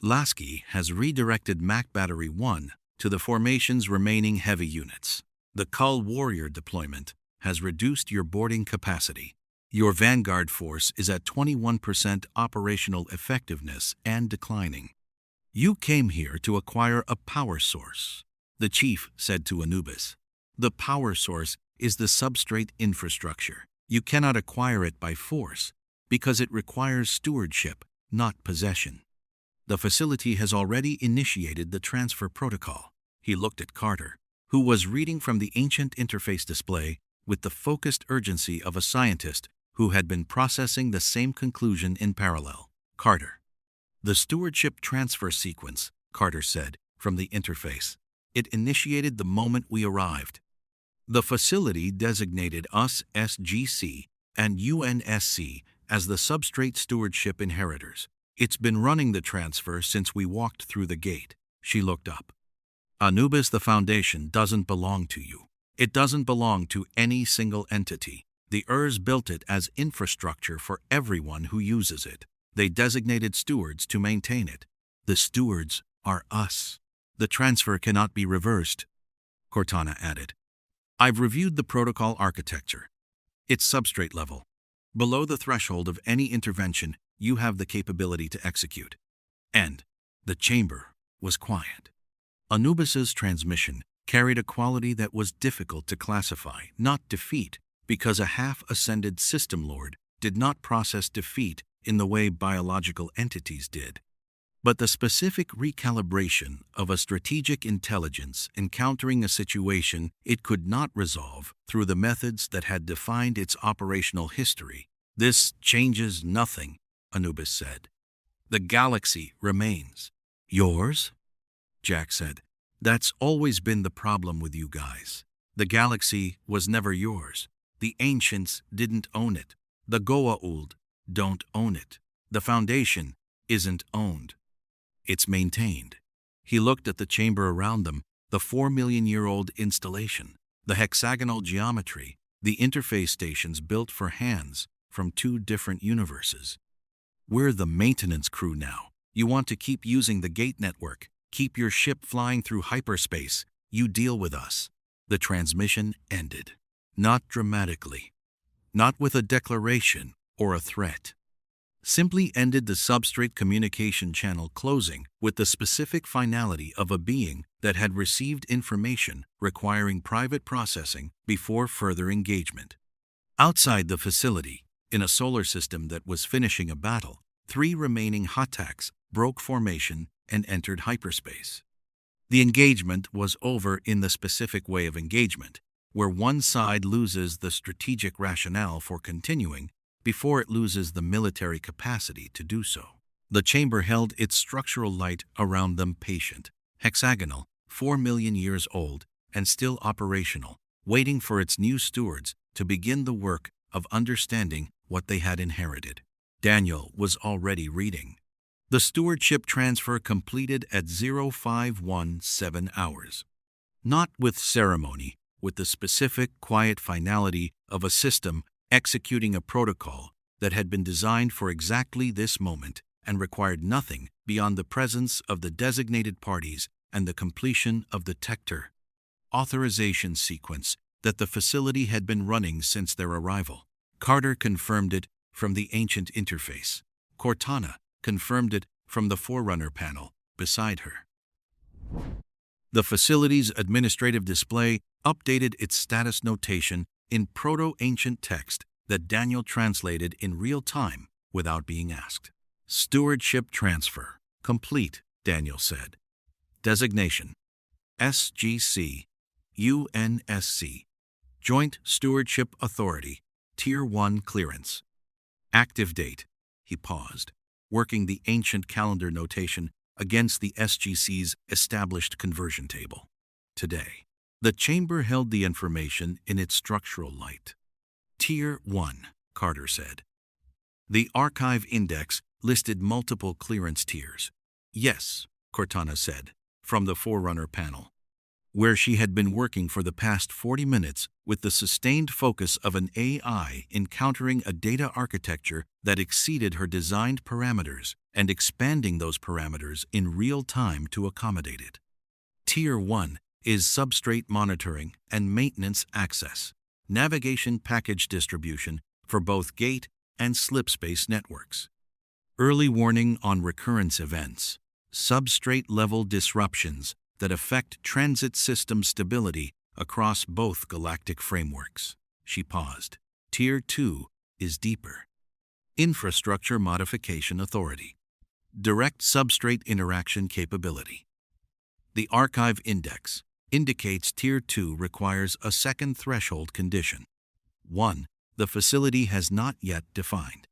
S1: Lasky has redirected Mac Battery 1 to the formation's remaining heavy units. The Cull Warrior deployment has reduced your boarding capacity. Your Vanguard force is at 21% operational effectiveness and declining. You came here to acquire a power source, the chief said to Anubis. The power source is the substrate infrastructure. You cannot acquire it by force because it requires stewardship, not possession. The facility has already initiated the transfer protocol. He looked at Carter, who was reading from the ancient interface display with the focused urgency of a scientist who had been processing the same conclusion in parallel. Carter. The stewardship transfer sequence, Carter said, from the interface. It initiated the moment we arrived. The facility designated us SGC and UNSC as the substrate stewardship inheritors. It's been running the transfer since we walked through the gate. She looked up. Anubis, the Foundation doesn't belong to you. It doesn't belong to any single entity. The Urs built it as infrastructure for everyone who uses it. They designated stewards to maintain it. The stewards are us. The transfer cannot be reversed, Cortana added. I've reviewed the protocol architecture. It's substrate level. Below the threshold of any intervention, you have the capability to execute. And the chamber was quiet. Anubis's transmission carried a quality that was difficult to classify, not defeat, because a half-ascended system lord did not process defeat in the way biological entities did. But the specific recalibration of a strategic intelligence encountering a situation it could not resolve through the methods that had defined its operational history. This changes nothing, Anubis said. The galaxy remains. Yours? Jack said. That's always been the problem with you guys. The galaxy was never yours. The ancients didn't own it. The Goa'uld don't own it. The Foundation isn't owned. It's maintained. He looked at the chamber around them, the 4-million-year-old installation, the hexagonal geometry, the interface stations built for hands from 2 different universes. We're the maintenance crew now. You want to keep using the gate network, keep your ship flying through hyperspace, you deal with us. The transmission ended. Not dramatically. Not with a declaration or a threat. Simply ended the substrate communication channel closing with the specific finality of a being that had received information requiring private processing before further engagement. Outside the facility, in a solar system that was finishing a battle, 3 remaining Hattaks broke formation and entered hyperspace. The engagement was over in the specific way of engagement, where one side loses the strategic rationale for continuing before it loses the military capacity to do so. The chamber held its structural light around them patient, hexagonal, 4 million years old, and still operational, waiting for its new stewards to begin the work of understanding what they had inherited. Daniel was already reading. The stewardship transfer completed at 0517 hours. Not with ceremony, with the specific, quiet finality of a system executing a protocol that had been designed for exactly this moment and required nothing beyond the presence of the designated parties and the completion of the Tector authorization sequence that the facility had been running since their arrival. Carter confirmed it from the ancient interface. Cortana confirmed it from the Forerunner panel beside her. The facility's administrative display updated its status notation in proto-ancient text that Daniel translated in real time without being asked. Stewardship transfer complete, Daniel said. Designation: SGC, UNSC, Joint Stewardship Authority, Tier 1 clearance. Active date. He paused, working the ancient calendar notation against the SGC's established conversion table. today. The chamber held the information in its structural light. Tier 1, Carter said. The archive index listed multiple clearance tiers. Yes, Cortana said, from the Forerunner panel, where she had been working for the past 40 minutes with the sustained focus of an AI encountering a data architecture that exceeded her designed parameters and expanding those parameters in real time to accommodate it. Tier 1 is substrate monitoring and maintenance access, navigation package distribution for both gate and slipspace networks, early warning on recurrence events, substrate-level disruptions that affect transit system stability across both galactic frameworks. She paused. Tier 2 is deeper. Infrastructure Modification Authority. Direct substrate interaction capability. The Archive Index indicates Tier 2 requires a second threshold condition. 1. The facility has not yet defined.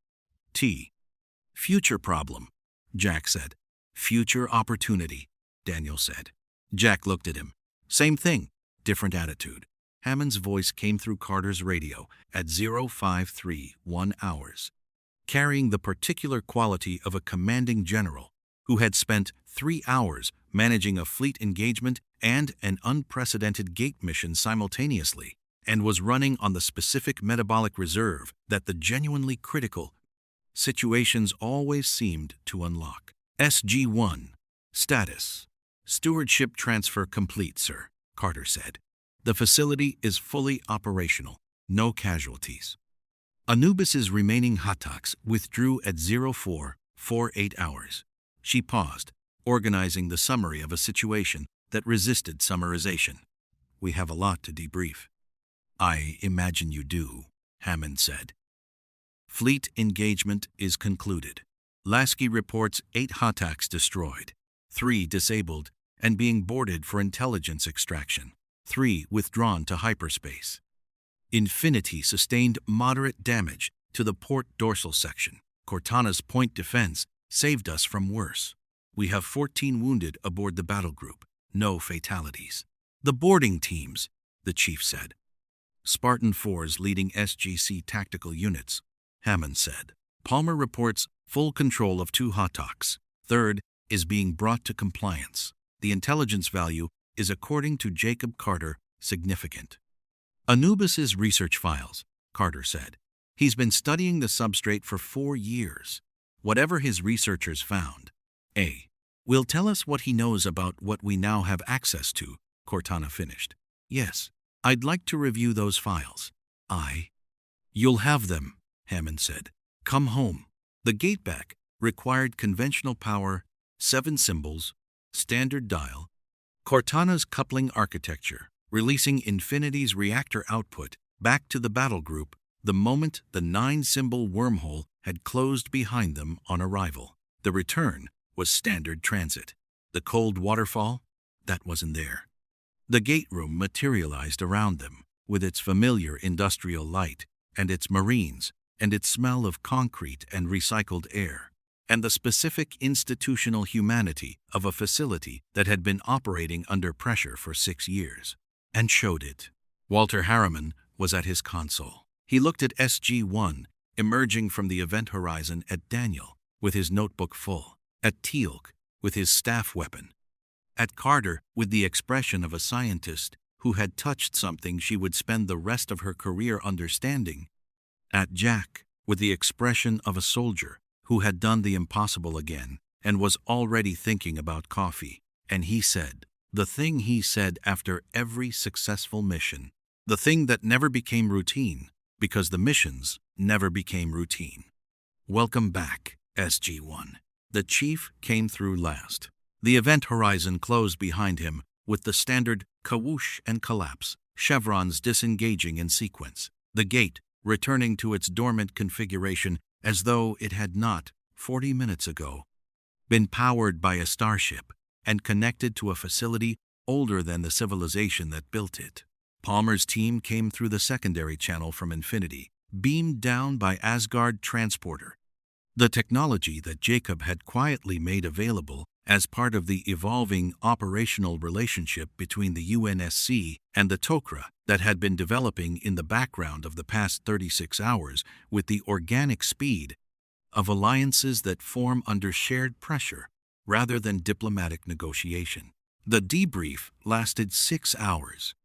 S1: Future problem, Jack said. Future opportunity, Daniel said. Jack looked at him. Same thing, different attitude. Hammond's voice came through Carter's radio at 0531 hours, carrying the particular quality of a commanding general who had spent 3 hours managing a fleet engagement and an unprecedented gate mission simultaneously, and was running on the specific metabolic reserve that the genuinely critical situations always seemed to unlock. SG-1. Status. Stewardship transfer complete, sir, Carter said. The facility is fully operational. No casualties. Anubis's remaining Hattaks withdrew at 0448 hours. She paused, organizing the summary of a situation that resisted summarization. We have a lot to debrief. I imagine you do, Hammond said. Fleet engagement is concluded. Lasky reports 8 Hattaks destroyed, 3 disabled and being boarded for intelligence extraction, 3 withdrawn to hyperspace. Infinity sustained moderate damage to the port dorsal section. Cortana's point defense saved us from worse. We have 14 wounded aboard the battle group, no fatalities. The boarding teams, the chief said. Spartan 4's leading SGC tactical units, Hammond said. Palmer reports full control of 2 Hattaks. 3rd is being brought to compliance. The intelligence value is, according to Jacob Carter, significant. Anubis's research files, Carter said. He's been studying the substrate for 4 years. Whatever his researchers found, will tell us what he knows about what we now have access to, Cortana finished. Yes, I'd like to review those files. You'll have them, Hammond said. Come home. The gateback required conventional power, 7 symbols, standard dial, Cortana's coupling architecture, releasing Infinity's reactor output back to the battle group the moment the 9-symbol wormhole had closed behind them on arrival. The return was standard transit. The cold waterfall, that wasn't there. The gate room materialized around them, with its familiar industrial light, and its marines, and its smell of concrete and recycled air, and the specific institutional humanity of a facility that had been operating under pressure for 6 years, and showed it. Walter Harriman was at his console. He looked at SG-1, emerging from the event horizon, at Daniel, with his notebook full, at Teal'c, with his staff weapon, at Carter, with the expression of a scientist who had touched something she would spend the rest of her career understanding, at Jack, with the expression of a soldier who had done the impossible again and was already thinking about coffee. And he said, the thing he said after every successful mission, the thing that never became routine, because the missions never became routine. Welcome back, SG-1. The chief came through last. The event horizon closed behind him with the standard kawoosh and collapse, chevrons disengaging in sequence, the gate returning to its dormant configuration as though it had not, 40 minutes ago, been powered by a starship and connected to a facility older than the civilization that built it. Palmer's team came through the secondary channel from Infinity, beamed down by Asgard transporter. The technology that Jacob had quietly made available as part of the evolving operational relationship between the UNSC and the Tok'ra that had been developing in the background of the past 36 hours with the organic speed of alliances that form under shared pressure rather than diplomatic negotiation. The debrief lasted 6 hours.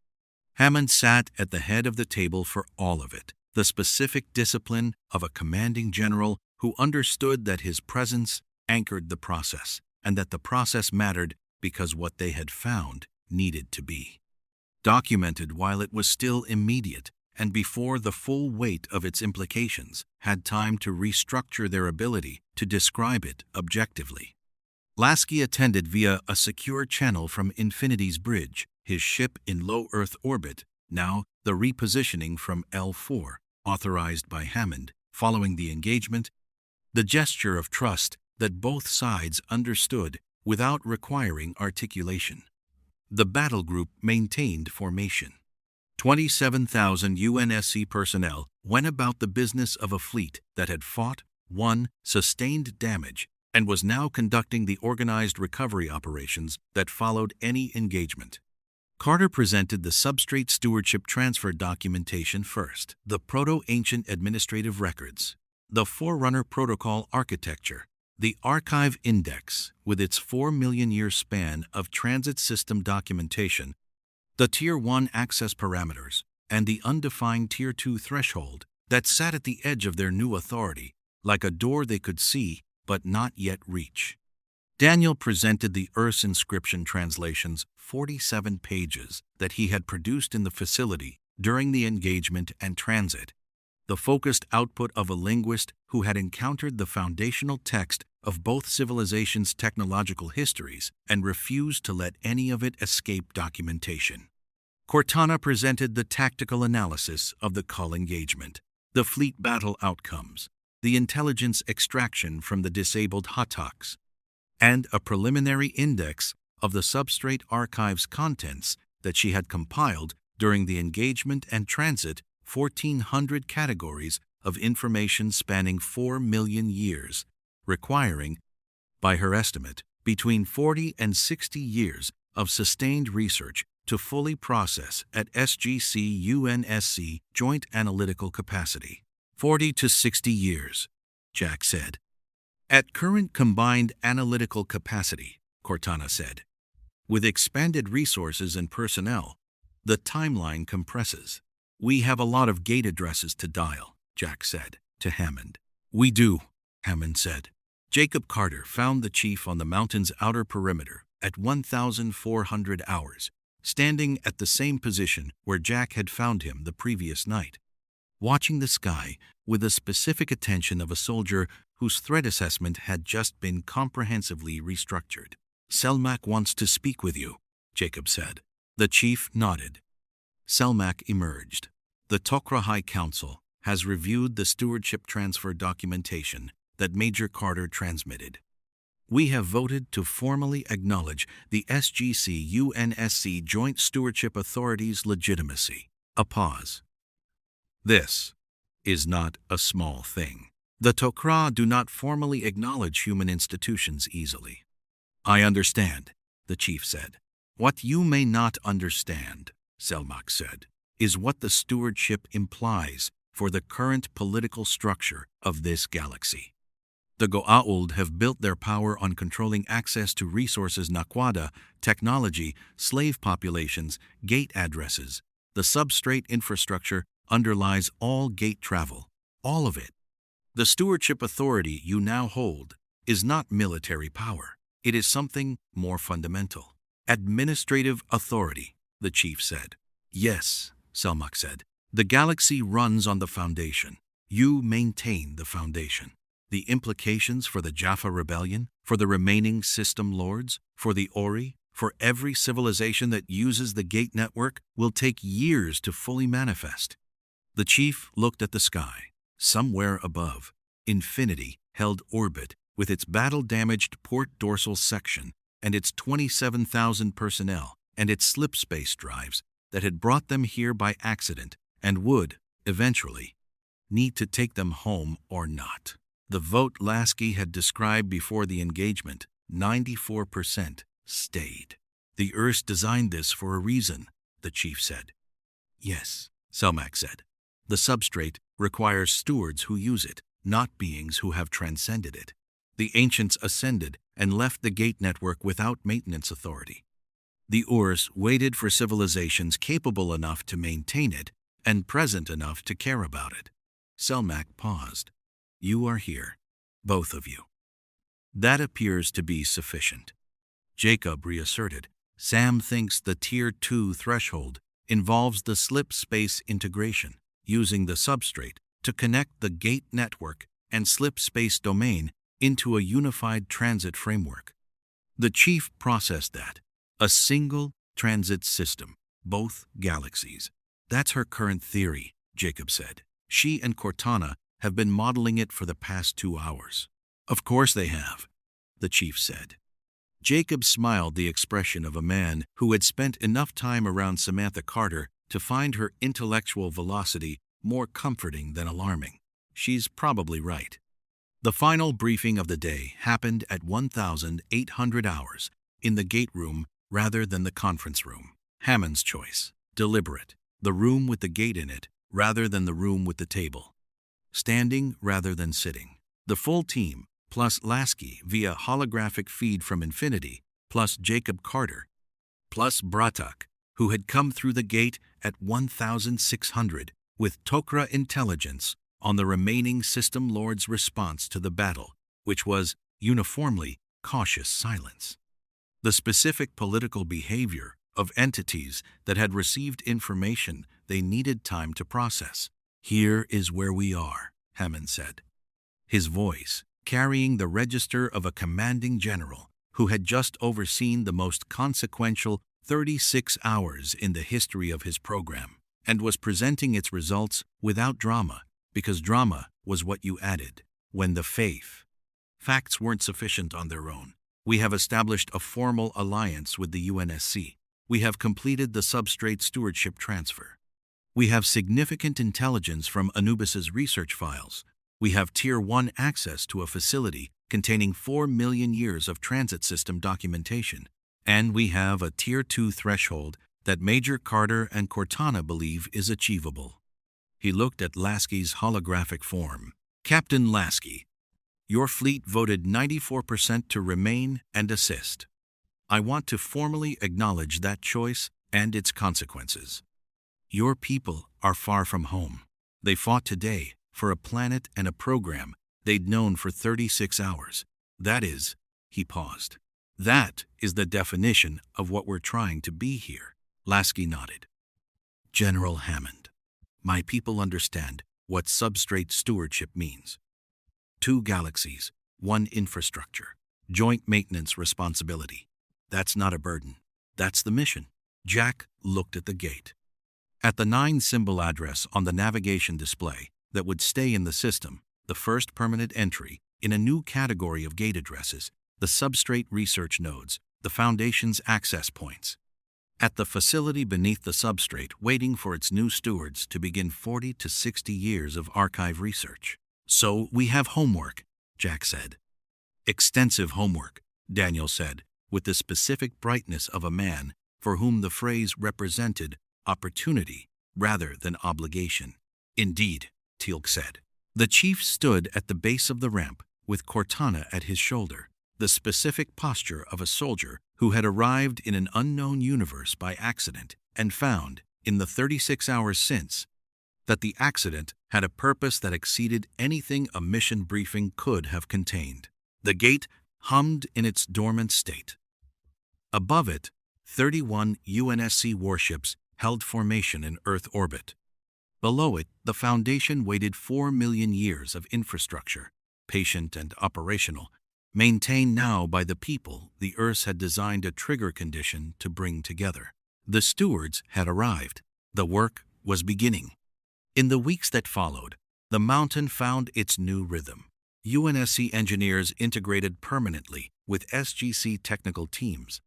S1: Hammond sat at the head of the table for all of it, the specific discipline of a commanding general who understood that his presence anchored the process, and that the process mattered because what they had found needed to be documented while it was still immediate and before the full weight of its implications had time to restructure their ability to describe it objectively. Lasky attended via a secure channel from Infinity's bridge, his ship in low Earth orbit, now the repositioning from L4, authorized by Hammond, following the engagement, the gesture of trust that both sides understood without requiring articulation. The battle group maintained formation. 27,000 UNSC personnel went about the business of a fleet that had fought, won, sustained damage, and was now conducting the organized recovery operations that followed any engagement. Carter presented the substrate stewardship transfer documentation first, the proto-ancient administrative records, the Forerunner protocol architecture, the archive index with its 4 million year span of transit system documentation, the Tier 1 access parameters, and the undefined Tier 2 threshold that sat at the edge of their new authority, like a door they could see but not yet reach. Daniel presented the Earth's inscription translations, 47 pages, that he had produced in the facility during the engagement and transit, the focused output of a linguist who had encountered the foundational text of both civilizations' technological histories and refused to let any of it escape documentation. Cortana presented the tactical analysis of the Kull engagement, the fleet battle outcomes, the intelligence extraction from the disabled Hattaks, and a preliminary index of the substrate archive's contents that she had compiled during the engagement and transit, 1,400 categories of information spanning 4 million years, requiring, by her estimate, between 40 and 60 years of sustained research to fully process at SGC UNSC joint analytical capacity. 40 to 60 years, Jack said. At current combined analytical capacity, Cortana said, with expanded resources and personnel, the timeline compresses. We have a lot of gate addresses to dial, Jack said to Hammond. We do, Hammond said. Jacob Carter found the chief on the mountain's outer perimeter at 1,400 hours, standing at the same position where Jack had found him the previous night, watching the sky with the specific attention of a soldier whose threat assessment had just been comprehensively restructured. Selmak wants to speak with you, Jacob said. The chief nodded. Selmak emerged. The Tok'ra High Council has reviewed the stewardship transfer documentation that Major Carter transmitted. We have voted to formally acknowledge the SGC UNSC Joint Stewardship Authority's legitimacy. A pause. This is not a small thing. The Tok'ra do not formally acknowledge human institutions easily. I understand, the chief said. What you may not understand, Selmak said, is what the stewardship implies for the current political structure of this galaxy. The Goa'uld have built their power on controlling access to resources, Naquada, technology, slave populations, gate addresses. The substrate infrastructure underlies all gate travel, all of it. The stewardship authority you now hold is not military power. It is something more fundamental. Administrative authority, the chief said. Yes, Selmak said. The galaxy runs on the foundation. You maintain the foundation. The implications for the Jaffa rebellion, for the remaining system lords, for the Ori, for every civilization that uses the gate network will take years to fully manifest. The chief looked at the sky. Somewhere above, Infinity held orbit with its battle-damaged port dorsal section and its 27,000 personnel and its slipspace drives that had brought them here by accident and would, eventually, need to take them home or not. The vote Lasky had described before the engagement, 94%, stayed. The Urs designed this for a reason, the chief said. Yes, Selmak said. The substrate requires stewards who use it, not beings who have transcended it. The ancients ascended and left the gate network without maintenance authority. The Urs waited for civilizations capable enough to maintain it and present enough to care about it. Selmak paused. You are here, both of you. That appears to be sufficient. Jacob reasserted. Sam thinks the Tier 2 threshold involves the Slipspace integration, using the substrate to connect the gate network and Slipspace domain into a unified transit framework. The chief processed that. A single transit system, both galaxies. That's her current theory, Jacob said. She and Cortana have been modeling it for the past 2 hours. Of course they have, the chief said. Jacob smiled, the expression of a man who had spent enough time around Samantha Carter to find her intellectual velocity more comforting than alarming. She's probably right. The final briefing of the day happened at 1,800 hours in the gate room rather than the conference room. Hammond's choice. Deliberate. The room with the gate in it rather than the room with the table. Standing rather than sitting. The full team, plus Lasky via holographic feed from Infinity, plus Jacob Carter, plus Bratak, who had come through the gate at 1,600 with Tok'ra intelligence on the remaining system lord's response to the battle, which was, uniformly, cautious silence. The specific political behavior of entities that had received information they needed time to process. Here is where we are, Hammond said. His voice, carrying the register of a commanding general who had just overseen the most consequential 36 hours in the history of his program, and was presenting its results without drama, because drama was what you added when the facts weren't sufficient on their own. We have established a formal alliance with the UNSC. We have completed the substrate stewardship transfer. We have significant intelligence from Anubis's research files. We have Tier 1 access to a facility containing 4 million years of transit system documentation. And we have a Tier 2 threshold that Major Carter and Cortana believe is achievable. He looked at Lasky's holographic form. Captain Lasky, your fleet voted 94% to remain and assist. I want to formally acknowledge that choice and its consequences. Your people are far from home. They fought today for a planet and a program they'd known for 36 hours. That is, he paused. That is the definition of what we're trying to be here. Lasky nodded. General Hammond, my people understand what substrate stewardship means. 2 galaxies, 1 infrastructure, joint maintenance responsibility. That's not a burden. That's the mission. Jack looked at the gate. At the 9-symbol address on the navigation display that would stay in the system, the first permanent entry in a new category of gate addresses, the substrate research nodes, the Foundation's access points. At the facility beneath the substrate, waiting for its new stewards to begin 40 to 60 years of archive research. So we have homework, Jack said. Extensive homework, Daniel said, with the specific brightness of a man for whom the phrase represented opportunity rather than obligation. Indeed, Teal'c said. The chief stood at the base of the ramp with Cortana at his shoulder, the specific posture of a soldier who had arrived in an unknown universe by accident and found, in the 36 hours since, that the accident had a purpose that exceeded anything a mission briefing could have contained. The gate hummed in its dormant state. Above it, 31 UNSC warships held formation in Earth orbit. Below it, the Foundation waited 4 million years of infrastructure, patient and operational, maintained now by the people the Earth had designed a trigger condition to bring together. The stewards had arrived. The work was beginning. In the weeks that followed, the mountain found its new rhythm. UNSC engineers integrated permanently with SGC technical teams,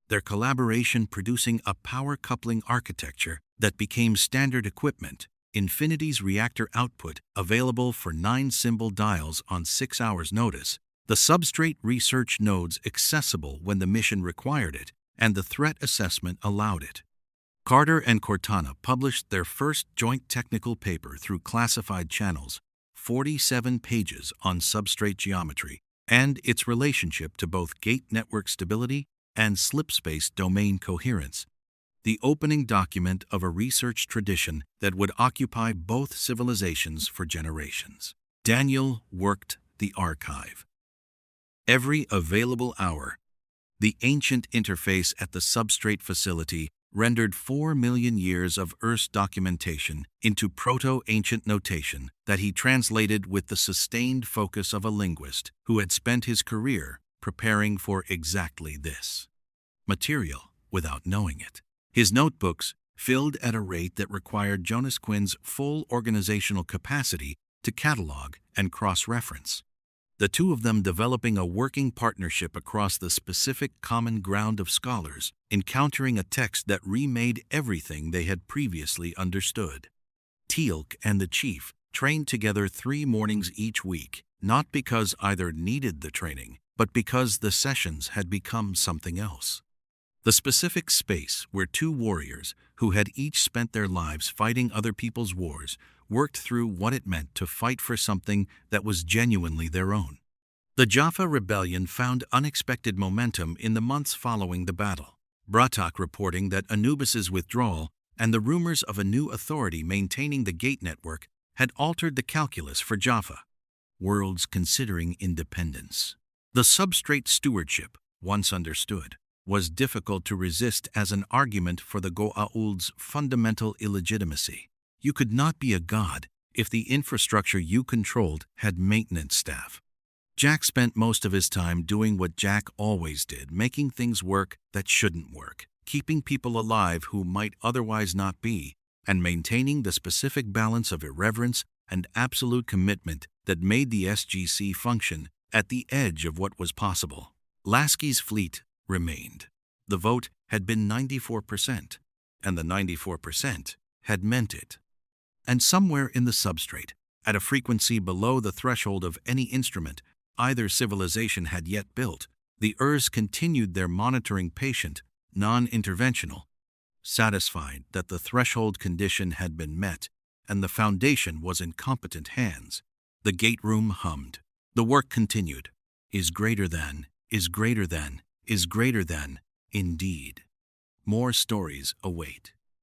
S1: their collaboration producing a power coupling architecture that became standard equipment Infinity's reactor output available for 9 symbol dials on 6 hours' notice, the substrate research nodes accessible when the mission required it, and the threat assessment allowed it. Carter and Cortana published their first joint technical paper through classified channels, 47 pages on substrate geometry and its relationship to both gate network stability and slipspace domain coherence, the opening document of a research tradition that would occupy both civilizations for generations. Daniel worked the archive. Every available hour, the ancient interface at the substrate facility rendered 4 million years of Earth's documentation into proto-ancient notation that he translated with the sustained focus of a linguist who had spent his career preparing for exactly this material without knowing it. His notebooks filled at a rate that required Jonas Quinn's full organizational capacity to catalog and cross-reference, the two of them developing a working partnership across the specific common ground of scholars, encountering a text that remade everything they had previously understood. Teal'c and the chief trained together 3 mornings each week, not because either needed the training, but because the sessions had become something else. The specific space where 2 warriors, who had each spent their lives fighting other people's wars, worked through what it meant to fight for something that was genuinely their own. The Jaffa rebellion found unexpected momentum in the months following the battle. Bratak reporting that Anubis's withdrawal and the rumors of a new authority maintaining the gate network had altered the calculus for Jaffa. Worlds considering independence. The substrate stewardship, once understood, was difficult to resist as an argument for the Goa'uld's fundamental illegitimacy. You could not be a god if the infrastructure you controlled had maintenance staff. Jack spent most of his time doing what Jack always did, making things work that shouldn't work, keeping people alive who might otherwise not be, and maintaining the specific balance of irreverence and absolute commitment that made the SGC function at the edge of what was possible. Lasky's fleet remained. The vote had been 94%, and the 94% had meant it. And somewhere in the substrate, at a frequency below the threshold of any instrument either civilization had yet built, the Urs continued their monitoring patient, non-interventional, satisfied that the threshold condition had been met and the foundation was in competent hands. The gate room hummed. The work continued. Is greater than, is greater than, is greater than, indeed. More stories await.